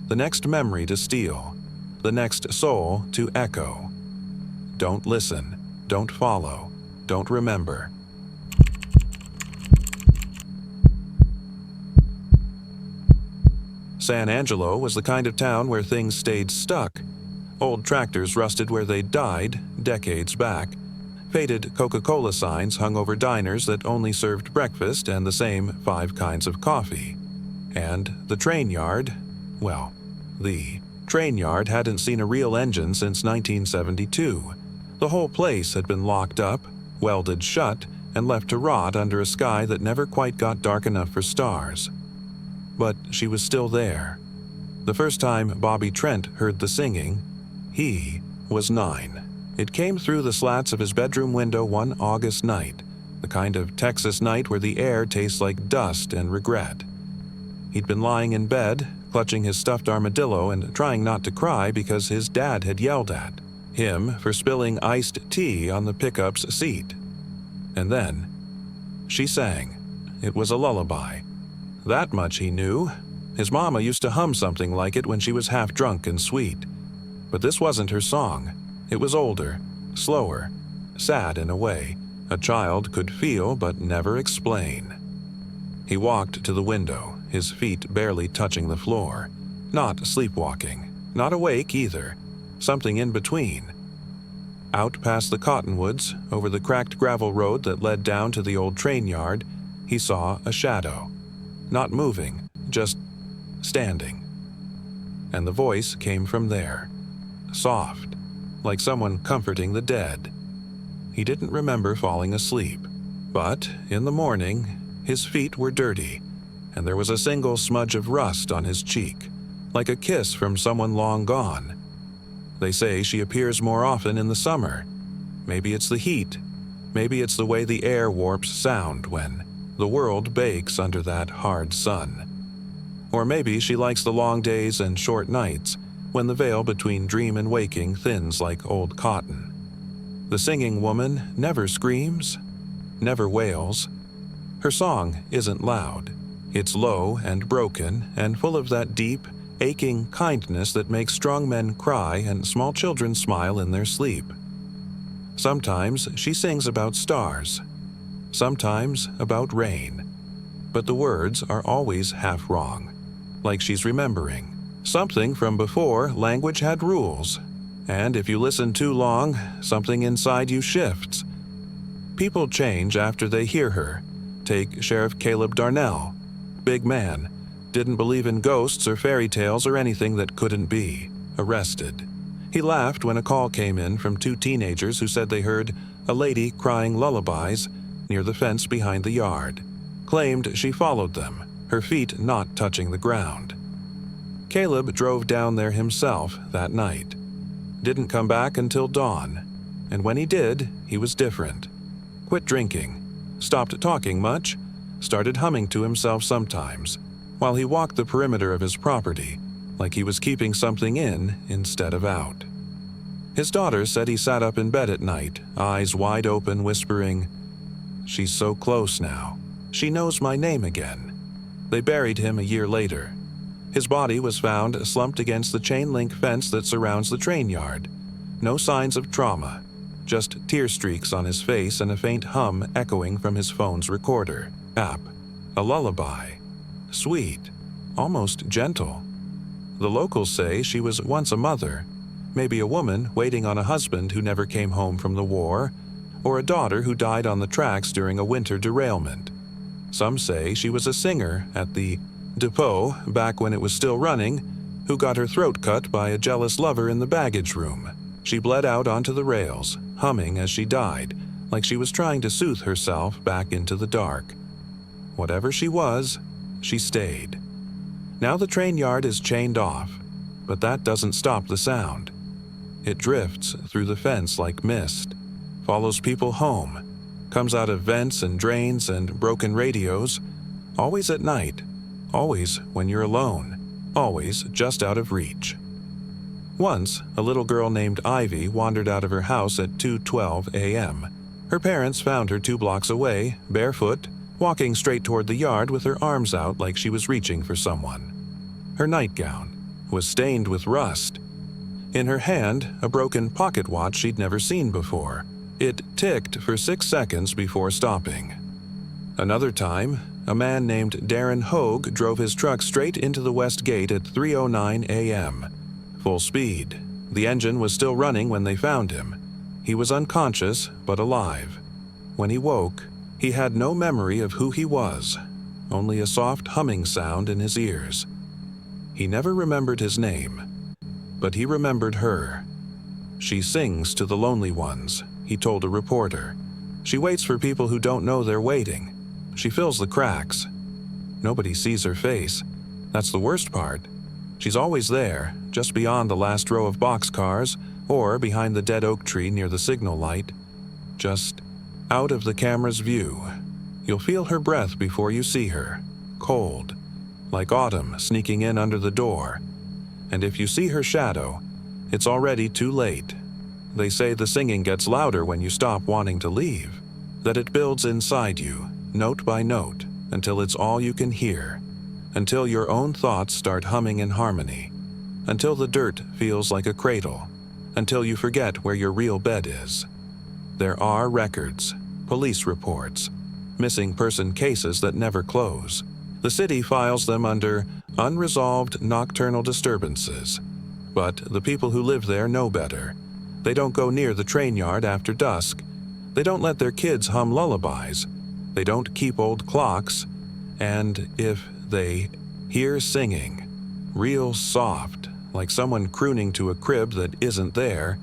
the next memory to steal, the next soul to echo. Don't listen, don't follow, don't remember. San Angelo was the kind of town where things stayed stuck. Old tractors rusted where they died decades back. Faded Coca-Cola signs hung over diners that only served breakfast and the same 5 kinds of coffee. And the train yard, well, the train yard hadn't seen a real engine since 1972. The whole place had been locked up, welded shut, and left to rot under a sky that never quite got dark enough for stars. But she was still there. The first time Bobby Trent heard the singing, he was 9. It came through the slats of his bedroom window one August night, the kind of Texas night where the air tastes like dust and regret. He'd been lying in bed, clutching his stuffed armadillo and trying not to cry because his dad had yelled at him for spilling iced tea on the pickup's seat. And then, she sang. It was a lullaby. That much he knew. His mama used to hum something like it when she was half drunk and sweet. But this wasn't her song. It was older, slower, sad in a way a child could feel but never explain. He walked to the window, his feet barely touching the floor. Not sleepwalking, not awake either. Something in between. Out past the cottonwoods, over the cracked gravel road that led down to the old train yard, he saw a shadow. Not moving, just standing. And the voice came from there. Soft, like someone comforting the dead. He didn't remember falling asleep. But in the morning, his feet were dirty, and there was a single smudge of rust on his cheek, like a kiss from someone long gone. They say she appears more often in the summer. Maybe it's the heat. Maybe it's the way the air warps sound when the world bakes under that hard sun. Or maybe she likes the long days and short nights, when the veil between dream and waking thins like old cotton. The singing woman never screams, never wails. Her song isn't loud. It's low and broken and full of that deep, aching kindness that makes strong men cry and small children smile in their sleep. Sometimes she sings about stars, sometimes about rain, but the words are always half wrong, like she's remembering something from before language had rules, and if you listen too long, something inside you shifts. People change after they hear her. Take Sheriff Caleb Darnell. Big man. Didn't believe in ghosts or fairy tales or anything that couldn't be. Arrested. He laughed when a call came in from 2 teenagers who said they heard a lady crying lullabies near the fence behind the yard. Claimed she followed them, her feet not touching the ground. Caleb drove down there himself that night. Didn't come back until dawn, and when he did, he was different. Quit drinking, stopped talking much, started humming to himself sometimes, while he walked the perimeter of his property, like he was keeping something in instead of out. His daughter said he sat up in bed at night, eyes wide open, whispering, "She's so close now. She knows my name again." They buried him a year later. His body was found slumped against the chain-link fence that surrounds the train yard. No signs of trauma, just tear streaks on his face and a faint hum echoing from his phone's recorder app. A lullaby. Sweet, almost gentle. The locals say she was once a mother, maybe a woman waiting on a husband who never came home from the war, or a daughter who died on the tracks during a winter derailment. Some say she was a singer at the depot back when it was still running, who got her throat cut by a jealous lover in the baggage room. She bled out onto the rails, humming as she died, like she was trying to soothe herself back into the dark. Whatever she was, she stayed. Now the train yard is chained off, but that doesn't stop the sound. It drifts through the fence like mist, follows people home, comes out of vents and drains and broken radios, always at night, always when you're alone, always just out of reach. Once, a little girl named Ivy wandered out of her house at 2:12 a.m. Her parents found her 2 blocks away, barefoot, walking straight toward the yard with her arms out like she was reaching for someone. Her nightgown was stained with rust. In her hand, a broken pocket watch she'd never seen before. It ticked for 6 seconds before stopping. Another time, a man named Darren Hogue drove his truck straight into the west gate at 3:09 a.m. Full speed. The engine was still running when they found him. He was unconscious but alive. When he woke, he had no memory of who he was, only a soft humming sound in his ears. He never remembered his name, but he remembered her. "She sings to the lonely ones," he told a reporter. "She waits for people who don't know they're waiting. She fills the cracks. Nobody sees her face. That's the worst part. She's always there, just beyond the last row of boxcars or behind the dead oak tree near the signal light. Just out of the camera's view. You'll feel her breath before you see her. Cold, like autumn sneaking in under the door. And if you see her shadow, it's already too late. They say the singing gets louder when you stop wanting to leave, that it builds inside you, note by note, until it's all you can hear, until your own thoughts start humming in harmony, until the dirt feels like a cradle, until you forget where your real bed is. There are records, police reports, missing person cases that never close. The city files them under unresolved nocturnal disturbances. But the people who live there know better. They don't go near the train yard after dusk. They don't let their kids hum lullabies. They don't keep old clocks. And if they hear singing, real soft, like someone crooning to a crib that isn't there,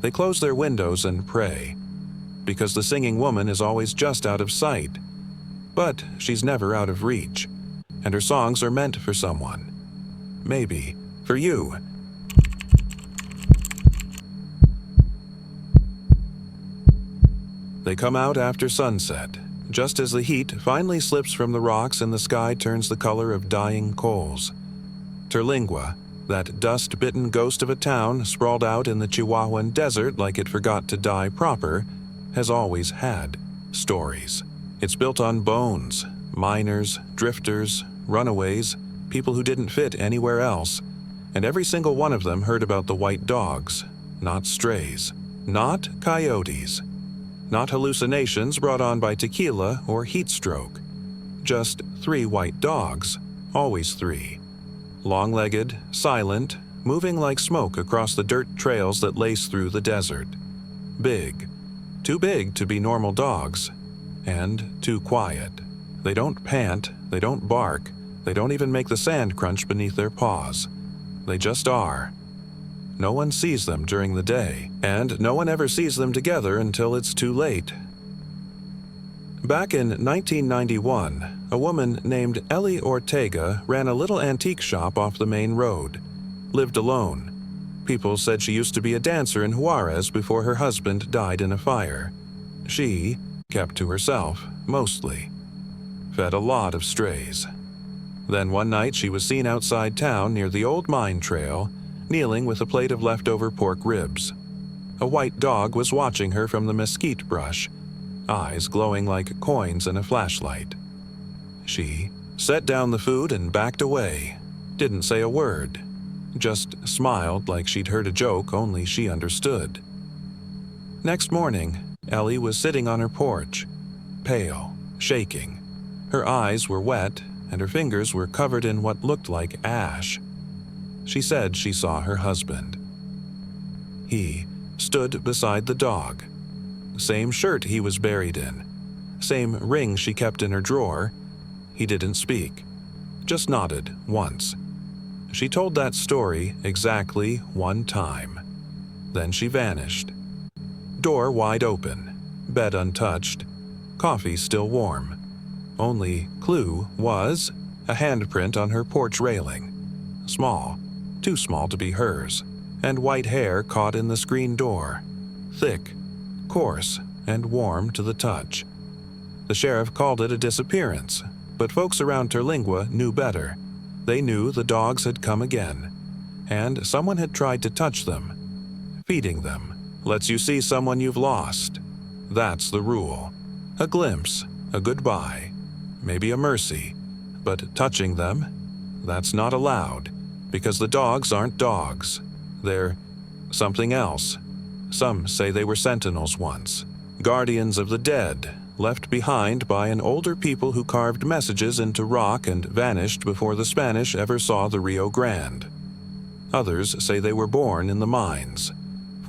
they close their windows and pray. Because the singing woman is always just out of sight. But she's never out of reach. And her songs are meant for someone. Maybe for you. They come out after sunset, just as the heat finally slips from the rocks and the sky turns the color of dying coals. Terlingua, that dust-bitten ghost of a town sprawled out in the Chihuahuan desert like it forgot to die proper, has always had stories. It's built on bones, miners, drifters, runaways, people who didn't fit anywhere else, and every single one of them heard about the white dogs, not strays, not coyotes, not hallucinations brought on by tequila or heat stroke. Just 3 white dogs, always 3. Long-legged, silent, moving like smoke across the dirt trails that lace through the desert. Big. Too big to be normal dogs. And too quiet. They don't pant, they don't bark, they don't even make the sand crunch beneath their paws. They just are. No one sees them during the day, and no one ever sees them together until it's too late. Back in 1991, a woman named Ellie Ortega ran a little antique shop off the main road. Lived alone. People said she used to be a dancer in Juarez before her husband died in a fire. She kept to herself, mostly. Fed a lot of strays. Then one night she was seen outside town near the old mine trail, kneeling with a plate of leftover pork ribs. A white dog was watching her from the mesquite brush, eyes glowing like coins in a flashlight. She set down the food and backed away, didn't say a word, just smiled like she'd heard a joke only she understood. Next morning, Ellie was sitting on her porch, pale, shaking. Her eyes were wet, and her fingers were covered in what looked like ash. She said she saw her husband. He stood beside the dog. Same shirt he was buried in. Same ring she kept in her drawer. He didn't speak, just nodded once. She told that story exactly one time. Then she vanished. Door wide open, bed untouched, coffee still warm. Only clue was a handprint on her porch railing. Small, too small to be hers, and white hair caught in the screen door. Thick, coarse, and warm to the touch. The sheriff called it a disappearance, but folks around Terlingua knew better. They knew the dogs had come again, and someone had tried to touch them. Feeding them lets you see someone you've lost. That's the rule. A glimpse, a goodbye, maybe a mercy, but touching them, that's not allowed, because the dogs aren't dogs. They're something else. Some say they were sentinels once, guardians of the dead, left behind by an older people who carved messages into rock and vanished before the Spanish ever saw the Rio Grande. Others say they were born in the mines,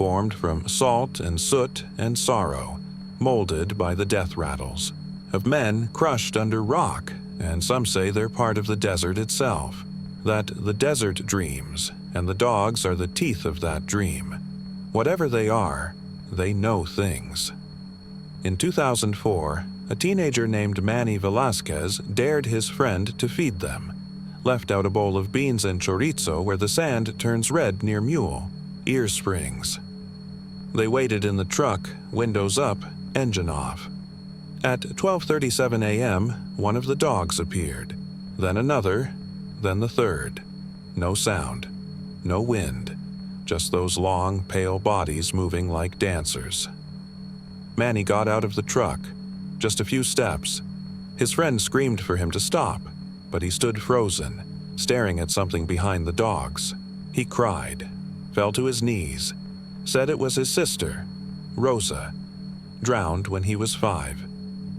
formed from salt and soot and sorrow, molded by the death rattles, of men crushed under rock, and some say they're part of the desert itself, that the desert dreams, and the dogs are the teeth of that dream. Whatever they are, they know things. In 2004, a teenager named Manny Velasquez dared his friend to feed them, left out a bowl of beans and chorizo where the sand turns red near Mule, ear springs. They waited in the truck, windows up, engine off. At 12:37 a.m., one of the dogs appeared, then another, then the third. No sound, no wind, just those long, pale bodies moving like dancers. Manny got out of the truck, just a few steps. His friend screamed for him to stop, but he stood frozen, staring at something behind the dogs. He cried, fell to his knees, said it was his sister, Rosa, drowned when he was 5.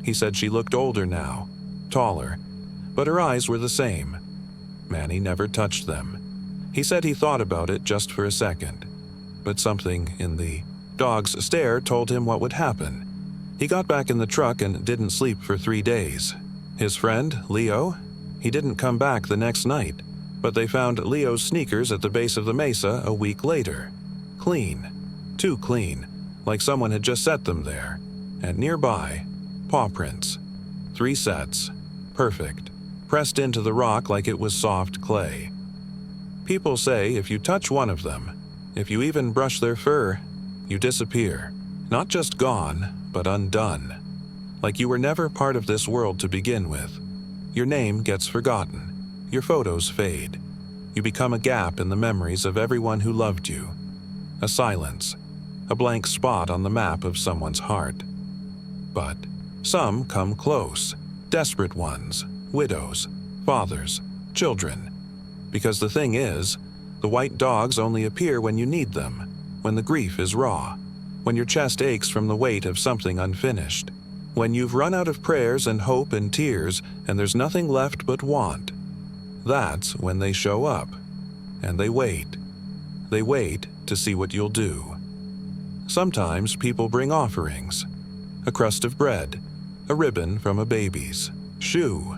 He said she looked older now, taller, but her eyes were the same. Manny never touched them. He said he thought about it just for a second, but something in the dog's stare told him what would happen. He got back in the truck and didn't sleep for 3 days. His friend, Leo, he didn't come back the next night, but they found Leo's sneakers at the base of the mesa a week later. Clean. Too clean, like someone had just set them there. And nearby, paw prints. 3 sets. Perfect. Pressed into the rock like it was soft clay. People say if you touch one of them, if you even brush their fur, you disappear. Not just gone, but undone. Like you were never part of this world to begin with. Your name gets forgotten. Your photos fade. You become a gap in the memories of everyone who loved you. A silence. A blank spot on the map of someone's heart. But some come close. Desperate ones. Widows. Fathers. Children. Because the thing is, the white dogs only appear when you need them. When the grief is raw. When your chest aches from the weight of something unfinished. When you've run out of prayers and hope and tears and there's nothing left but want. That's when they show up. And they wait. They wait to see what you'll do. Sometimes people bring offerings. A crust of bread. A ribbon from a baby's shoe.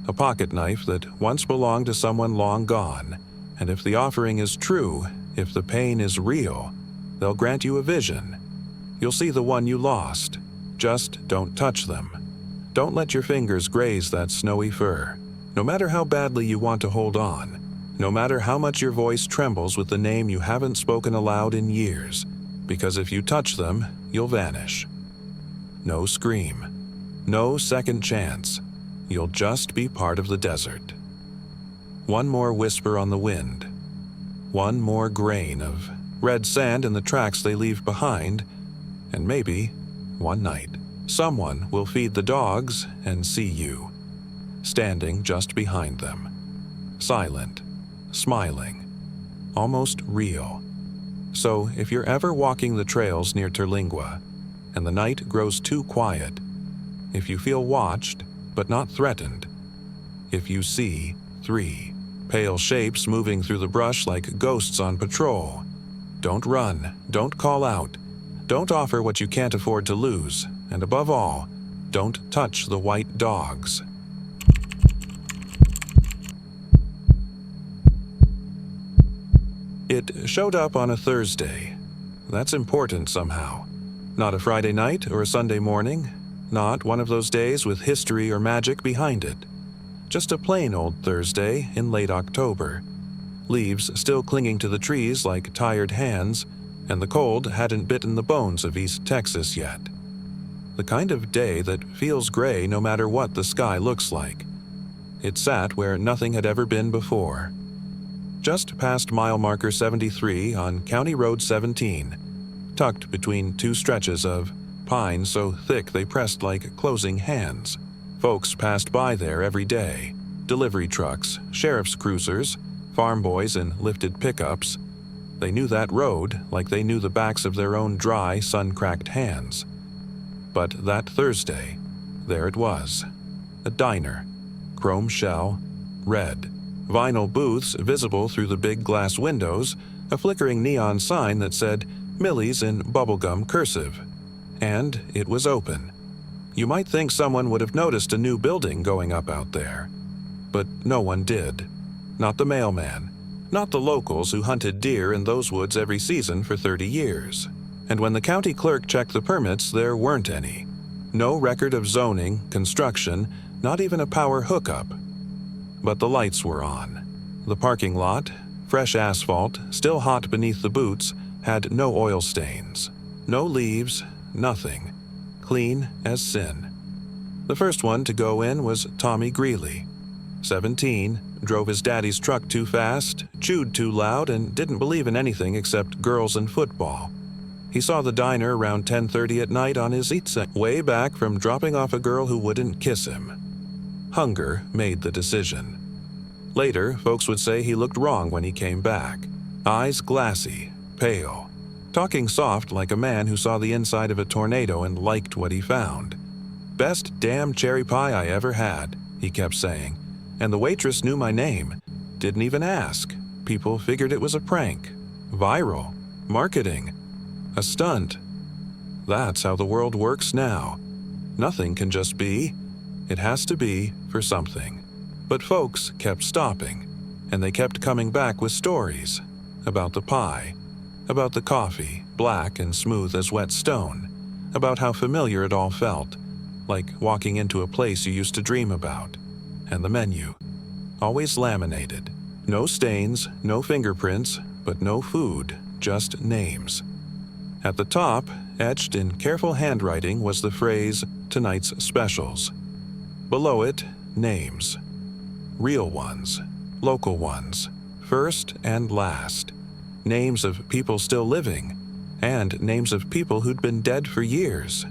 A pocket knife that once belonged to someone long gone. And if the offering is true, if the pain is real, they'll grant you a vision. You'll see the one you lost. Just don't touch them. Don't let your fingers graze that snowy fur. No matter how badly you want to hold on, no matter how much your voice trembles with the name you haven't spoken aloud in years, because if you touch them, you'll vanish. No scream. No second chance. You'll just be part of the desert. One more whisper on the wind. One more grain of red sand in the tracks they leave behind, and maybe, one night, someone will feed the dogs and see you, standing just behind them, silent, smiling, almost real. So if you're ever walking the trails near Terlingua, and the night grows too quiet, if you feel watched but not threatened, if you see 3 pale shapes moving through the brush like ghosts on patrol, don't run, don't call out, don't offer what you can't afford to lose, and above all, don't touch the white dogs. It showed up on a Thursday. That's important somehow. Not a Friday night or a Sunday morning, not one of those days with history or magic behind it. Just a plain old Thursday in late October. Leaves still clinging to the trees like tired hands, and the cold hadn't bitten the bones of East Texas yet. The kind of day that feels gray no matter what the sky looks like. It sat where nothing had ever been before. Just past mile marker 73 on County Road 17, tucked between 2 stretches of pine so thick they pressed like closing hands. Folks passed by there every day. Delivery trucks, sheriff's cruisers, farm boys in lifted pickups. They knew that road like they knew the backs of their own dry, sun-cracked hands. But that Thursday, there it was. A diner. Chrome shell, red. Vinyl booths visible through the big glass windows, a flickering neon sign that said, Millie's in bubblegum cursive. And it was open. You might think someone would have noticed a new building going up out there. But no one did. Not the mailman. Not the locals who hunted deer in those woods every season for 30 years. And when the county clerk checked the permits, there weren't any. No record of zoning, construction, not even a power hookup. But the lights were on. The parking lot, fresh asphalt, still hot beneath the boots, had no oil stains. No leaves, nothing. Clean as sin. The first one to go in was Tommy Greeley. 17, drove his daddy's truck too fast, chewed too loud, and didn't believe in anything except girls and football. He saw the diner around 10:30 at night on his way back from dropping off a girl who wouldn't kiss him. Hunger made the decision. Later, folks would say he looked wrong when he came back. Eyes glassy, pale, talking soft like a man who saw the inside of a tornado and liked what he found. "Best damn cherry pie I ever had," he kept saying. "And the waitress knew my name. Didn't even ask. People figured it was a prank. Viral. Marketing. A stunt." That's how the world works now. Nothing can just be. It has to be for something. But folks kept stopping, and they kept coming back with stories about the pie, about the coffee, black and smooth as wet stone, about how familiar it all felt, like walking into a place you used to dream about, and the menu, always laminated. No stains, no fingerprints, but no food, just names. At the top, etched in careful handwriting, was the phrase, "Tonight's specials." Below it, names. Real ones, local ones, first and last. Names of people still living, and names of people who'd been dead for years.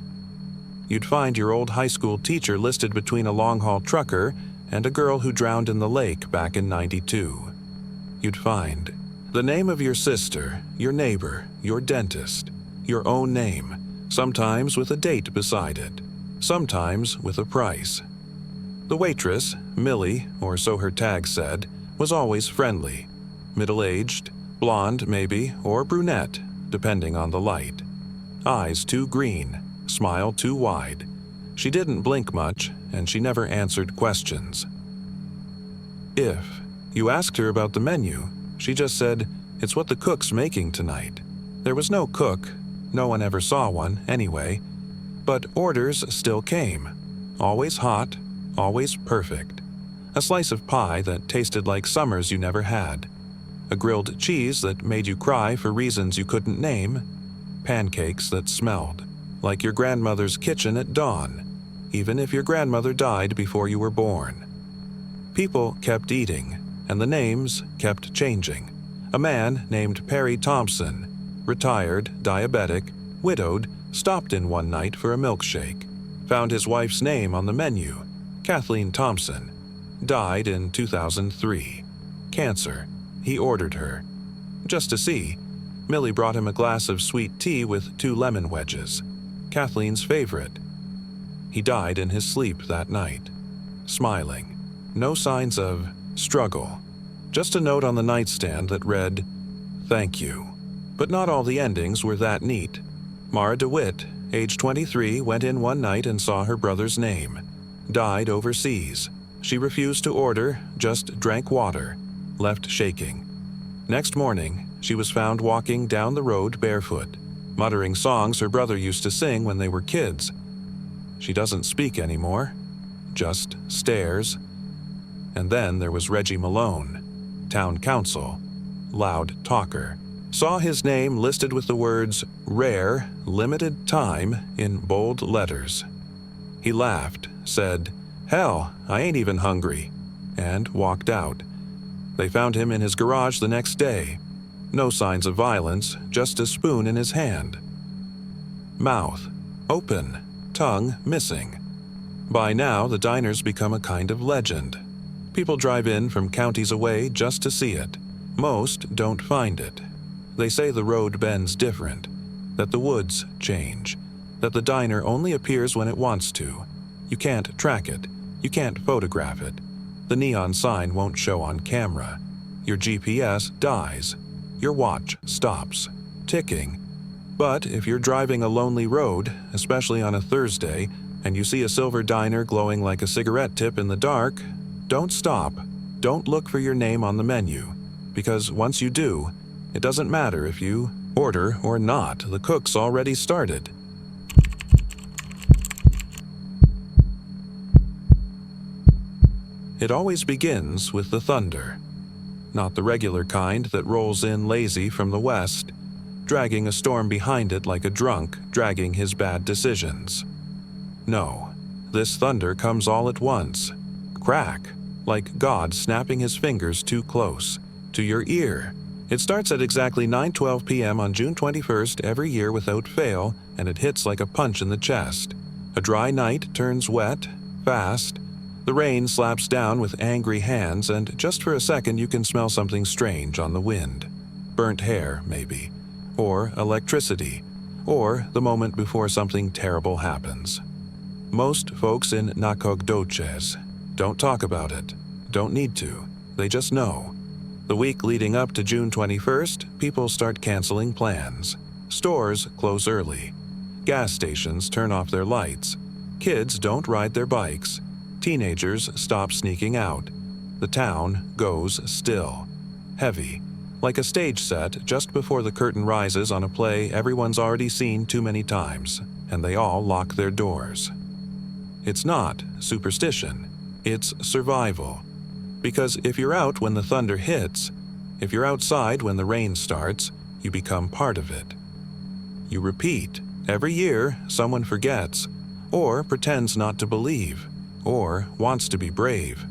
You'd find your old high school teacher listed between a long-haul trucker and a girl who drowned in the lake back in '92. You'd find the name of your sister, your neighbor, your dentist, your own name, sometimes with a date beside it, sometimes with a price. The waitress, Millie, or so her tag said, was always friendly. Middle-aged, blonde maybe, or brunette, depending on the light. Eyes too green, smile too wide. She didn't blink much, and she never answered questions. If you asked her about the menu, she just said, "It's what the cook's making tonight." There was no cook. No one ever saw one, anyway. But orders still came. Always hot, always perfect. A slice of pie that tasted like summers you never had. A grilled cheese that made you cry for reasons you couldn't name. Pancakes that smelled like your grandmother's kitchen at dawn, even if your grandmother died before you were born. People kept eating, and the names kept changing. A man named Perry Thompson, retired, diabetic, widowed, stopped in one night for a milkshake. Found his wife's name on the menu, Kathleen Thompson. Died in 2003. Cancer. He ordered her. Just to see, Millie brought him a glass of sweet tea with 2 lemon wedges. Kathleen's favorite. He died in his sleep that night. Smiling. No signs of struggle. Just a note on the nightstand that read, "Thank you." But not all the endings were that neat. Mara DeWitt, age 23, went in one night and saw her brother's name. Died overseas. She refused to order, just drank water. Left shaking. Next morning, she was found walking down the road barefoot, muttering songs her brother used to sing when they were kids. She doesn't speak anymore, just stares. And then there was Reggie Malone, town council, loud talker. Saw his name listed with the words "Rare, Limited Time" in bold letters. He laughed, said, "Hell, I ain't even hungry," and walked out. They found him in his garage the next day. No signs of violence, just a spoon in his hand. Mouth open, tongue missing. By now, the diner's become a kind of legend. People drive in from counties away just to see it. Most don't find it. They say the road bends different, that the woods change, that the diner only appears when it wants to. You can't track it. You can't photograph it. The neon sign won't show on camera. Your GPS dies. Your watch stops, ticking. But if you're driving a lonely road, especially on a Thursday, and you see a silver diner glowing like a cigarette tip in the dark, don't stop. Don't look for your name on the menu, because once you do, it doesn't matter if you order or not, the cook's already started. It always begins with the thunder. Not the regular kind that rolls in lazy from the west, dragging a storm behind it like a drunk dragging his bad decisions. No, this thunder comes all at once. Crack, like God snapping his fingers too close, to your ear. It starts at exactly 9:12 p.m. on June 21st every year without fail, and it hits like a punch in the chest. A dry night turns wet, fast. The rain slaps down with angry hands, and just for a second you can smell something strange on the wind. Burnt hair, maybe. Or electricity. Or the moment before something terrible happens. Most folks in Nacogdoches don't talk about it. Don't need to. They just know. The week leading up to June 21st, people start canceling plans. Stores close early. Gas stations turn off their lights. Kids don't ride their bikes. Teenagers stop sneaking out. The town goes still. Heavy. Like a stage set just before the curtain rises on a play everyone's already seen too many times, and they all lock their doors. It's not superstition. It's survival. Because if you're out when the thunder hits, if you're outside when the rain starts, you become part of it. You repeat. Every year, someone forgets, or pretends not to believe, or wants to be brave,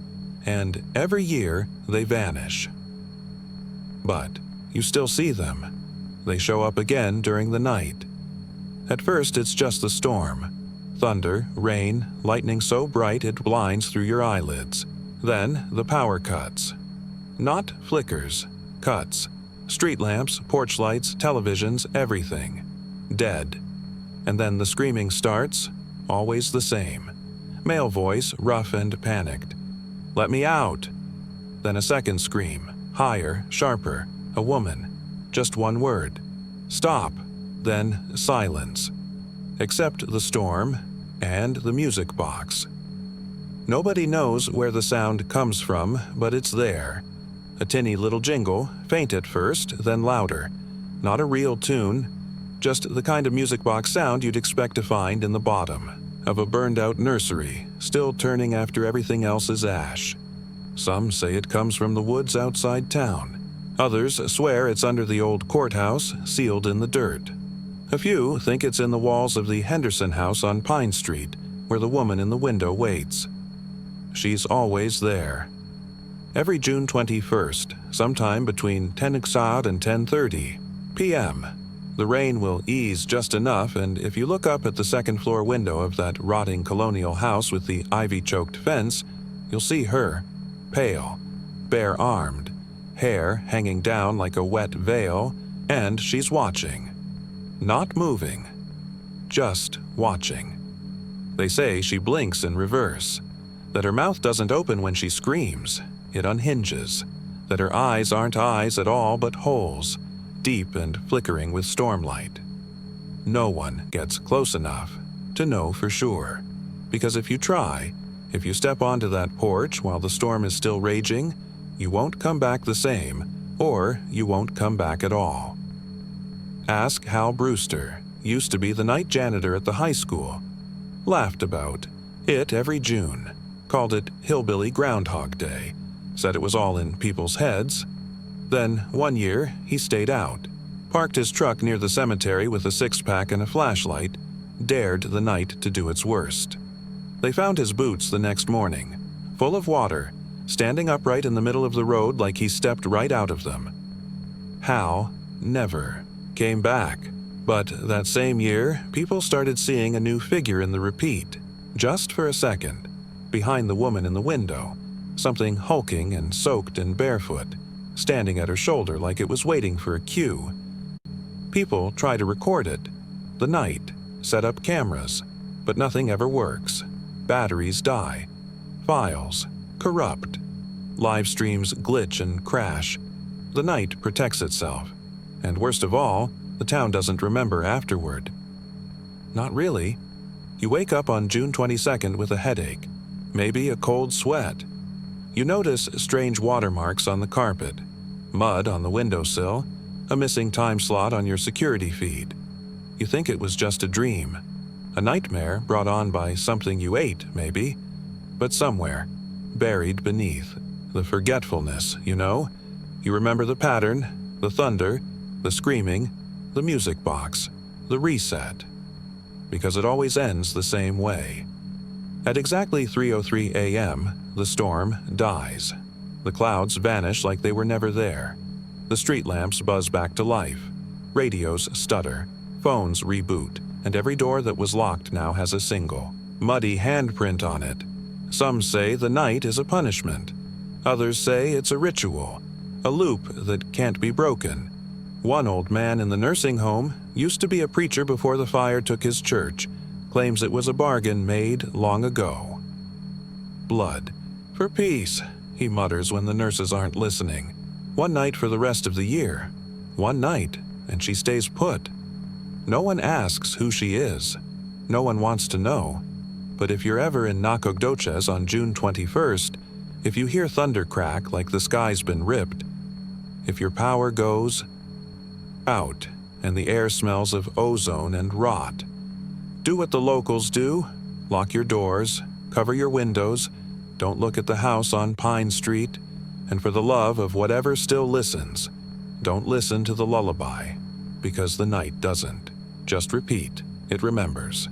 and every year they vanish. But you still see them. They show up again during the night. At first, it's just the storm. Thunder, rain, lightning so bright it blinds through your eyelids. Then the power cuts. Not flickers, cuts. Street lamps, porch lights, televisions, everything. Dead. And then the screaming starts, always the same. Male voice, rough and panicked. "Let me out!" Then a second scream, higher, sharper, a woman. Just one word. "Stop!" Then silence. Except the storm and the music box. Nobody knows where the sound comes from, but it's there. A tinny little jingle, faint at first, then louder. Not a real tune, just the kind of music box sound you'd expect to find in the bottom of a burned-out nursery, still turning after everything else is ash. Some say it comes from the woods outside town. Others swear it's under the old courthouse, sealed in the dirt. A few think it's in the walls of the Henderson house on Pine Street, where the woman in the window waits. She's always there. Every June 21st, sometime between 10 o'clock and 10:30 p.m., the rain will ease just enough, and if you look up at the second-floor window of that rotting colonial house with the ivy-choked fence, you'll see her, pale, bare-armed, hair hanging down like a wet veil, and she's watching. Not moving. Just watching. They say she blinks in reverse. That her mouth doesn't open when she screams. It unhinges. That her eyes aren't eyes at all but holes, deep and flickering with stormlight. No one gets close enough to know for sure. Because if you try, if you step onto that porch while the storm is still raging, you won't come back the same, or you won't come back at all. Ask Hal Brewster, used to be the night janitor at the high school. Laughed about it every June. Called it Hillbilly Groundhog Day. Said it was all in people's heads. Then, one year, he stayed out. Parked his truck near the cemetery with a six-pack and a flashlight. Dared the night to do its worst. They found his boots the next morning, full of water, standing upright in the middle of the road like he stepped right out of them. Hal never came back. But that same year, people started seeing a new figure in the repeat, just for a second, behind the woman in the window, something hulking and soaked and barefoot, standing at her shoulder like it was waiting for a cue. People try to record it. The night, set up cameras, but nothing ever works. Batteries die. Files corrupt. Live streams glitch and crash. The night protects itself. And worst of all, The town doesn't remember afterward. Not really. You wake up on June 22nd with a headache, maybe a cold sweat. You notice strange watermarks on the carpet, mud on the windowsill, a missing time slot on your security feed. You think it was just a dream, a nightmare brought on by something you ate, maybe, but somewhere, buried beneath, the forgetfulness, you know? You remember the pattern, the thunder, the screaming, the music box, the reset. Because it always ends the same way. At exactly 3:03 a.m., the storm dies. The clouds vanish like they were never there. The street lamps buzz back to life. Radios stutter. Phones reboot. And every door that was locked now has a single, muddy handprint on it. Some say the night is a punishment. Others say it's a ritual, a loop that can't be broken. One old man in the nursing home, used to be a preacher before the fire took his church, claims it was a bargain made long ago. Blood. For peace, he mutters when the nurses aren't listening. One night for the rest of the year. One night, and she stays put. No one asks who she is. No one wants to know. But if you're ever in Nacogdoches on June 21st, if you hear thunder crack like the sky's been ripped, if your power goes out and the air smells of ozone and rot, do what the locals do. Lock your doors, cover your windows, don't look at the house on Pine Street, and for the love of whatever still listens, don't listen to the lullaby, because the night doesn't. Just repeat, it remembers.